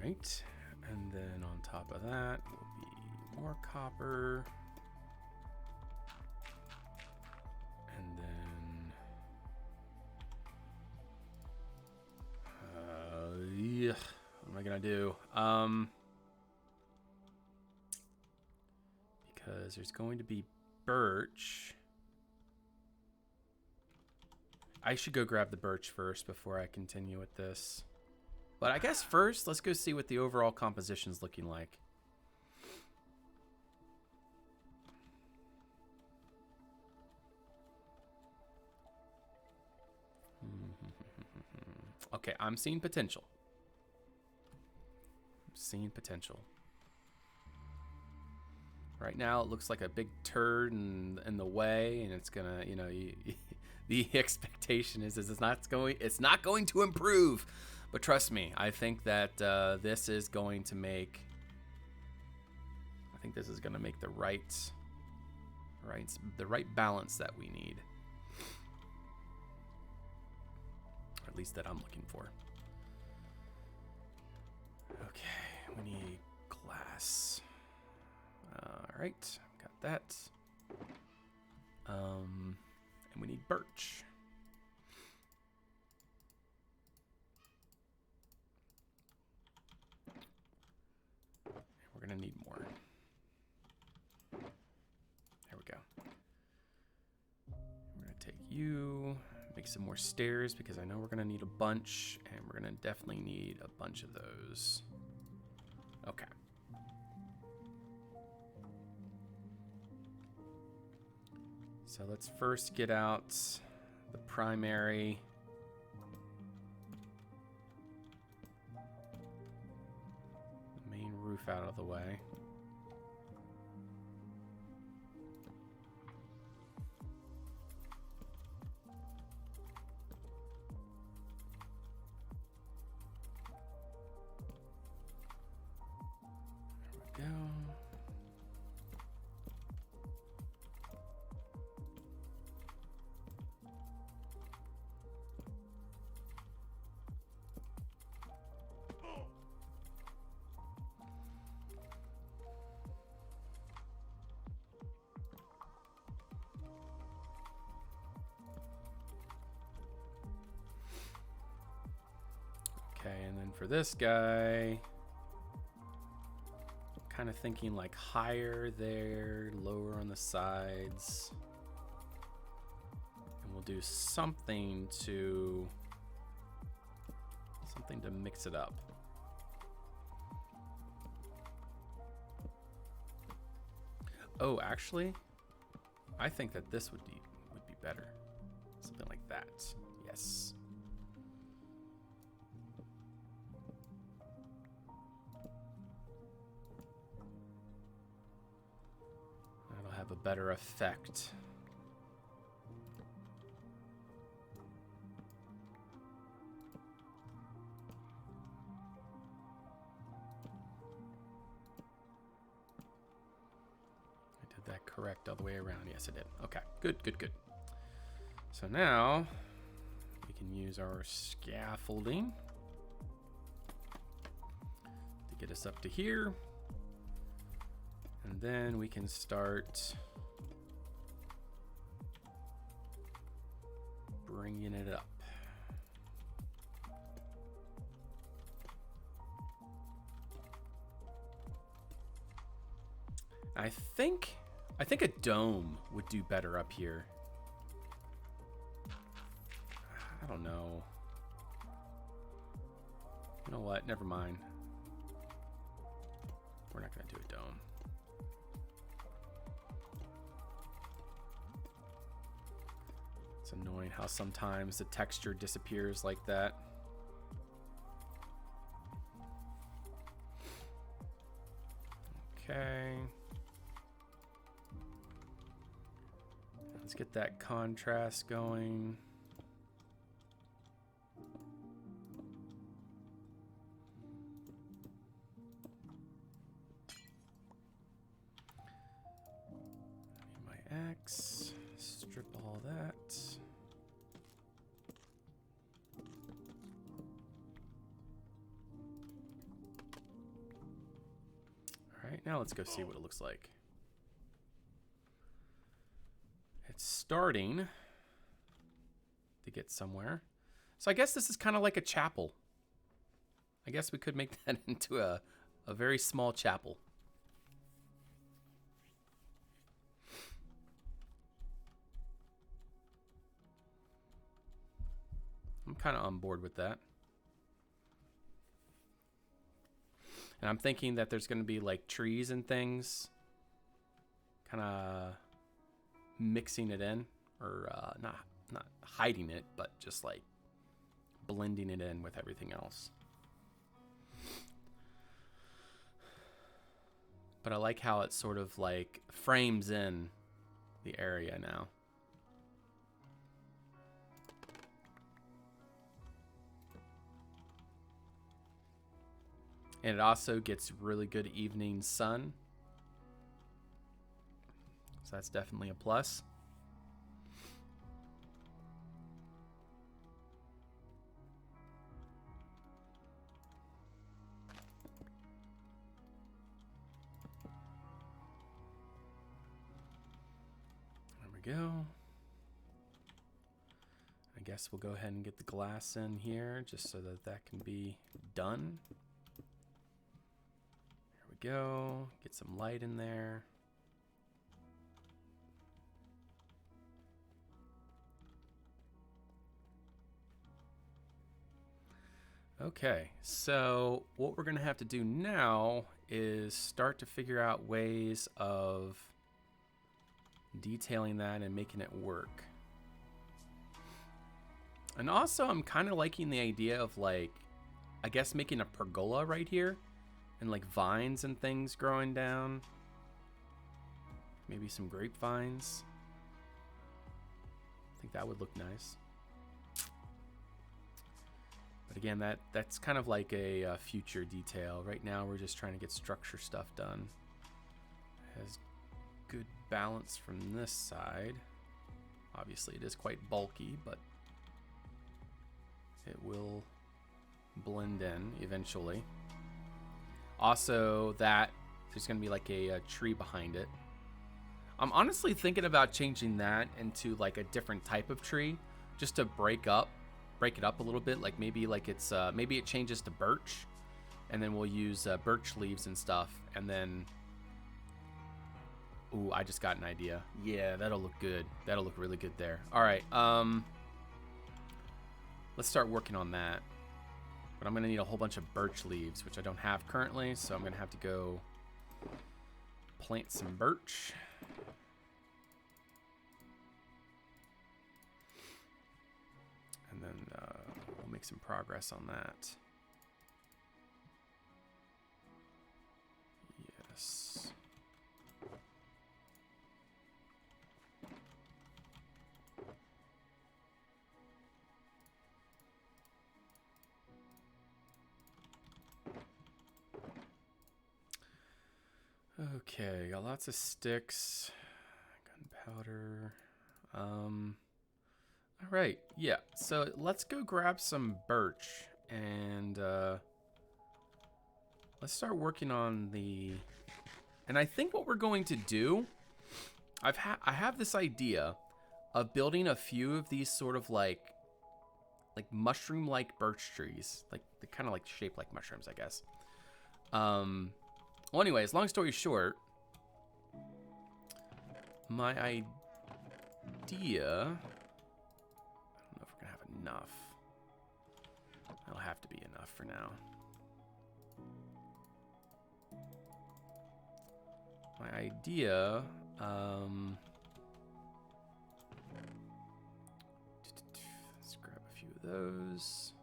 Right, and then on top of that will be more copper, and then yeah, what am I gonna do? Because there's going to be birch. I should go grab the birch first before I continue with this. But I guess first, let's go see what the overall composition's looking like. Okay, I'm seeing potential. I'm seeing potential. Right now, it looks like a big turd in the way, and it's gonna, you know, the expectation is it's not going to improve. But trust me, I think that this is going to make. I think this is going to make the right balance that we need. Or at least that I'm looking for. Okay, we need glass. All right, got that. And we need birch. We're gonna need more. There we go. We're gonna take you, make some more stairs because I know we're gonna need a bunch, and we're gonna definitely need a bunch of those. Okay. So let's first get out the primary. The main roof out of the way. And for this guy, kind of thinking like higher there, lower on the sides. And we'll do something to mix it up. Oh, actually, I think that this would be better. Something like that. Yes. That'll have a better effect. That correct all the way around? Yes, it did. Okay, good. So now we can use our scaffolding to get us up to here, and then we can start bringing it up. I think a dome would do better up here. I don't know. You know what? Never mind. We're not going to do a dome. It's annoying how sometimes the texture disappears like that. Okay. Let's get that contrast going. I need my axe. Strip all that. All right, now let's go see what it looks like. It's starting to get somewhere. So I guess this is kind of like a chapel. I guess we could make that into a very small chapel. I'm kind of on board with that. And I'm thinking that there's going to be like trees and things kind of mixing it in, or not hiding it, but just like blending it in with everything else. But I like how it sort of like frames in the area now. And it also gets really good evening sun. So that's definitely a plus. There we go. I guess we'll go ahead and get the glass in here just so that that can be done. There we go. Get some light in there. Okay, so what we're going to have to do now is start to figure out ways of detailing that and making it work. And also, I'm kind of liking the idea of like, I guess making a pergola right here and like vines and things growing down. Maybe some grapevines. I think that would look nice. But again, that's kind of like a future detail. Right now, we're just trying to get structure stuff done. It has good balance from this side. Obviously, it is quite bulky, but it will blend in eventually. Also, that there's going to be like a tree behind it. I'm honestly thinking about changing that into like a different type of tree, just to break up break it up a little bit. Like maybe like it's maybe it changes to birch, and then we'll use birch leaves and stuff, and then. Ooh, I just got an idea. Yeah, that'll look good. That'll look really good there. All right, let's start working on that. But I'm gonna need a whole bunch of birch leaves, which I don't have currently, so I'm gonna have to go plant some birch. And then we'll make some progress on that. Yes. Okay, got lots of sticks, gunpowder. All right, yeah. So let's go grab some birch and let's start working on the. And I think what we're going to do, I have this idea of building a few of these sort of like mushroom-like birch trees, like they kind of like shaped like mushrooms, I guess. Well, anyways, long story short, my idea, I don't know if we're gonna have enough. That'll have to be enough for now. My idea, let's grab a few of those.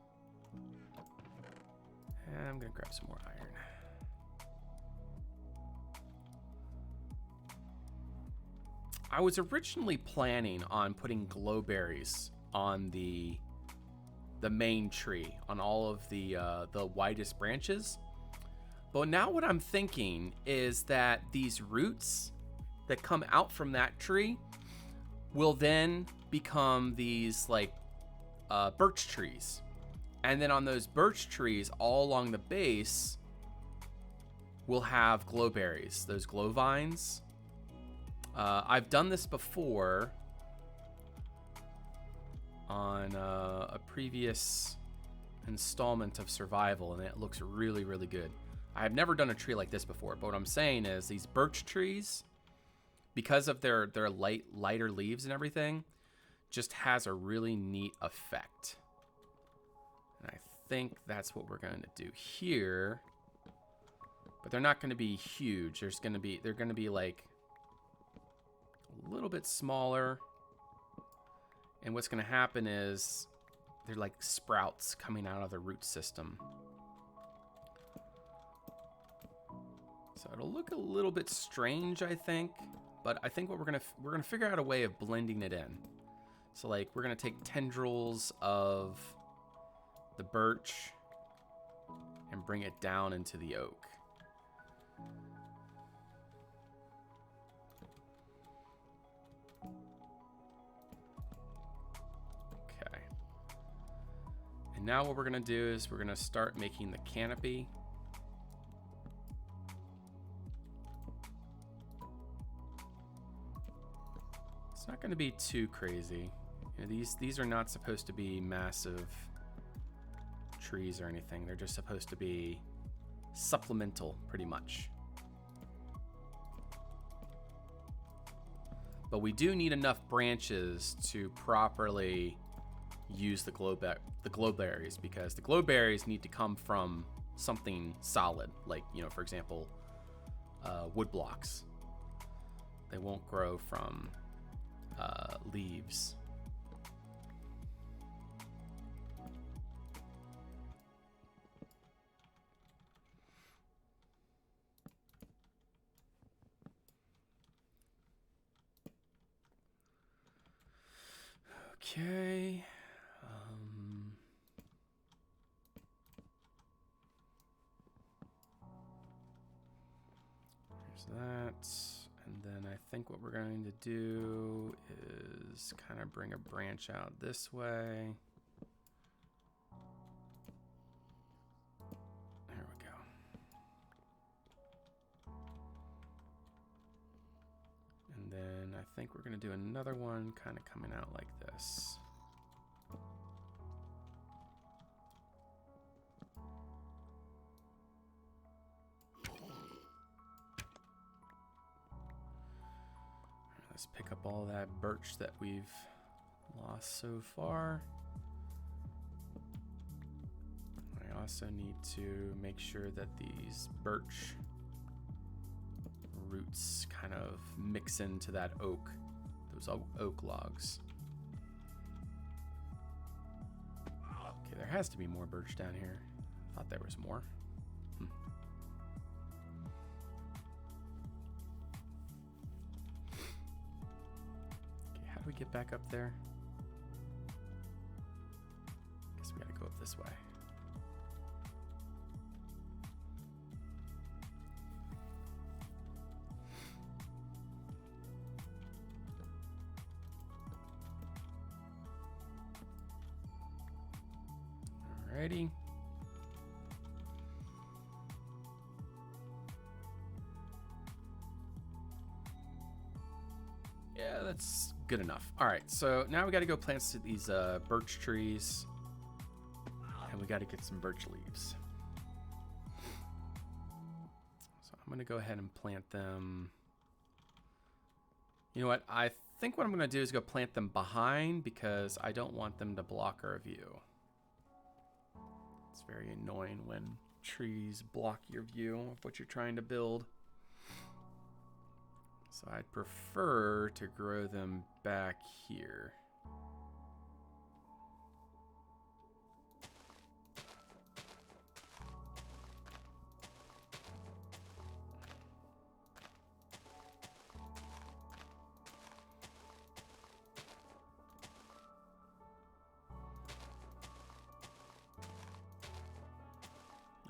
And I'm gonna grab some more iron. I was originally planning on putting glowberries on the main tree, on all of the widest branches. But now what I'm thinking is that these roots that come out from that tree will then become these like birch trees. And then on those birch trees all along the base, we'll have glowberries, those glow vines. I've done this before on a previous installment of Survival, and it looks really, really good. I have never done a tree like this before, but what I'm saying is these birch trees, because of their lighter leaves and everything, just has a really neat effect. And I think that's what we're going to do here. But they're not going to be huge. They're going to be like a little bit smaller, and what's going to happen is they're like sprouts coming out of the root system, so it'll look a little bit strange, I think, but I think what we're gonna figure out a way of blending it in. So like we're gonna take tendrils of the birch and bring it down into the oak. And now what we're gonna do is we're gonna start making the canopy. It's not gonna be too crazy. You know, these are not supposed to be massive trees or anything. They're just supposed to be supplemental, pretty much. But we do need enough branches to properly use the glowberries, because the glowberries need to come from something solid, like, you know, for example, wood blocks. They won't grow from leaves. Okay. There's that. And then I think what we're going to do is kind of bring a branch out this way. There we go. And then I think we're going to do another one kind of coming out like this. Let's pick up all that birch that we've lost so far. I also need to make sure that these birch roots kind of mix into that oak, those oak logs. Okay, there has to be more birch down here. I thought there was more. Okay, how do we get back up there? Guess we gotta go up this way. Alrighty. Yeah, that's good enough. All right, so now we got to go plant these birch trees, and we got to get some birch leaves. So I'm going to go ahead and plant them. You know what? I think what I'm going to do is go plant them behind because I don't want them to block our view. It's very annoying when trees block your view of what you're trying to build. So I'd prefer to grow them back here.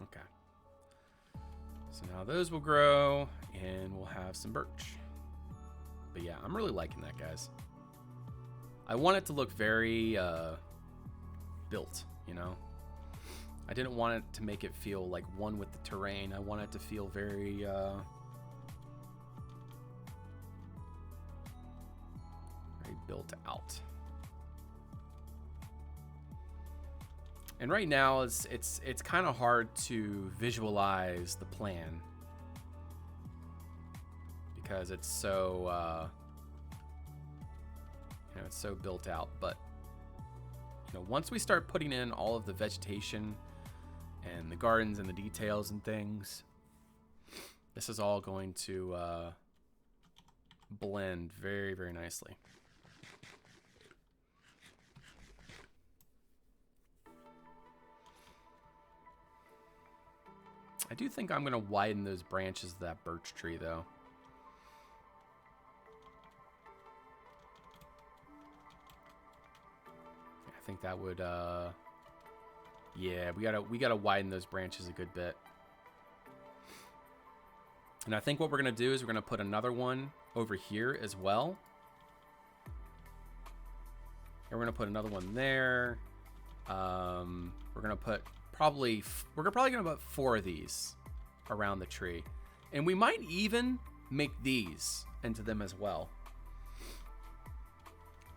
Okay. So now those will grow and we'll have some birch. But yeah, I'm really liking that, guys. I want it to look very built, you know? I didn't want it to make it feel like one with the terrain. I want it to feel very very built out. And right now it's kind of hard to visualize the plan because it's so you know, it's so built out. But you know, once we start putting in all of the vegetation and the gardens and the details and things, this is all going to blend very, very nicely. I do think I'm going to widen those branches of that birch tree, though. I think that would, yeah, we gotta widen those branches a good bit. And I think what we're gonna do is we're gonna put another one over here as well. And we're gonna put another one there. We're gonna put probably gonna put 4 of these around the tree, and we might even make these into them as well.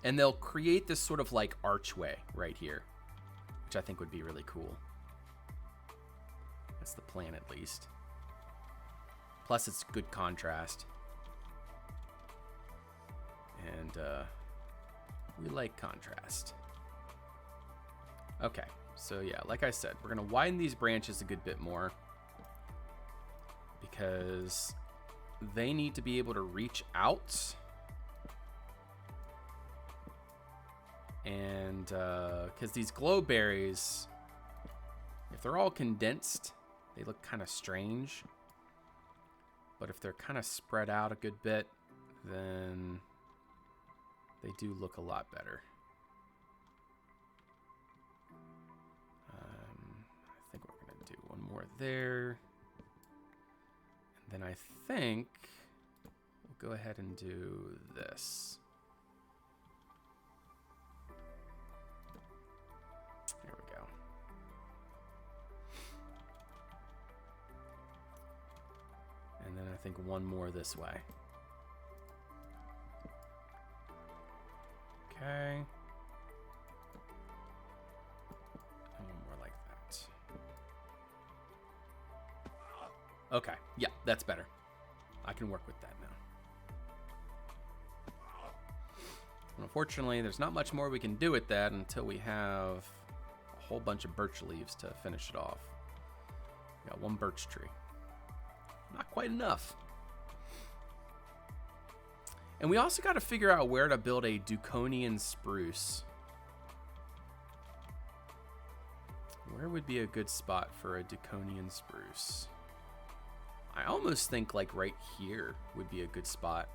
And they'll create this sort of like archway right here, which I think would be really cool. That's the plan, at least. Plus, it's good contrast. And we like contrast. Okay, so yeah, like I said, we're going to widen these branches a good bit more because they need to be able to reach out. And because these glow berries, if they're all condensed, they look kind of strange. But if they're kind of spread out a good bit, then they do look a lot better. I think we're going to do one more there. And then I think we'll go ahead and do this. There we go. And then I think one more this way. Okay. And one more like that. Okay. Yeah, that's better. I can work with that now. Unfortunately, there's not much more we can do with that until we have a whole bunch of birch leaves to finish it off. We got one birch tree. Not quite enough. And we also got to figure out where to build a Duconian spruce. Where would be a good spot for a Duconian spruce? I almost think like right here would be a good spot.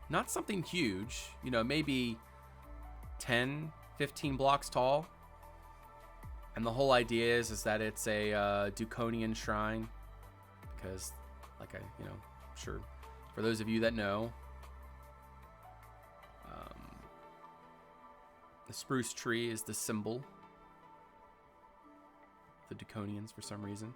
Not something huge, you know, maybe 10, 15 blocks tall. And the whole idea is that it's a Duconian shrine. Because, like I'm sure for those of you that know, the spruce tree is the symbol of the Duconians for some reason.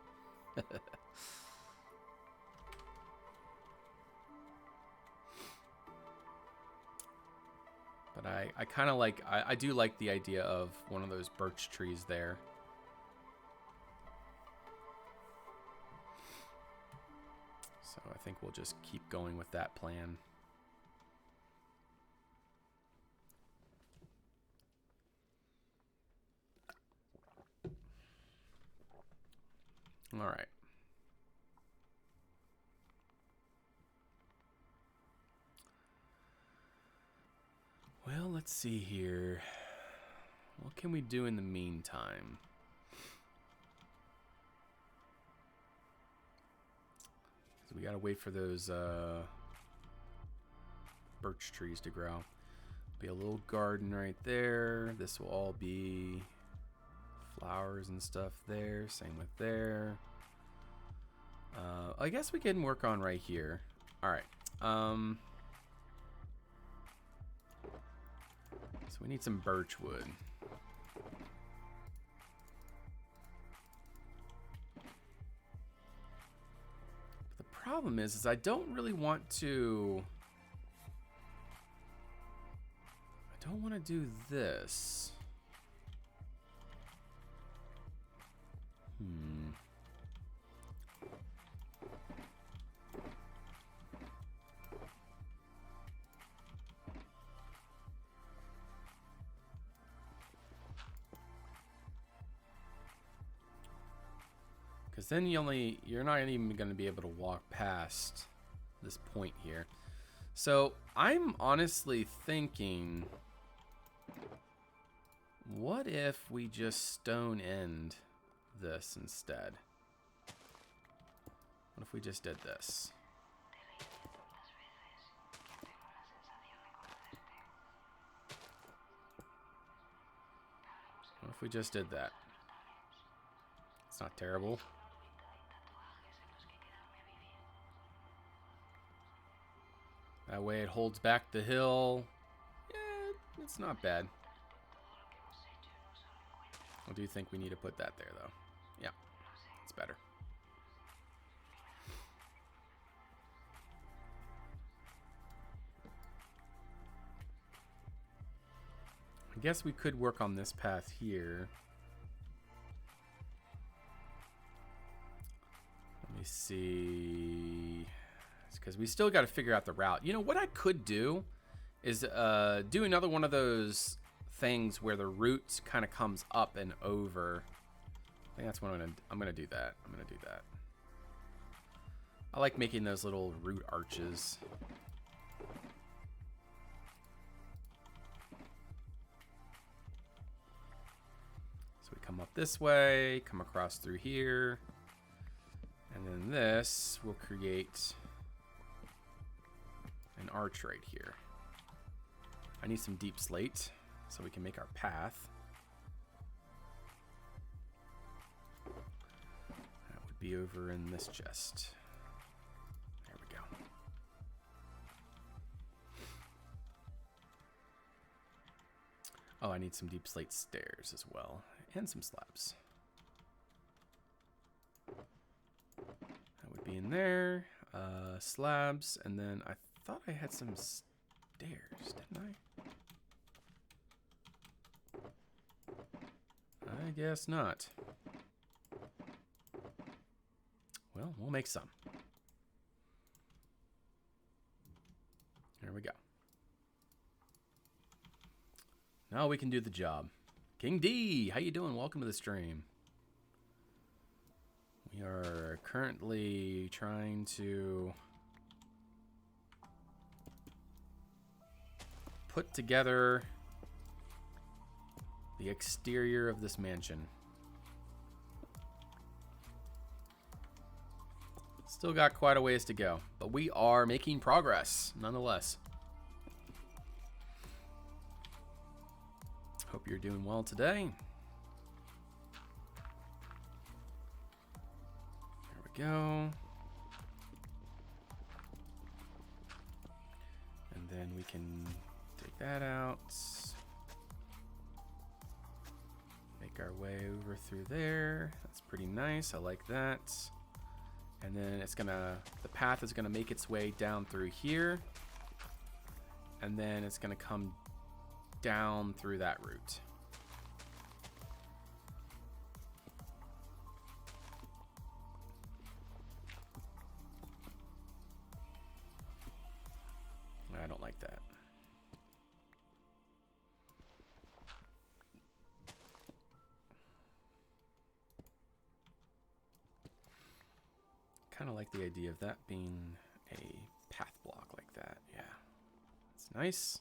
But I kind of like, I do like the idea of one of those birch trees there. So I think we'll just keep going with that plan. All right. Well, let's see here. What can we do in the meantime? So we gotta wait for those birch trees to grow. Be a little garden right there. This will all be flowers and stuff there. Same with there. I guess we can work on right here. All right. So we need some birch wood. But the problem is I don't really want to. I don't want to do this. Because then you're not even going to be able to walk past this point here. So I'm honestly thinking, what if we just stone end this instead? What if we just did this? What if we just did that? It's not terrible. That way it holds back the hill. Yeah, it's not bad. I do think we need to put that there, though. Yeah, it's better. I guess we could work on this path here. Let me see. Because we still got to figure out the route. You know, what I could do is do another one of those things where the root kind of comes up and over. I think that's what I'm gonna do that. I'm gonna do that. I like making those little root arches. So we come up this way, come across through here, and then this will create an arch right here. I need some deep slate so we can make our path. That would be over in this chest. There we go. Oh, I need some deep slate stairs as well, and some slabs. That would be in there. Slabs, and then I thought I had some stairs, didn't I? I guess not. Well, we'll make some. Now we can do the job. King D, how you doing? Welcome to the stream. We are currently trying to put together the exterior of this mansion. Still got quite a ways to go, but we are making progress nonetheless. Hope you're doing well today. There we go. And then we can take that out. Make our way over through there. That's pretty nice. I like that. And then the path is gonna make its way down through here. And then it's gonna come down through that route. I don't like that. Kind of like the idea of that being a path block like that. Yeah, it's nice.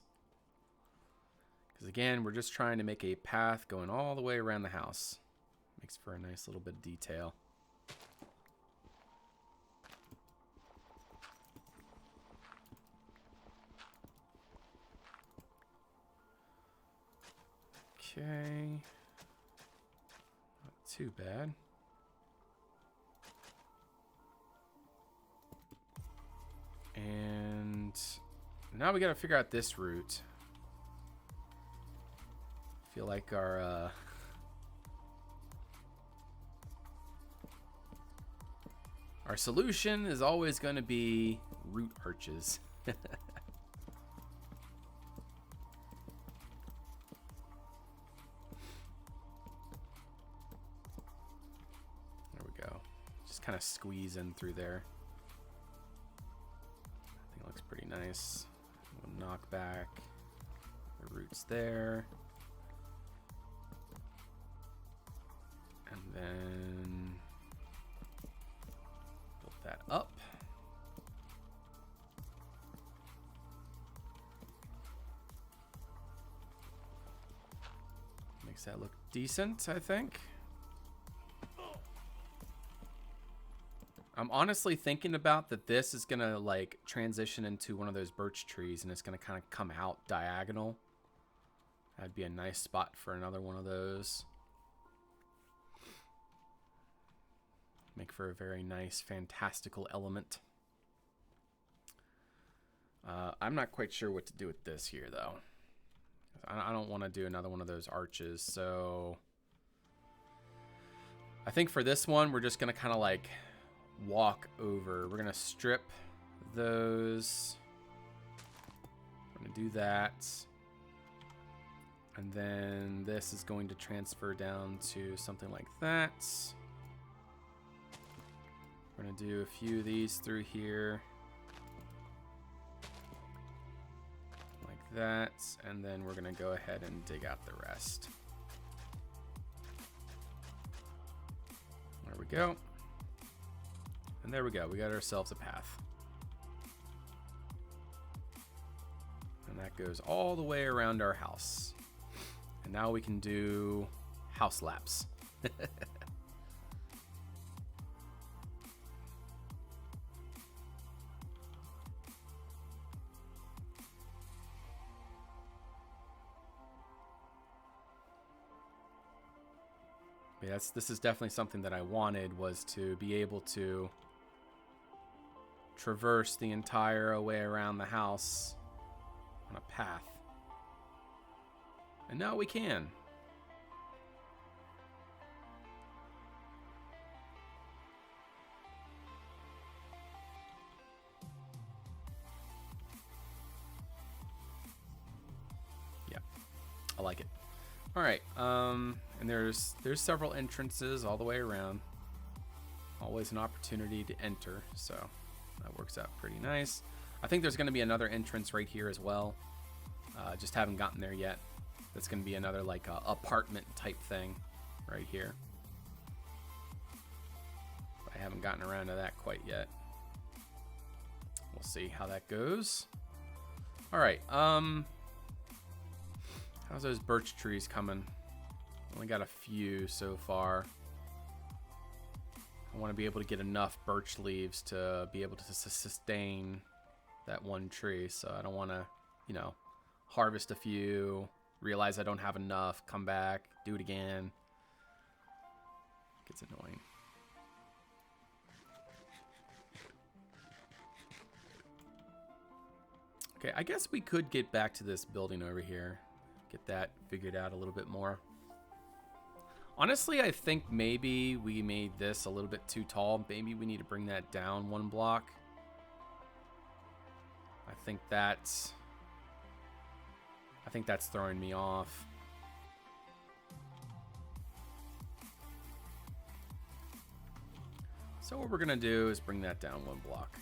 Because again, we're just trying to make a path going all the way around the house. Makes for a nice little bit of detail. Okay. Not too bad. And now we got to figure out this route. I feel like our solution is always going to be root arches. There we go. Just kind of squeeze in through there. I think it looks pretty nice. We'll knock back the roots there. And then build that up. Makes that look decent, I think. I'm honestly thinking about that this is gonna like transition into one of those birch trees and it's gonna kind of come out diagonal. That'd be a nice spot for another one of those. Make for a very nice, fantastical element. I'm not quite sure what to do with this here, though. I don't want to do another one of those arches, so I think for this one, we're just going to kind of like walk over. We're going to strip those. We're going to do that. And then this is going to transfer down to something like that. We're going to do a few of these through here. Like that. And then we're going to go ahead and dig out the rest. There we go. And there we go. We got ourselves a path. And that goes all the way around our house. And now we can do house laps. Yeah, this is definitely something that I wanted, was to be able to traverse the entire way around the house on a path. And now we can. Yeah, I like it. All right, and there's several entrances all the way around. Always an opportunity to enter, so that works out pretty nice. I think there's going to be another entrance right here as well. Just haven't gotten there yet. That's going to be another like apartment type thing right here. But I haven't gotten around to that quite yet. We'll see how that goes. All right. How's those birch trees coming? Only got a few so far. I want to be able to get enough birch leaves to be able to sustain that one tree. So I don't want to, you know, harvest a few, realize I don't have enough, come back, do it again. Gets annoying. Okay, I guess we could get back to this building over here. Get that figured out a little bit more. Honestly, I think maybe we made this a little bit too tall. Maybe we need to bring that down one block. I think that's throwing me off. So what we're gonna do is bring that down one block.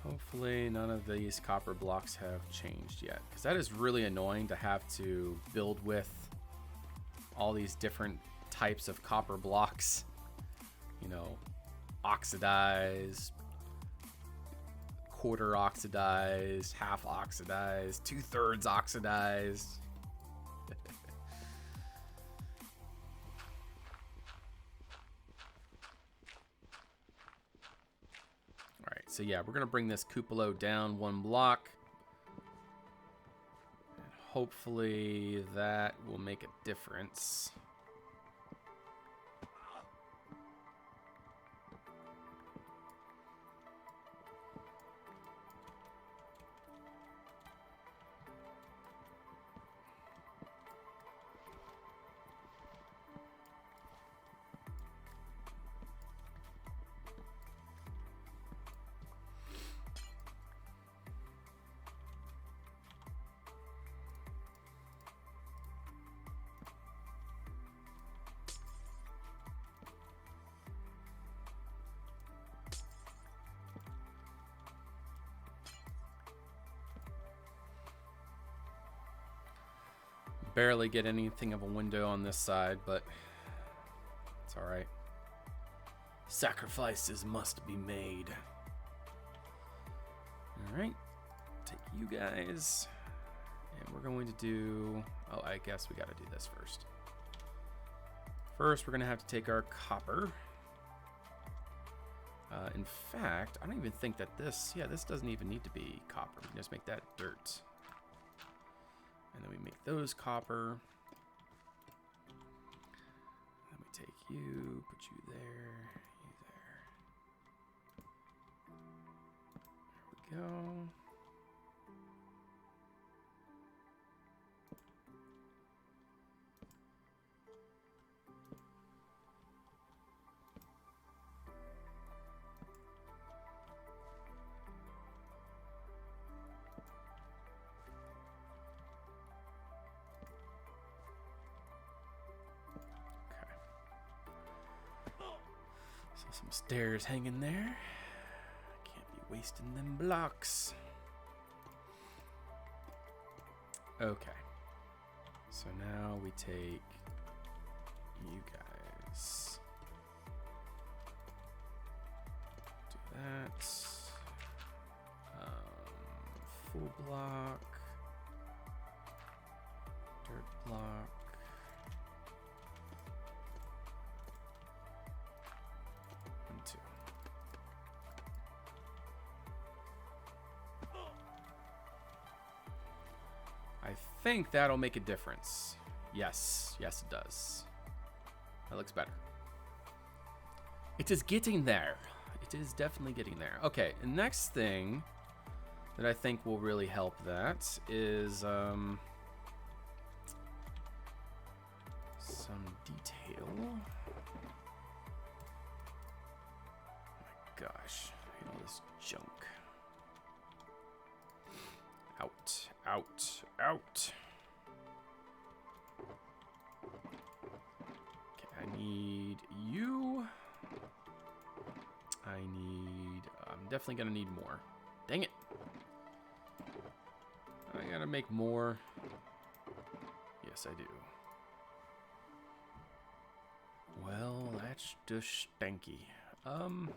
Hopefully none of these copper blocks have changed yet, because that is really annoying to have to build with all these different types of copper blocks. You know, oxidized, quarter oxidized, half oxidized, 2/3 oxidized. So yeah, we're gonna bring this cupola down one block. And hopefully that will make a difference. Barely get anything of a window on this side, but it's all right. Sacrifices must be made. All right, take you guys, and we're going to do, oh, I guess we got to do this first. First, we're going to have to take our copper. In fact, I don't even think that this doesn't even need to be copper. We can just make that dirt. And then we make those copper. Then we take you, put you there, you there. There we go. Some stairs hanging there. Can't be wasting them blocks. Okay. So now we take you guys. Do that. Full block. Dirt block. I think that'll make a difference. Yes, yes it does. That looks better. It is getting there. It is definitely getting there. Okay, the next thing that I think will really help that is some detail. Oh my gosh, I hate all this junk. Out, out, out. Okay, I need you I'm definitely gonna need more. Dang it. I gotta make more. Yes, I do. Well, that's just stanky. Alright.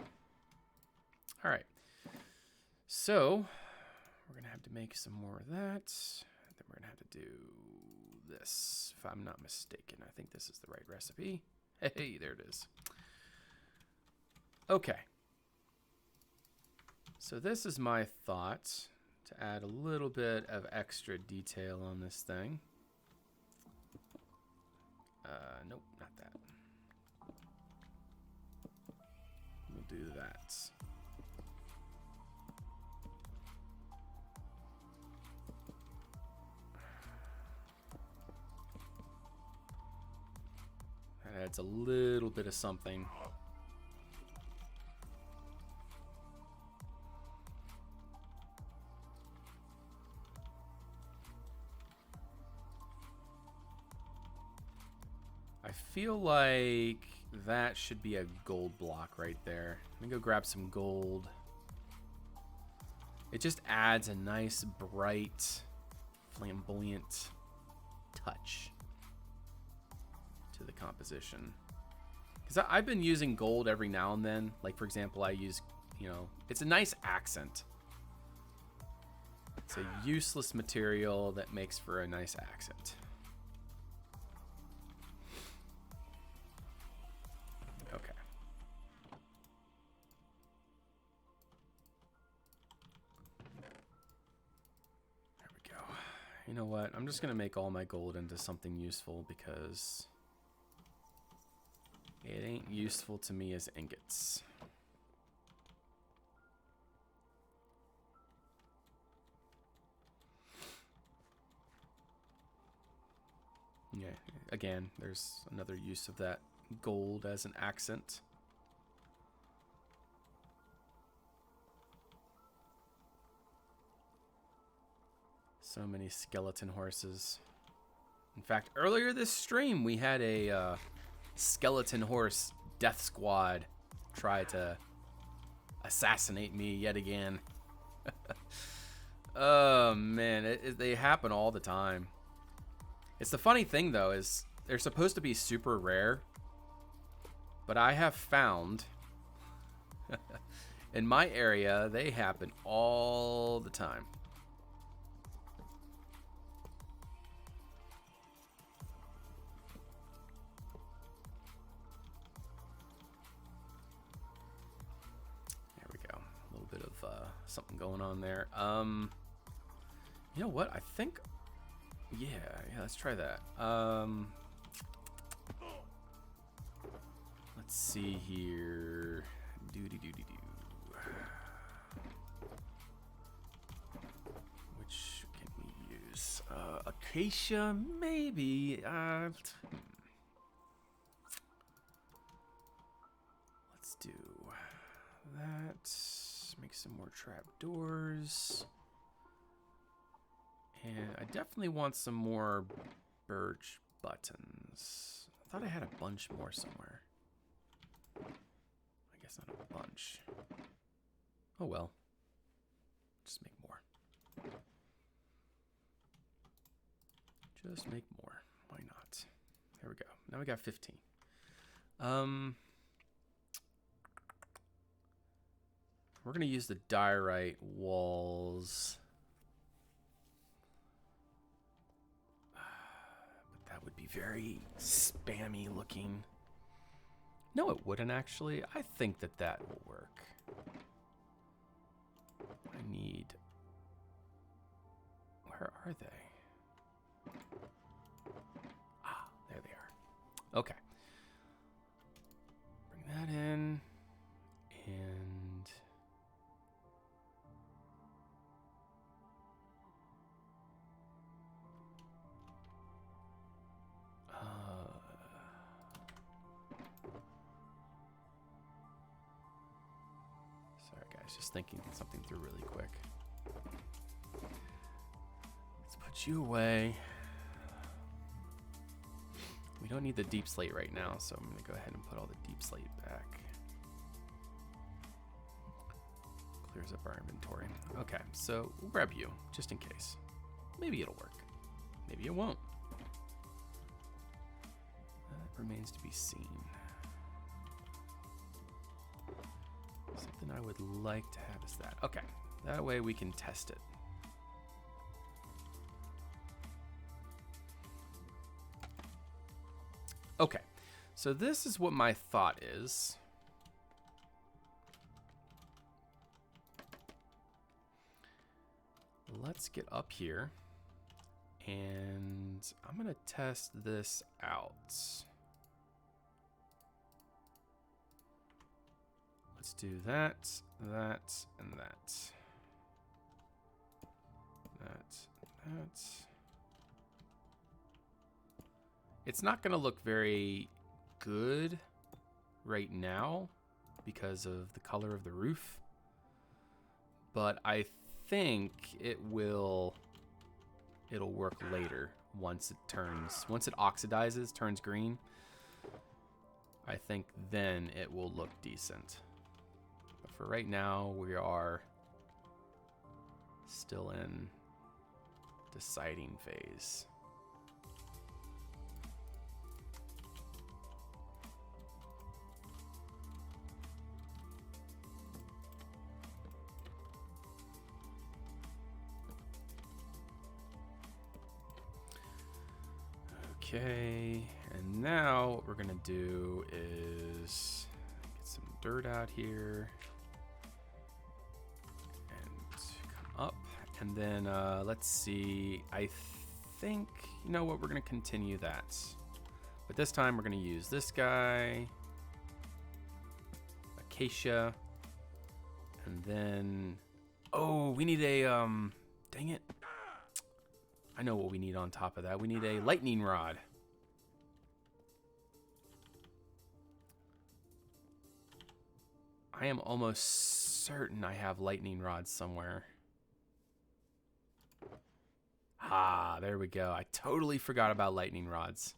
So, we're gonna have to make some more of that. Then we're gonna have to do this, if I'm not mistaken. I think this is the right recipe. Hey, there it is. Okay. So this is my thought, to add a little bit of extra detail on this thing. Nope, not that. We'll do that. That adds a little bit of something. I feel like that should be a gold block right there. Let me go grab some gold. It just adds a nice, bright, flamboyant touch to the composition. Because I've been using gold every now and then. Like, for example, I use, it's a nice accent. It's a useless material that makes for a nice accent. Okay. There we go. You know what? I'm just going to make all my gold into something useful because it ain't useful to me as ingots. Yeah, again, there's another use of that gold as an accent. So many skeleton horses. In fact, earlier this stream, we had a skeleton horse death squad try to assassinate me yet again. Oh, man, they happen all the time. It's the funny thing, though, is they're supposed to be super rare. But I have found in my area, they happen all the time. There we go. A little bit of something going on there. You know what? I think... Yeah, let's try that. Let's see here. Which can we use? Acacia, maybe. Let's do that. Make some more trapdoors. And I definitely want some more birch buttons. I thought I had a bunch more somewhere. I guess not a bunch. Oh well. Just make more. Just make more. Why not? There we go. Now we got 15. We're gonna use the diorite walls. Would be very spammy looking. No, it wouldn't actually. I think that will work. I need... Where are they? Ah, there they are. Okay. Bring that in. And... Sorry guys, just thinking something through really quick. Let's put you away. We don't need the deep slate right now, so I'm gonna go ahead and put all the deep slate back. clears up our inventory. Okay, so we'll grab you, just in case. Maybe it'll work. Maybe it won't. That remains to be seen. Something I would like to have is that. Okay, that way we can test it. Okay, so this is what my thought is. Let's get up here, and I'm gonna test this out. Let's do that, that, and that. That. It's not gonna look very good right now because of the color of the roof, but I think it'll work later once it oxidizes, turns green. I think then it will look decent. But for right now, we are still in deciding phase. Okay, and now what we're gonna do is get some dirt out here and come up, and then let's see, I think, you know what, we're gonna continue that, but this time we're gonna use this guy, acacia, and then, oh, we need a, dang it. I know what we need on top of that. We need a lightning rod. I am almost certain I have lightning rods somewhere. Ah, there we go. I totally forgot about lightning rods.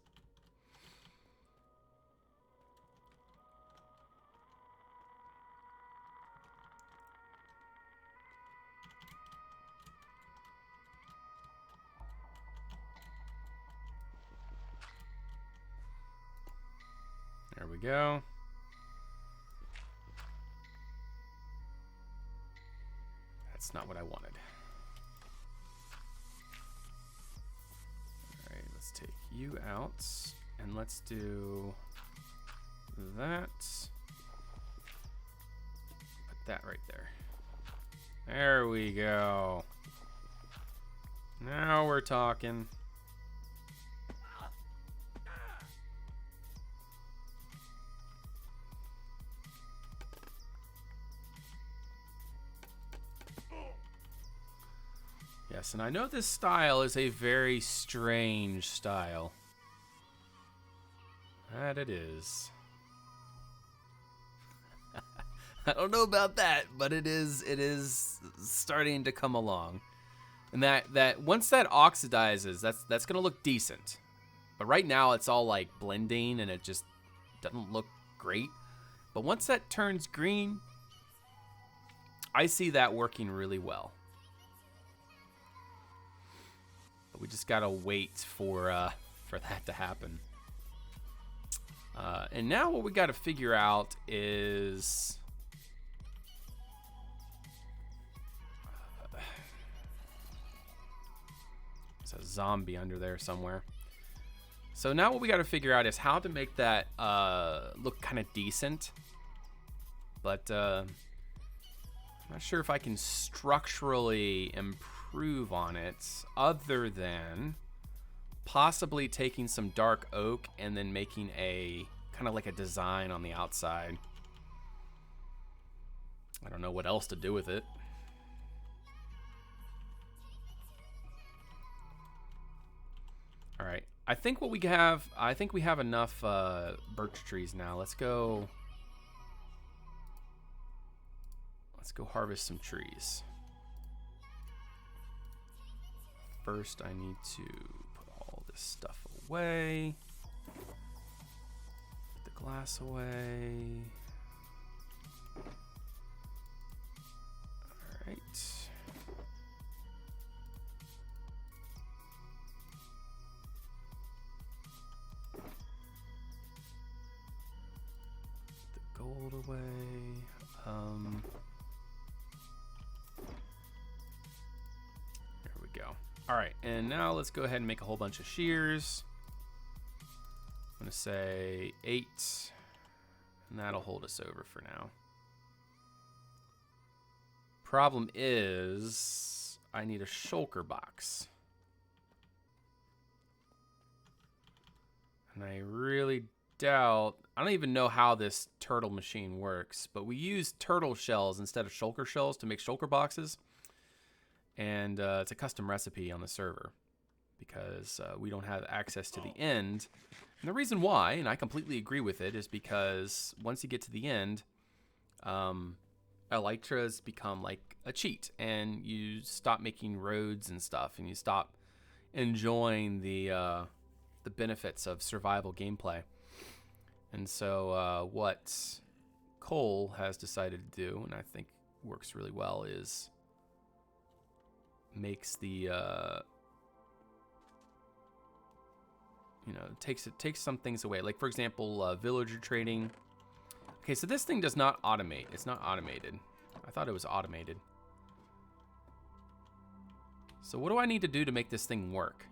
There we go. That's not what I wanted. All right, let's take you out and let's do that. Put that right there. There we go. Now we're talking. Yes, and I know this style is a very strange style. That it is. I don't know about that, but it is starting to come along. And that once that oxidizes, that's gonna look decent. But right now it's all like blending and it just doesn't look great. But once that turns green, I see that working really well. We just gotta wait for that to happen. And now what we gotta figure out is there's a zombie under there somewhere. So now what we gotta figure out is how to make that look kind of decent. But I'm not sure if I can structurally improve on it other than possibly taking some dark oak and then making a kind of like a design on the outside. I don't know what else to do with it. All right, I think what we have, I think we have enough birch trees now. Let's go harvest some trees. First, I need to put all this stuff away. Put the glass away. away. There we go. All right, and now let's go ahead and make a whole bunch of shears. I'm gonna say 8, and that'll hold us over for now. Problem is, I need a shulker box. And I really doubt, I don't even know how this turtle machine works, but we use turtle shells instead of shulker shells to make shulker boxes. And it's a custom recipe on the server because we don't have access to the end. And the reason why, and I completely agree with it, is because once you get to the end, elytras become like a cheat, and you stop making roads and stuff, and you stop enjoying the benefits of survival gameplay. And so what Cole has decided to do, and I think works really well, is makes the takes some things away. Like for example, villager trading. Okay, so this thing does not automate. It's not automated. I thought it was automated. So what do I need to do to make this thing work?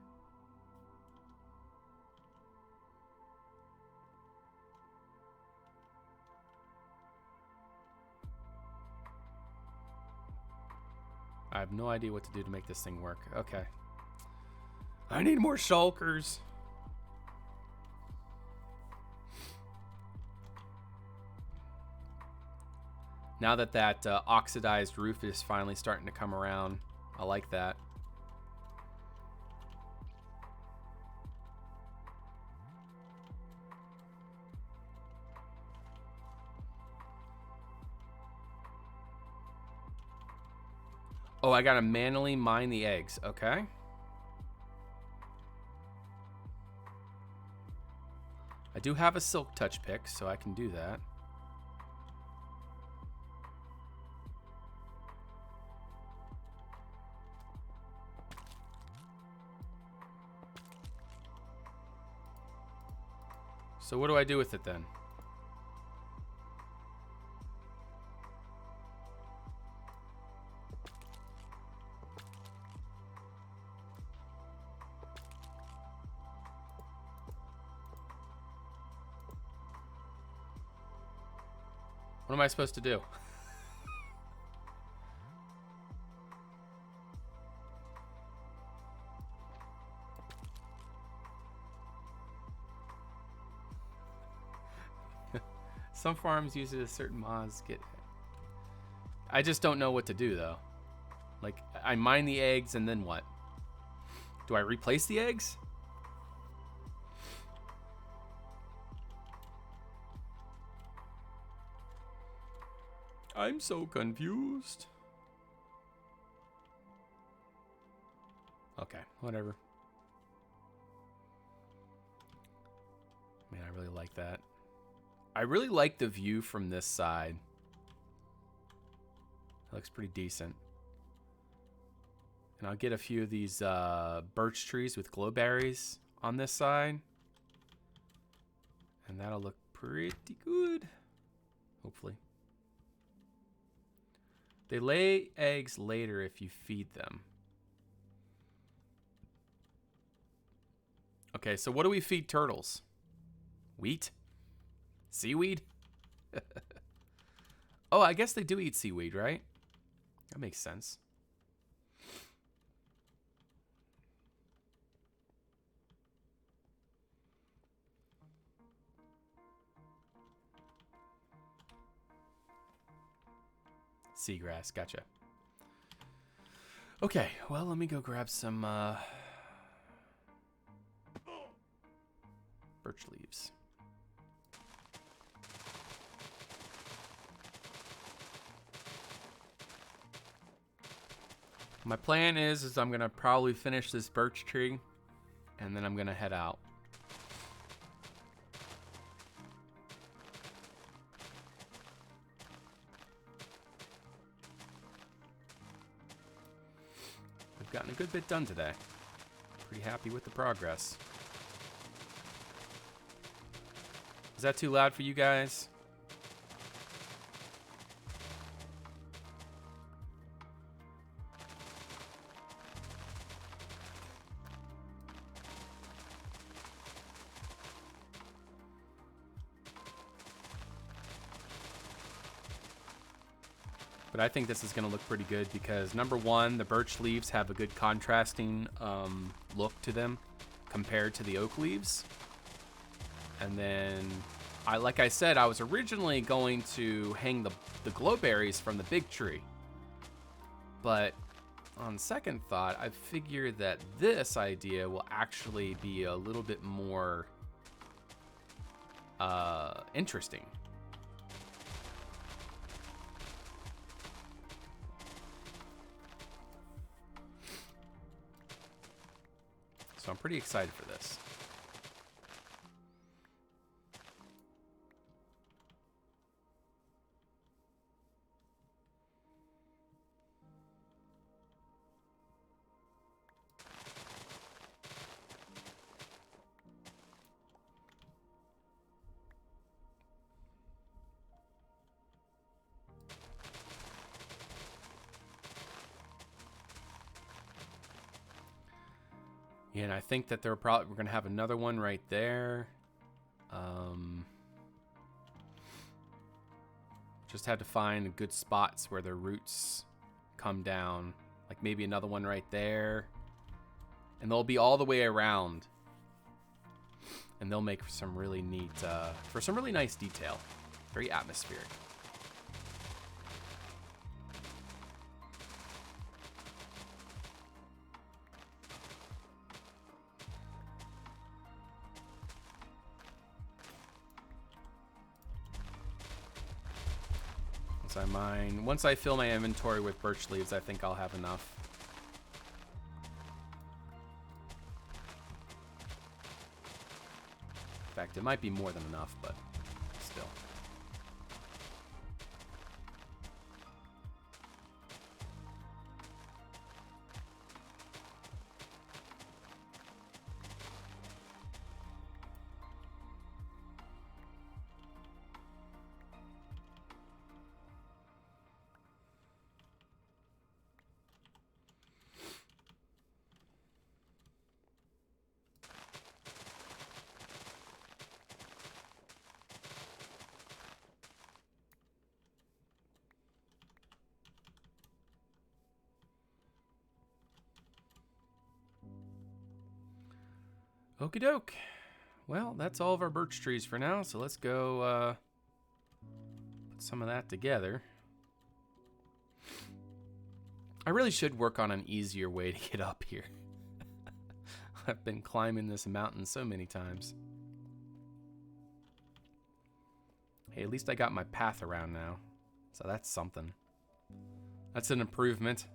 I have no idea what to do to make this thing work. Okay. I need more shulkers. Now that oxidized roof is finally starting to come around, I like that. Oh, I gotta manually mine the eggs. Okay. I do have a silk touch pick, so I can do that. So what do I do with it then? What am I supposed to do? Some farms use it as certain mods get. I just don't know what to do though. Like, I mine the eggs and then what? Do I replace the eggs? I'm so confused. Okay, whatever. Man, I really like that. I really like the view from this side. It looks pretty decent. And I'll get a few of these birch trees with glowberries on this side. And that'll look pretty good. Hopefully. They lay eggs later if you feed them. Okay, so what do we feed turtles? Wheat? Seaweed? Oh, I guess they do eat seaweed, right? That makes sense. Seagrass, gotcha. Okay, well, let me go grab some birch leaves. My plan is I'm gonna probably finish this birch tree, and then I'm gonna head out. We've gotten a good bit done today. Pretty happy with the progress. Is that too loud for you guys? But I think this is going to look pretty good because, number one, the birch leaves have a good contrasting look to them compared to the oak leaves. And then, like I said, I was originally going to hang the glowberries from the big tree. But on second thought, I figured that this idea will actually be a little bit more interesting. So I'm pretty excited for this. Yeah, and I think that we're going to have another one right there. Just had to find good spots where the roots come down. Like maybe another one right there. And they'll be all the way around. And they'll make some really neat, for some really nice detail. Very atmospheric. Once I fill my inventory with birch leaves, I think I'll have enough. In fact, it might be more than enough, but still. Okie doke. Well, that's all of our birch trees for now, so let's go put some of that together. I really should work on an easier way to get up here. I've been climbing this mountain so many times. Hey, at least I got my path around now, so that's something. That's an improvement.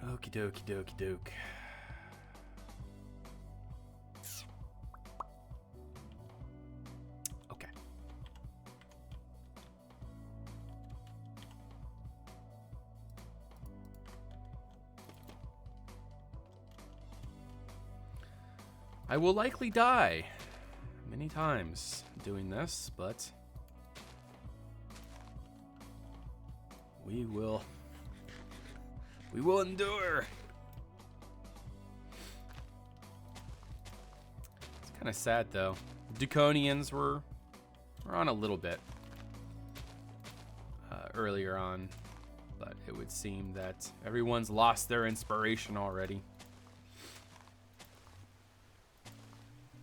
Okie dokie dokie doke. Okay. I will likely die many times doing this, but we will endure. It's kind of sad though. Draconians were on a little bit earlier on, but it would seem that everyone's lost their inspiration already.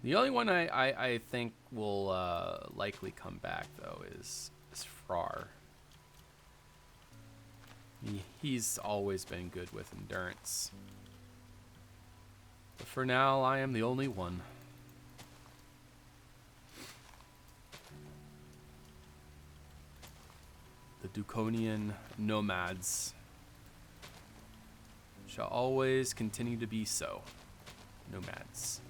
The only one I think will likely come back though is Frar. He's always been good with endurance. But for now, I am the only one. The Draconian nomads shall always continue to be so. Nomads.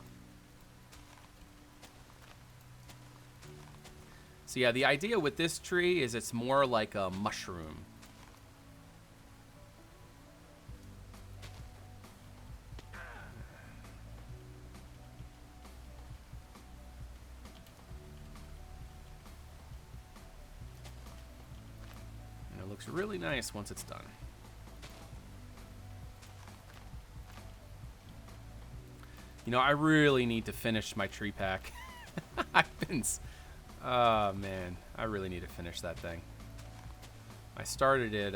So yeah, the idea with this tree is it's more like a mushroom. Looks really nice once it's done. You know, I really need to finish my tree pack. Oh man, I really need to finish that thing. I started it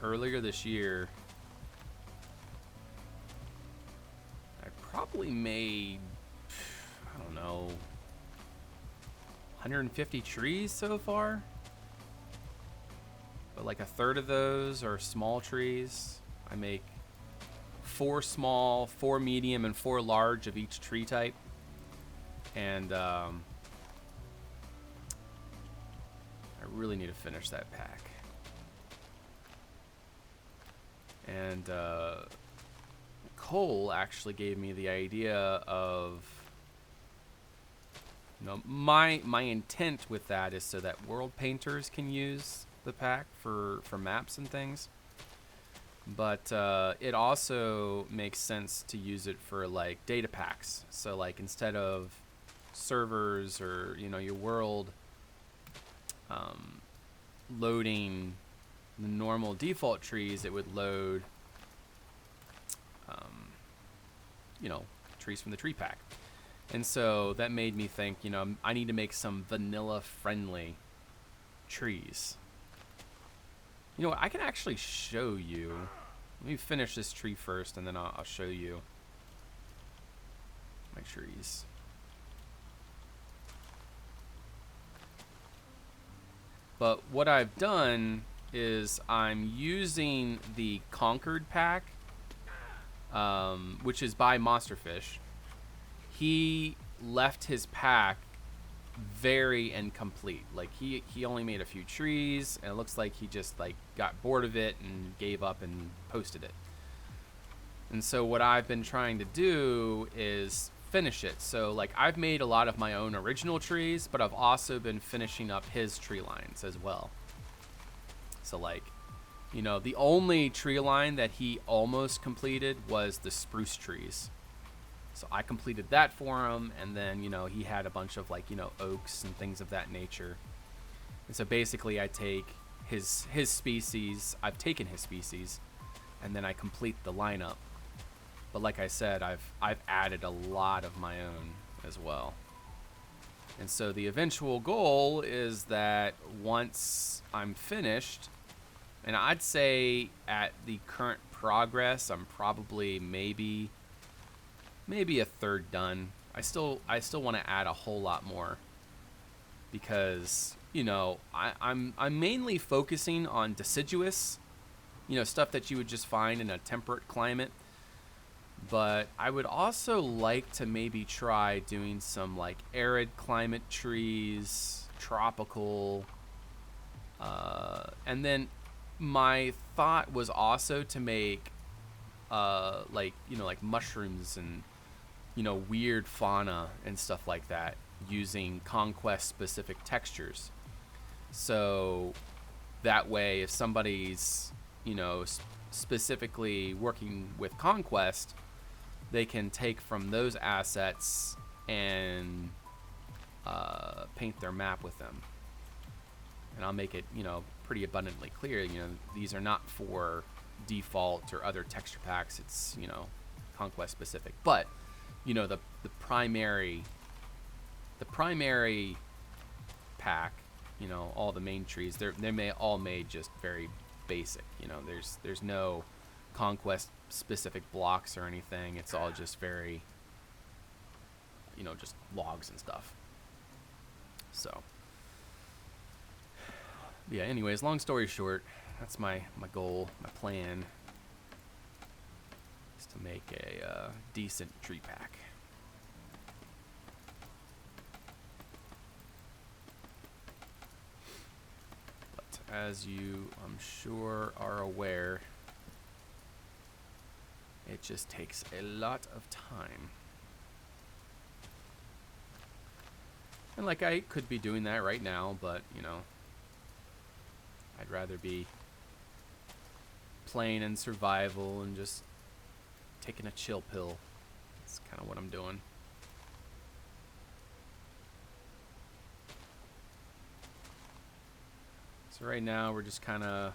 earlier this year. I probably made, I don't know, 150 trees so far. But like a third of those are small trees. I make 4 small, 4 medium, and 4 large of each tree type. And I really need to finish that pack. And Cole actually gave me the idea of, you know, my intent with that is so that world painters can use the pack for maps and things. But it also makes sense to use it for like data packs. So like instead of servers or, you know, your world loading the normal default trees, it would load you know, trees from the tree pack. And so that made me think, you know, I need to make some vanilla friendly trees. You know what, I can actually show you. Let me finish this tree first and then I'll show you my trees. But what I've done is I'm using the Conquered pack, which is by Monsterfish. He left his pack very incomplete. Like he only made a few trees, and it looks like he just like got bored of it and gave up and posted it. And so what I've been trying to do is finish it. So like I've made a lot of my own original trees, but I've also been finishing up his tree lines as well. So like, you know, the only tree line that he almost completed was the spruce trees. So I completed that for him, and then, you know, he had a bunch of like, you know, oaks and things of that nature. And so basically I take his species, I've taken his species, and then I complete the lineup. But like I said, I've added a lot of my own as well. And so the eventual goal is that once I'm finished, and I'd say at the current progress, I'm probably maybe a third done. I still want to add a whole lot more because, you know, I'm mainly focusing on deciduous, you know, stuff that you would just find in a temperate climate. But I would also like to maybe try doing some like arid climate trees, tropical, and then my thought was also to make like, you know, like mushrooms and, you know, weird fauna and stuff like that using conquest specific textures. So that way, if somebody's, you know, specifically working with conquest, they can take from those assets and paint their map with them. And I'll make it, you know, pretty abundantly clear, you know, these are not for default or other texture packs. It's, you know, conquest specific. But, you know, the primary pack, you know, all the main trees, they may all made just very basic. You know, there's no conquest specific blocks or anything. It's all just very, you know, just logs and stuff. So yeah, anyways, long story short, that's my goal, my plan is to make a decent tree pack. But as you, I'm sure, are aware, it just takes a lot of time. And like I could be doing that right now, but, you know, I'd rather be playing in survival and just taking a chill pill. That's kind of what I'm doing. So right now we're just kind of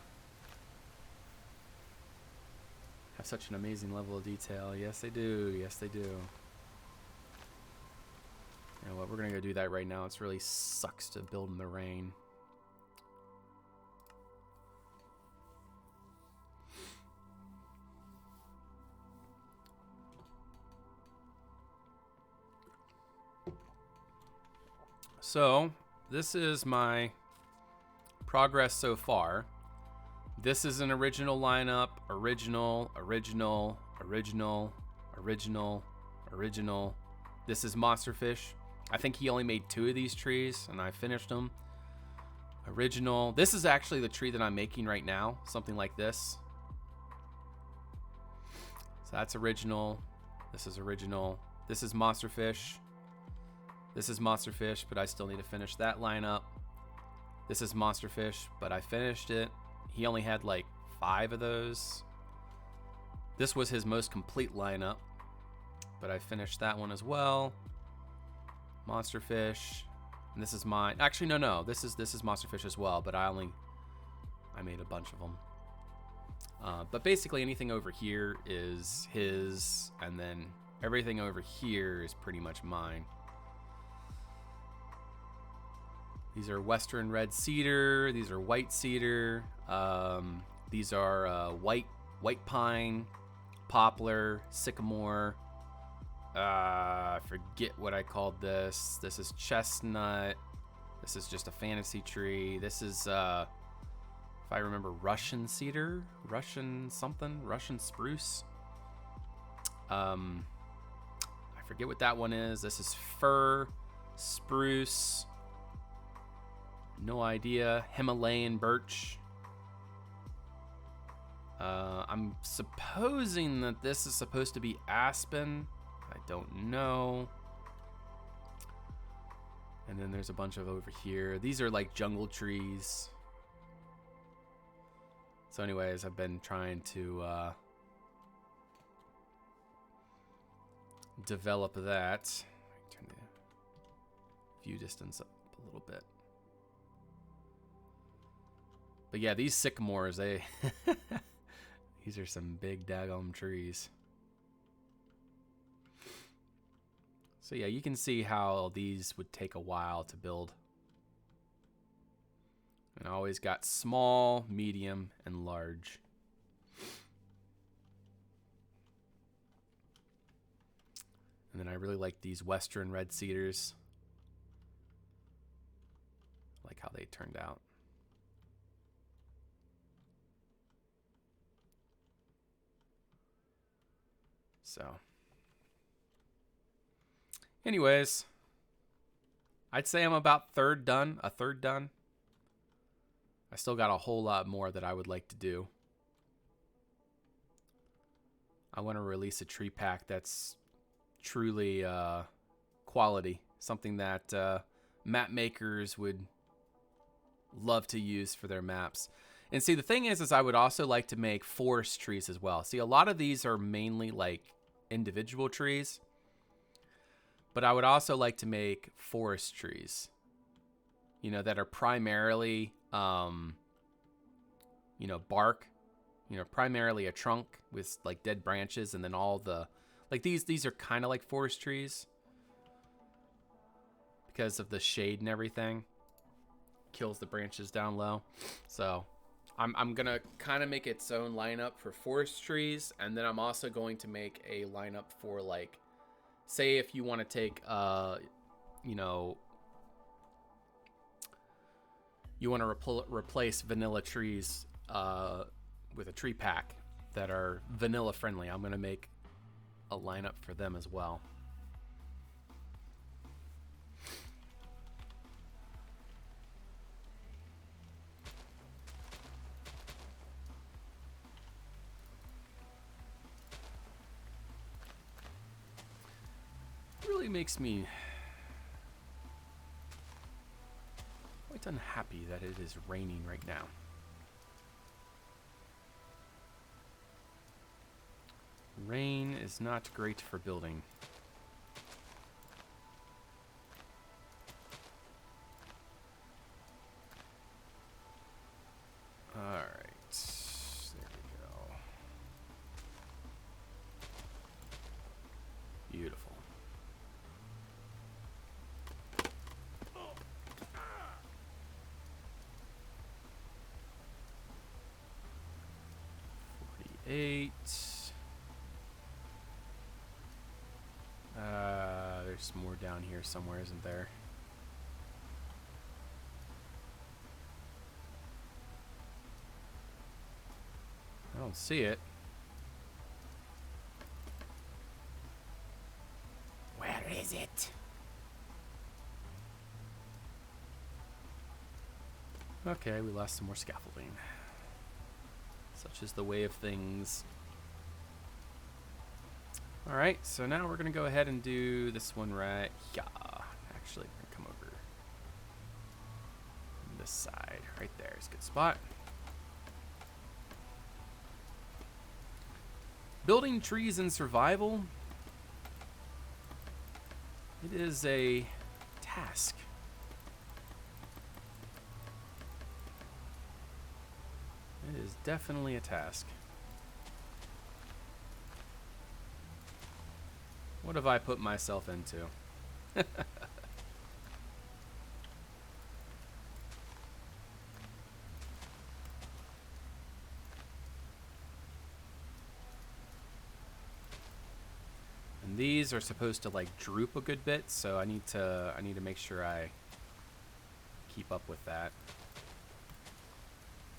have such an amazing level of detail. Yes, they do. Yes, they do. You know what? We're going to go do that right now. It really sucks to build in the rain. So, this is my progress so far. This is an original lineup. Original. This is Monsterfish. I think he only made 2 of these trees, and I finished them. Original. This is actually the tree that I'm making right now. Something like this. So that's original. This is original. This is Monsterfish. This is Monsterfish, but I still need to finish that lineup. This is Monsterfish, but I finished it. He only had like 5 of those. This was his most complete lineup, but I finished that one as well. Monsterfish, and this is mine. Actually, no. This is Monsterfish as well, but I made a bunch of them. But basically, anything over here is his, and then everything over here is pretty much mine. These are Western red cedar. These are white cedar. These are white pine, poplar, sycamore. I forget what I called this. This is chestnut. This is just a fantasy tree. This is, if I remember, Russian cedar, Russian something, Russian spruce. I forget what that one is. This is fir, spruce. No idea. Himalayan birch. I'm supposing that this is supposed to be aspen. I don't know. And then there's a bunch of over here. These are like jungle trees. So anyways, I've been trying to develop that. Turn the view distance up a little bit. But yeah, these sycamores, they these are some big daggum trees. So yeah, you can see how these would take a while to build. And I always got small, medium, and large. And then I really like these Western red cedars. I like how they turned out. So, anyways, I'd say I'm about a third done. I still got a whole lot more that I would like to do. I want to release a tree pack that's truly quality, something that map makers would love to use for their maps. And see, the thing is I would also like to make forest trees as well. See, a lot of these are mainly like individual trees, but I would also like to make forest trees, you know, that are primarily, you know, bark, you know, primarily a trunk with like dead branches, and then all the, like these are kind of like forest trees because of the shade and everything. Kills the branches down low. So I'm gonna kind of make its own lineup for forest trees, and then I'm also going to make a lineup for, like, say if you want to take you know, you want to replace vanilla trees with a tree pack that are vanilla friendly, I'm gonna make a lineup for them as well. Really makes me quite unhappy that it is raining right now. Rain is not great for building. All right, there we go. 8. There's more down here somewhere, isn't there? I don't see it. Where is it? Okay, we lost some more scaffolding. Such is the way of things. Alright, so now we're going to go ahead and do this one right here. Actually, we're going to come over this side. Right there is a good spot. Building trees in survival. It is a task. It is definitely a task. What have I put myself into? And these are supposed to like droop a good bit, so I need to make sure I keep up with that.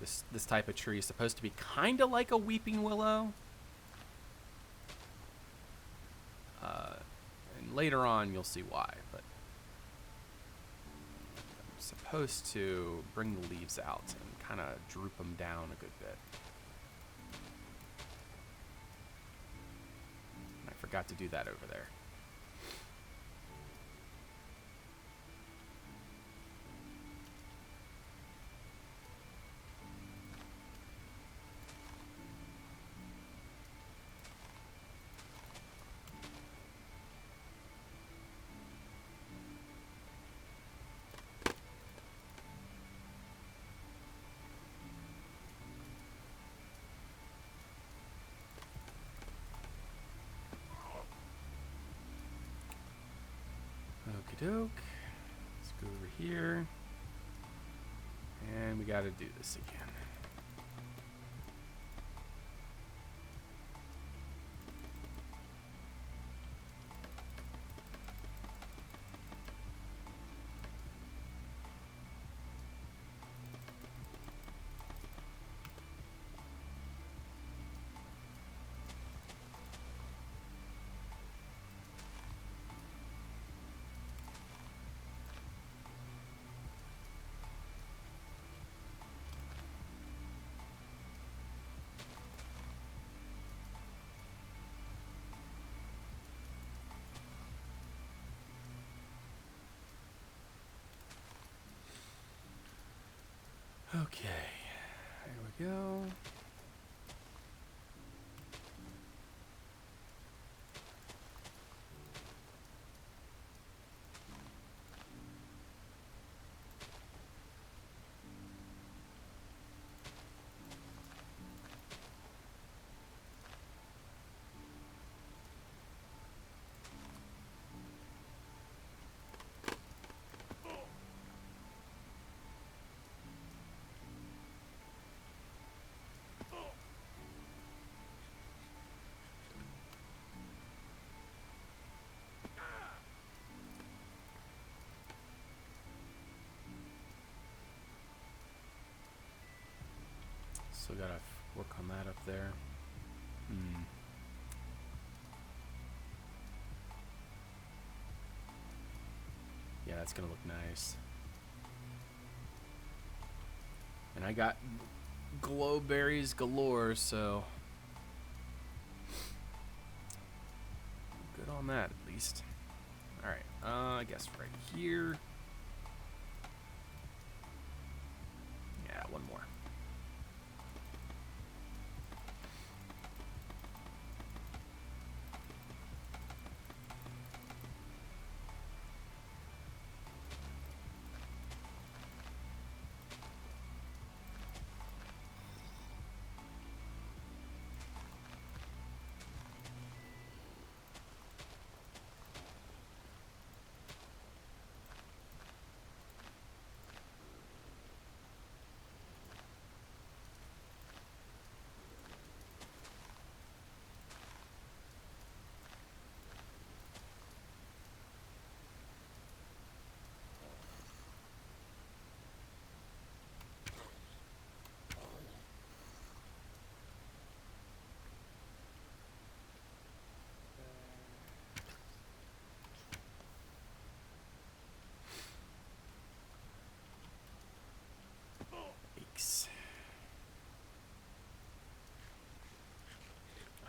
This type of tree is supposed to be kind of like a weeping willow. And later on you'll see why, but I'm supposed to bring the leaves out and kind of droop them down a good bit. And I forgot to do that over there. Okie doke. Let's go over here. And we gotta do this again. Okay, there we go. Still gotta work on that up there. Yeah, that's gonna look nice. And I got glow berries galore, so good on that at least. Alright, I guess right here. Yeah, one more.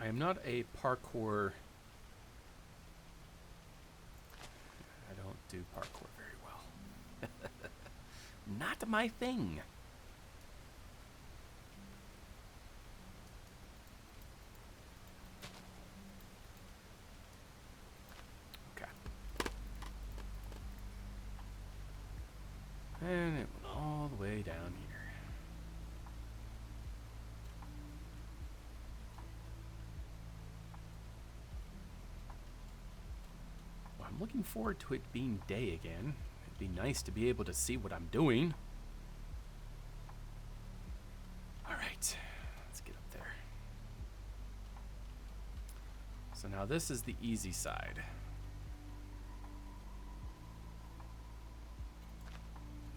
I am not a parkour. I don't do parkour very well. Not my thing. Okay. And it went all the way down here. Well, I'm looking forward to it being day again. It'd be nice to be able to see what I'm doing. All right, let's get up there. So now this is the easy side.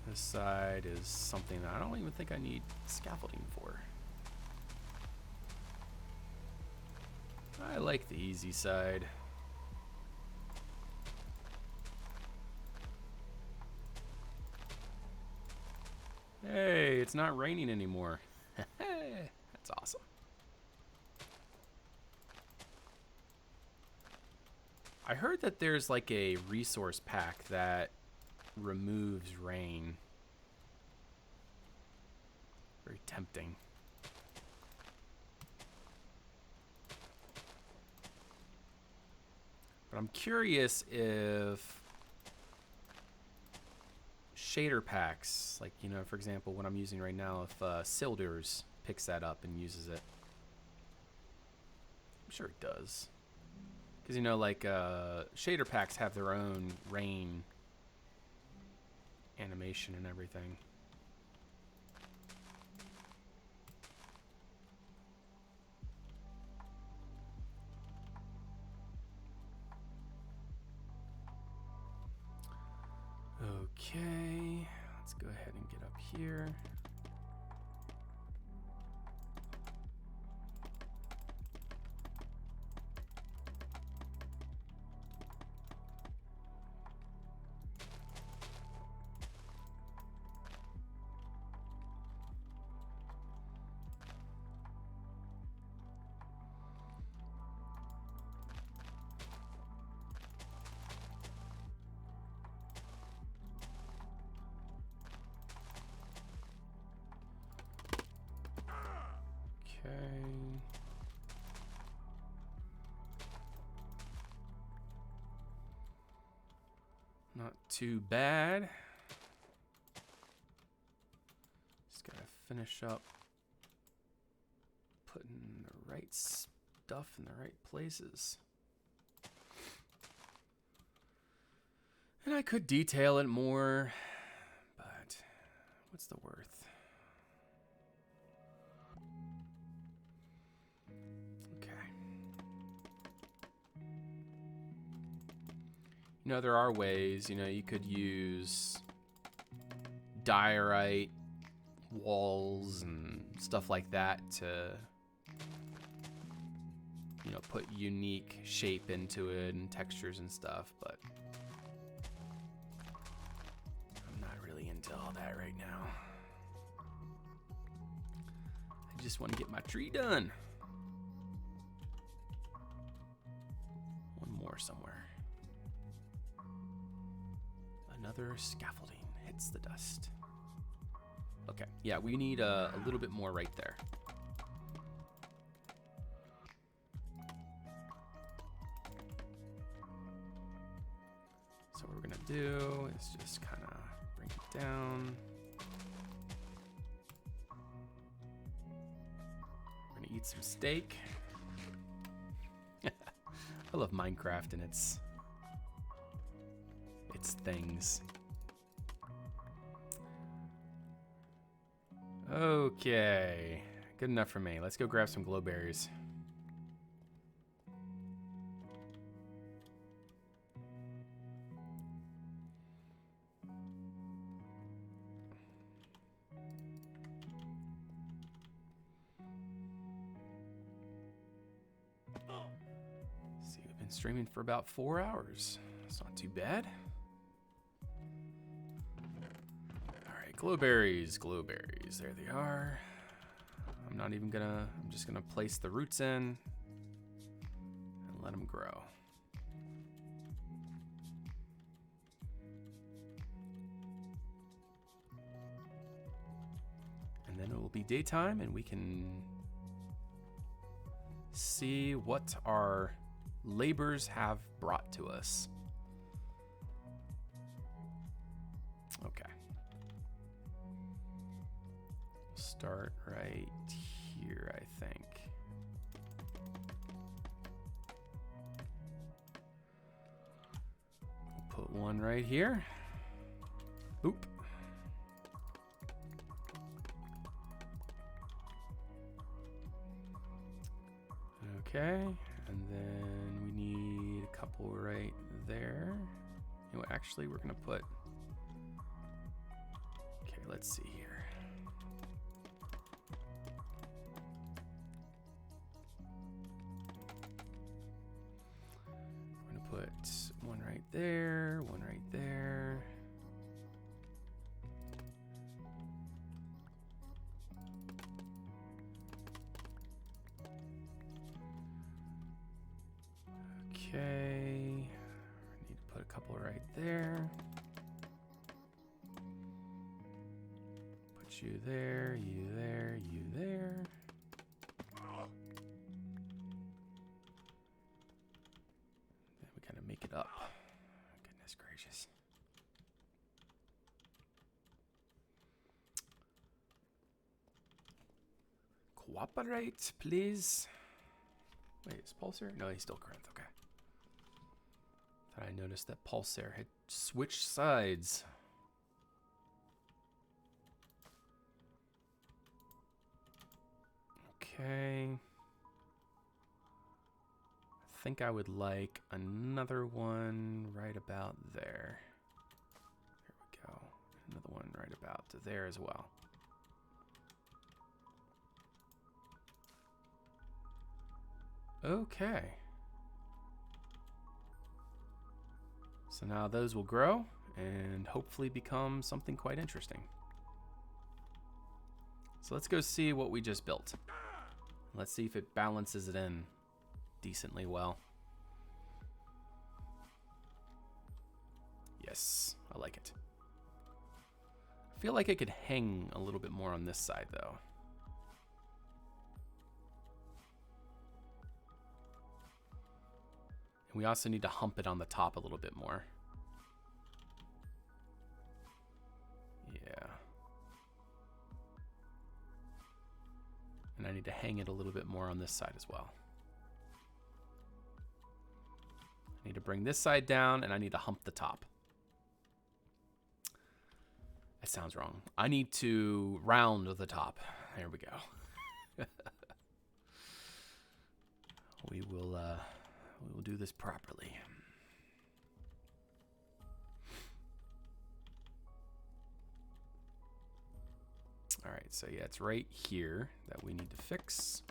This side is something that I don't even think I need scaffolding for. I like the easy side. Hey, it's not raining anymore. That's awesome. I heard that there's like a resource pack that removes rain. Very tempting. But I'm curious if shader packs, like, you know, for example, what I'm using right now, if Silders picks that up and uses it. I'm sure it does. Because, you know, like, shader packs have their own rain animation and everything. Okay, let's go ahead and get up here. Okay. Not too bad. Just gotta finish up putting the right stuff in the right places. And I could detail it more, but what's the worth? You know, there are ways, you know, you could use diorite walls and stuff like that to, you know, put unique shape into it and textures and stuff, but I'm not really into all that right now. I just want to get my tree done. One more somewhere. Another scaffolding hits the dust. Okay, yeah, we need a little bit more right there. So what we're gonna do is just kind of bring it down. We're gonna eat some steak. I love Minecraft and its things. Okay, good enough for me. Let's go grab some glowberries. See, we've been streaming for about 4 hours. That's not too bad. Glowberries, glowberries, there they are. I'm just gonna place the roots in. let them grow. And then it will be daytime and we can see what our labors have brought to us. Okay. Start right here, I think. We'll put one right here. Boop. Okay, and then we need a couple right there. You know what, actually, we're gonna put... Okay, let's see here. We're gonna put one right there, one right there. Okay, need to put a couple right there. Put you there, you there, you there. Then we gotta make it up. Goodness gracious. Cooperate, please. Wait, is Pulsar? No, he's still Corinth. Okay. Thought I noticed that Pulsar had switched sides. Okay. I think I would like another one right about there. There we go. Another one right about to there as well. Okay. So now those will grow and hopefully become something quite interesting. So let's go see what we just built. Let's see if it balances it in decently well. Yes, I like it. I feel like it could hang a little bit more on this side though. And we also need to hump it on the top a little bit more. Yeah. And I need to hang it a little bit more on this side as well. I need to bring this side down and I need to hump the top. That sounds wrong. I need to round the top. There we go. We will do this properly. All right, so yeah, it's right here that we need to fix.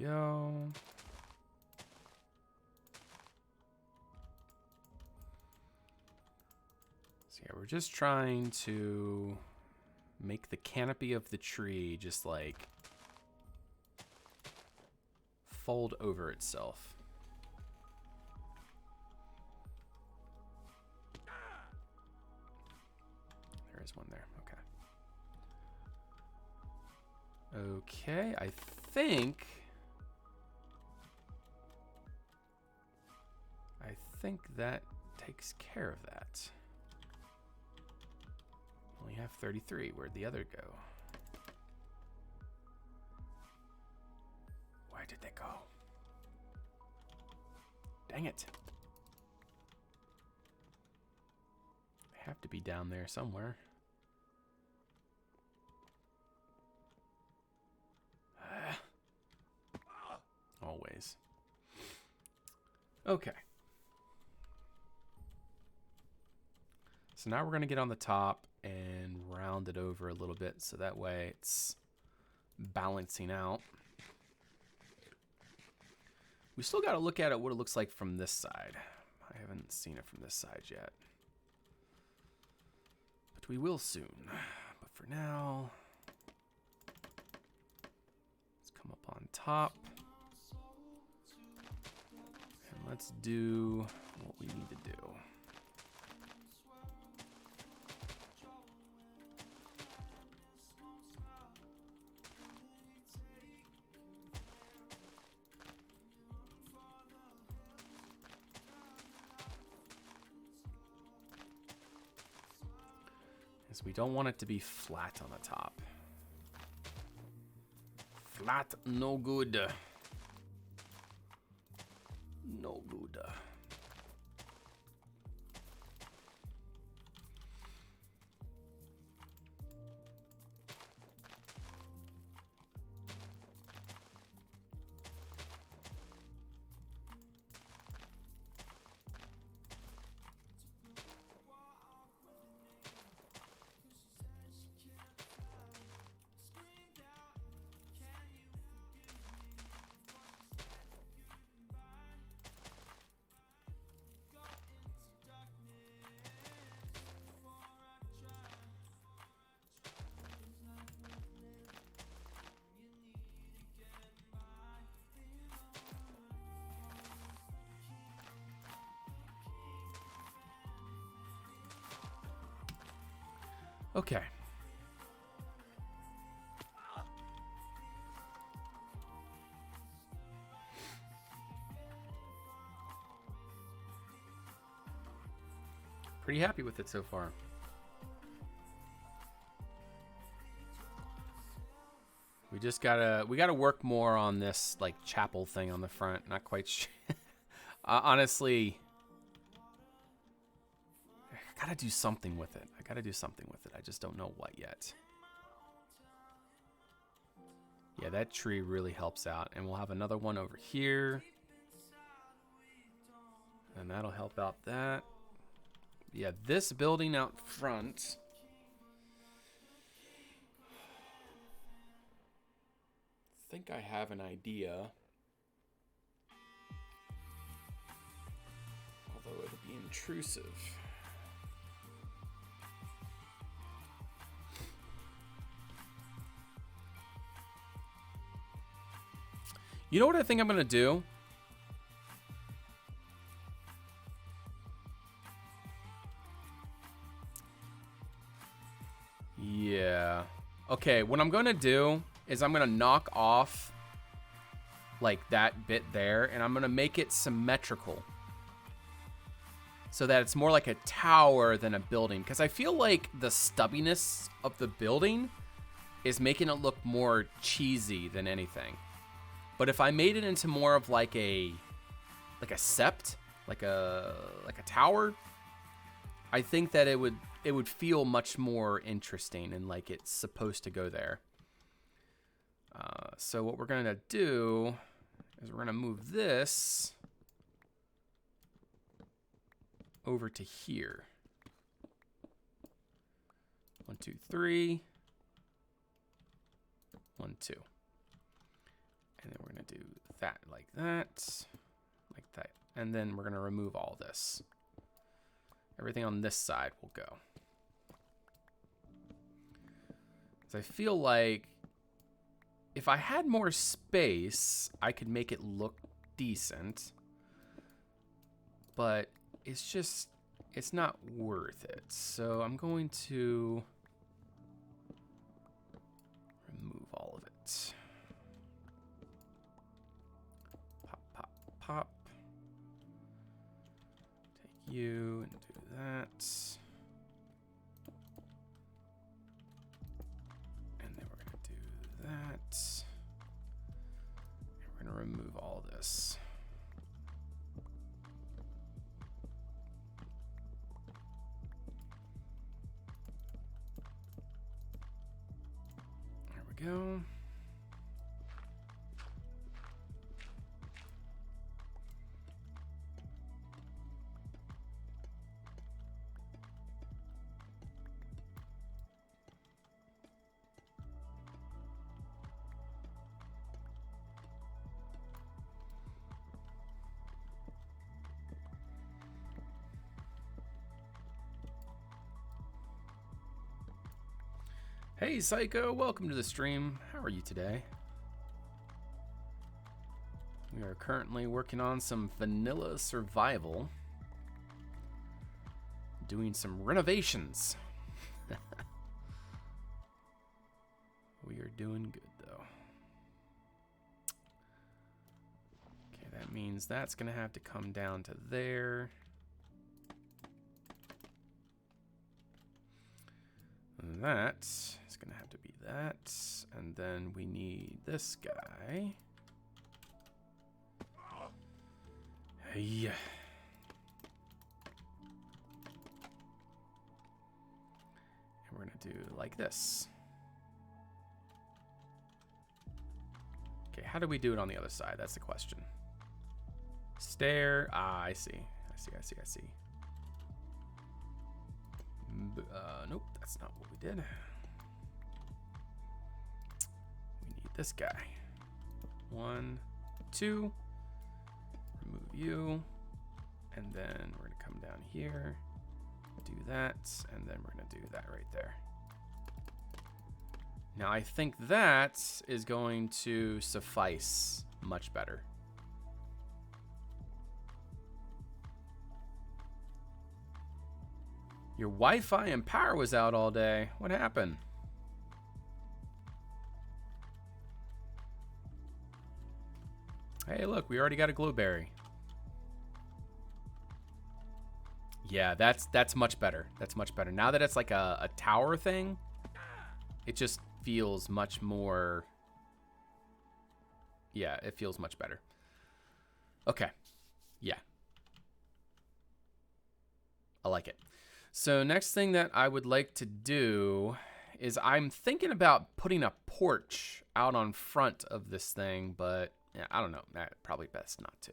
Go. So yeah, we're just trying to make the canopy of the tree just like fold over itself. There is one there. Okay. Okay, I think that takes care of that. Only have 33. Where'd the other go? Where did they go? Dang it. They have to be down there somewhere. Always. Okay. So now we're going to get on the top and round it over a little bit so that way it's balancing out. We still got to look at it what it looks like from this side. I haven't seen it from this side yet. But we will soon. But for now, let's come up on top. And let's do what we need to do. We don't want it to be flat on the top. Flat, no good. No good. Okay. Pretty happy with it so far. We just gotta work more on this like chapel thing on the front. Not quite sure. Honestly, I gotta do something with it. I just don't know what yet. Yeah, that tree really helps out. And we'll have another one over here. And that'll help out that. Yeah, this building out front. I think I have an idea. Although it'll be intrusive. You know what I think I'm going to do? Yeah. Okay, what I'm going to do is I'm going to knock off like that bit there, and I'm going to make it symmetrical so that it's more like a tower than a building, because I feel like the stubbiness of the building is making it look more cheesy than anything. But if I made it into more of like a sept, like a tower, I think that it would feel much more interesting and like it's supposed to go there. So what we're gonna do is we're gonna move this over to here. 1, 2, 3. 1, 2. And then we're going to do that like that. Like that. And then we're going to remove all this. Everything on this side will go. So I feel like if I had more space, I could make it look decent. But it's not worth it. So I'm going to remove all of it. Pop, pop, pop. Take you and do that. And then we're going to do that. And we're going to remove all this. Go. Hey Psycho, welcome to the stream. How are you today? We are currently working on some vanilla survival. Doing some renovations. We are doing good though. Okay, that means that's gonna have to come down to there. And that is gonna have to be that. And then we need this guy. Yeah. And we're gonna do like this. Okay, how do we do it on the other side? That's the question. Stair. Ah, I see. I see. Nope, that's not what we did. We need this guy. 1, 2. Remove you. And then we're gonna come down here, do that, and then we're gonna do that right there. Now I think that is going to suffice much better. Your Wi-Fi and power was out all day. What happened? Hey, look, we already got a glowberry. Yeah, that's much better. That's much better. Now that it's like a tower thing, it just feels much more... Yeah, it feels much better. Okay. Yeah. I like it. So next thing that I would like to do is I'm thinking about putting a porch out on front of this thing, but yeah, I don't know. Probably best not to.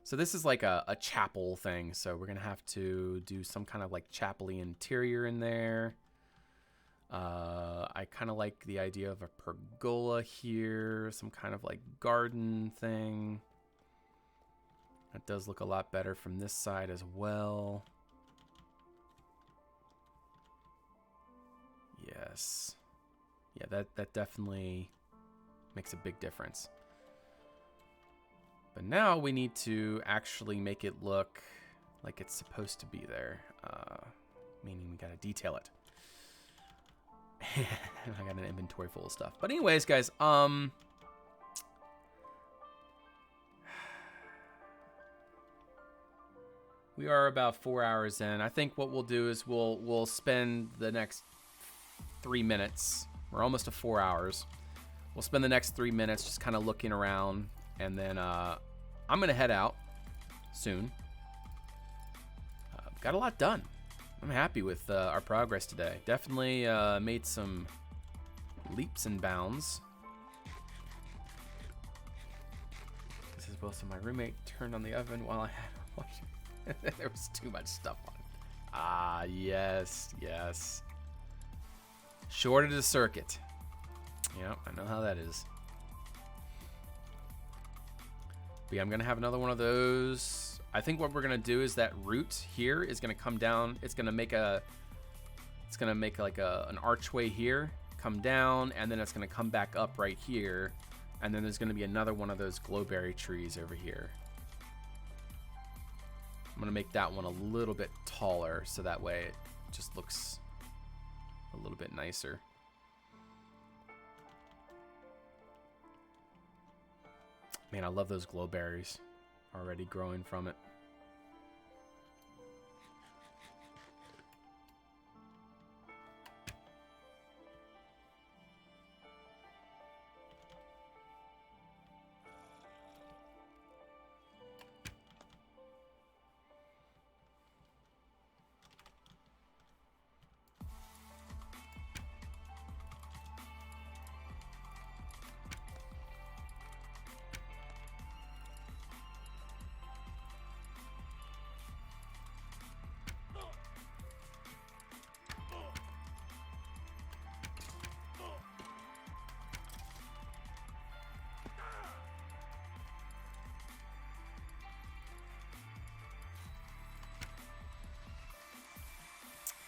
So this is like a chapel thing, so we're going to have to do some kind of like chapel-y interior in there. I kind of like the idea of a pergola here, some kind of like garden thing. That does look a lot better from this side as well. Yes. Yeah, that definitely makes a big difference. But now we need to actually make it look like it's supposed to be there. Meaning we gotta detail it. I got an inventory full of stuff. But anyways, guys, we are about 4 hours in. I think what we'll do is we'll spend the next 3 minutes. We're almost to 4 hours. We'll spend the next 3 minutes just kind of looking around, and then I'm gonna head out soon. Got a lot done. I'm happy with our progress today. Definitely made some leaps and bounds. This is both. So my roommate turned on the oven while I had watching. There was too much stuff on it. Ah, yes. Shorted the circuit. Yep, I know how that is. But yeah, I'm gonna have another one of those. I think what we're gonna do is that root here is gonna come down. It's gonna make like an archway here, come down, and then it's gonna come back up right here, and then there's gonna be another one of those glowberry trees over here. I'm gonna make that one a little bit taller so that way it just looks a little bit nicer. Man, I love those glowberries already growing from it.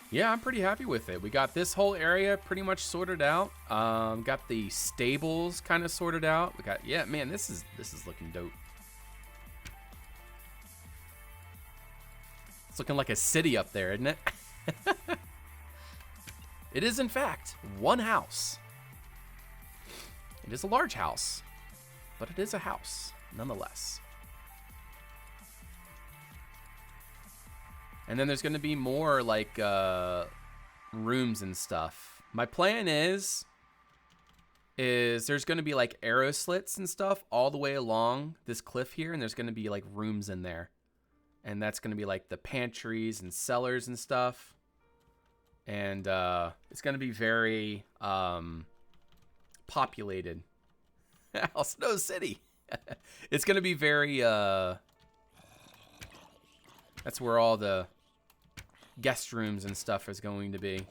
Yeah, I'm pretty happy with it. We got this whole area pretty much sorted out. Got the stables kind of sorted out. We got, yeah, man, this is looking dope. It's looking like a city up there, isn't it? It is, in fact, one house. It is a large house, but it is a house nonetheless. And then there's going to be more like rooms and stuff. My plan is there's going to be like arrow slits and stuff all the way along this cliff here, and there's going to be like rooms in there. And that's going to be like the pantries and cellars and stuff. And it's going to be very populated. Snow City. It's going to be very that's where all the guest rooms and stuff is going to be.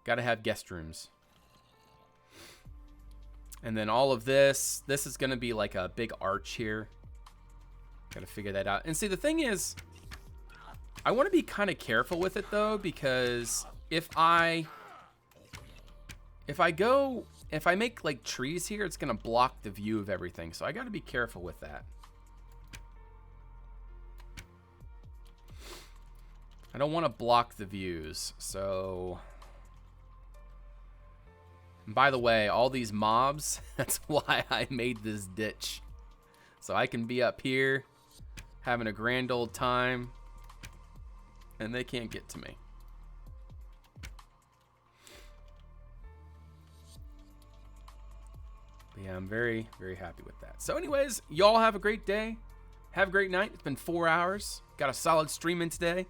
Gotta have guest rooms. And then all of this is gonna be like a big arch here. Gotta figure that out. And see, the thing is, I wanna be kind of careful with it though, because if I make like trees here, it's gonna block the view of everything. So I gotta be careful with that. I don't want to block the views. So, and by the way, all these mobs, that's why I made this ditch. So I can be up here having a grand old time and they can't get to me. Yeah, I'm very, very happy with that. So anyways, y'all have a great day. Have a great night. It's been 4 hours. Got a solid stream in today.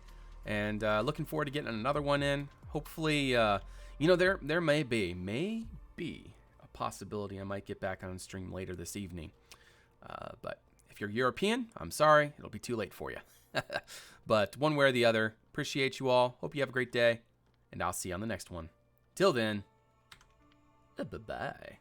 And looking forward to getting another one in. Hopefully, you know, there may be a possibility I might get back on stream later this evening. But if you're European, I'm sorry. It'll be too late for you. But one way or the other, appreciate you all. Hope you have a great day. And I'll see you on the next one. Till then, bye-bye.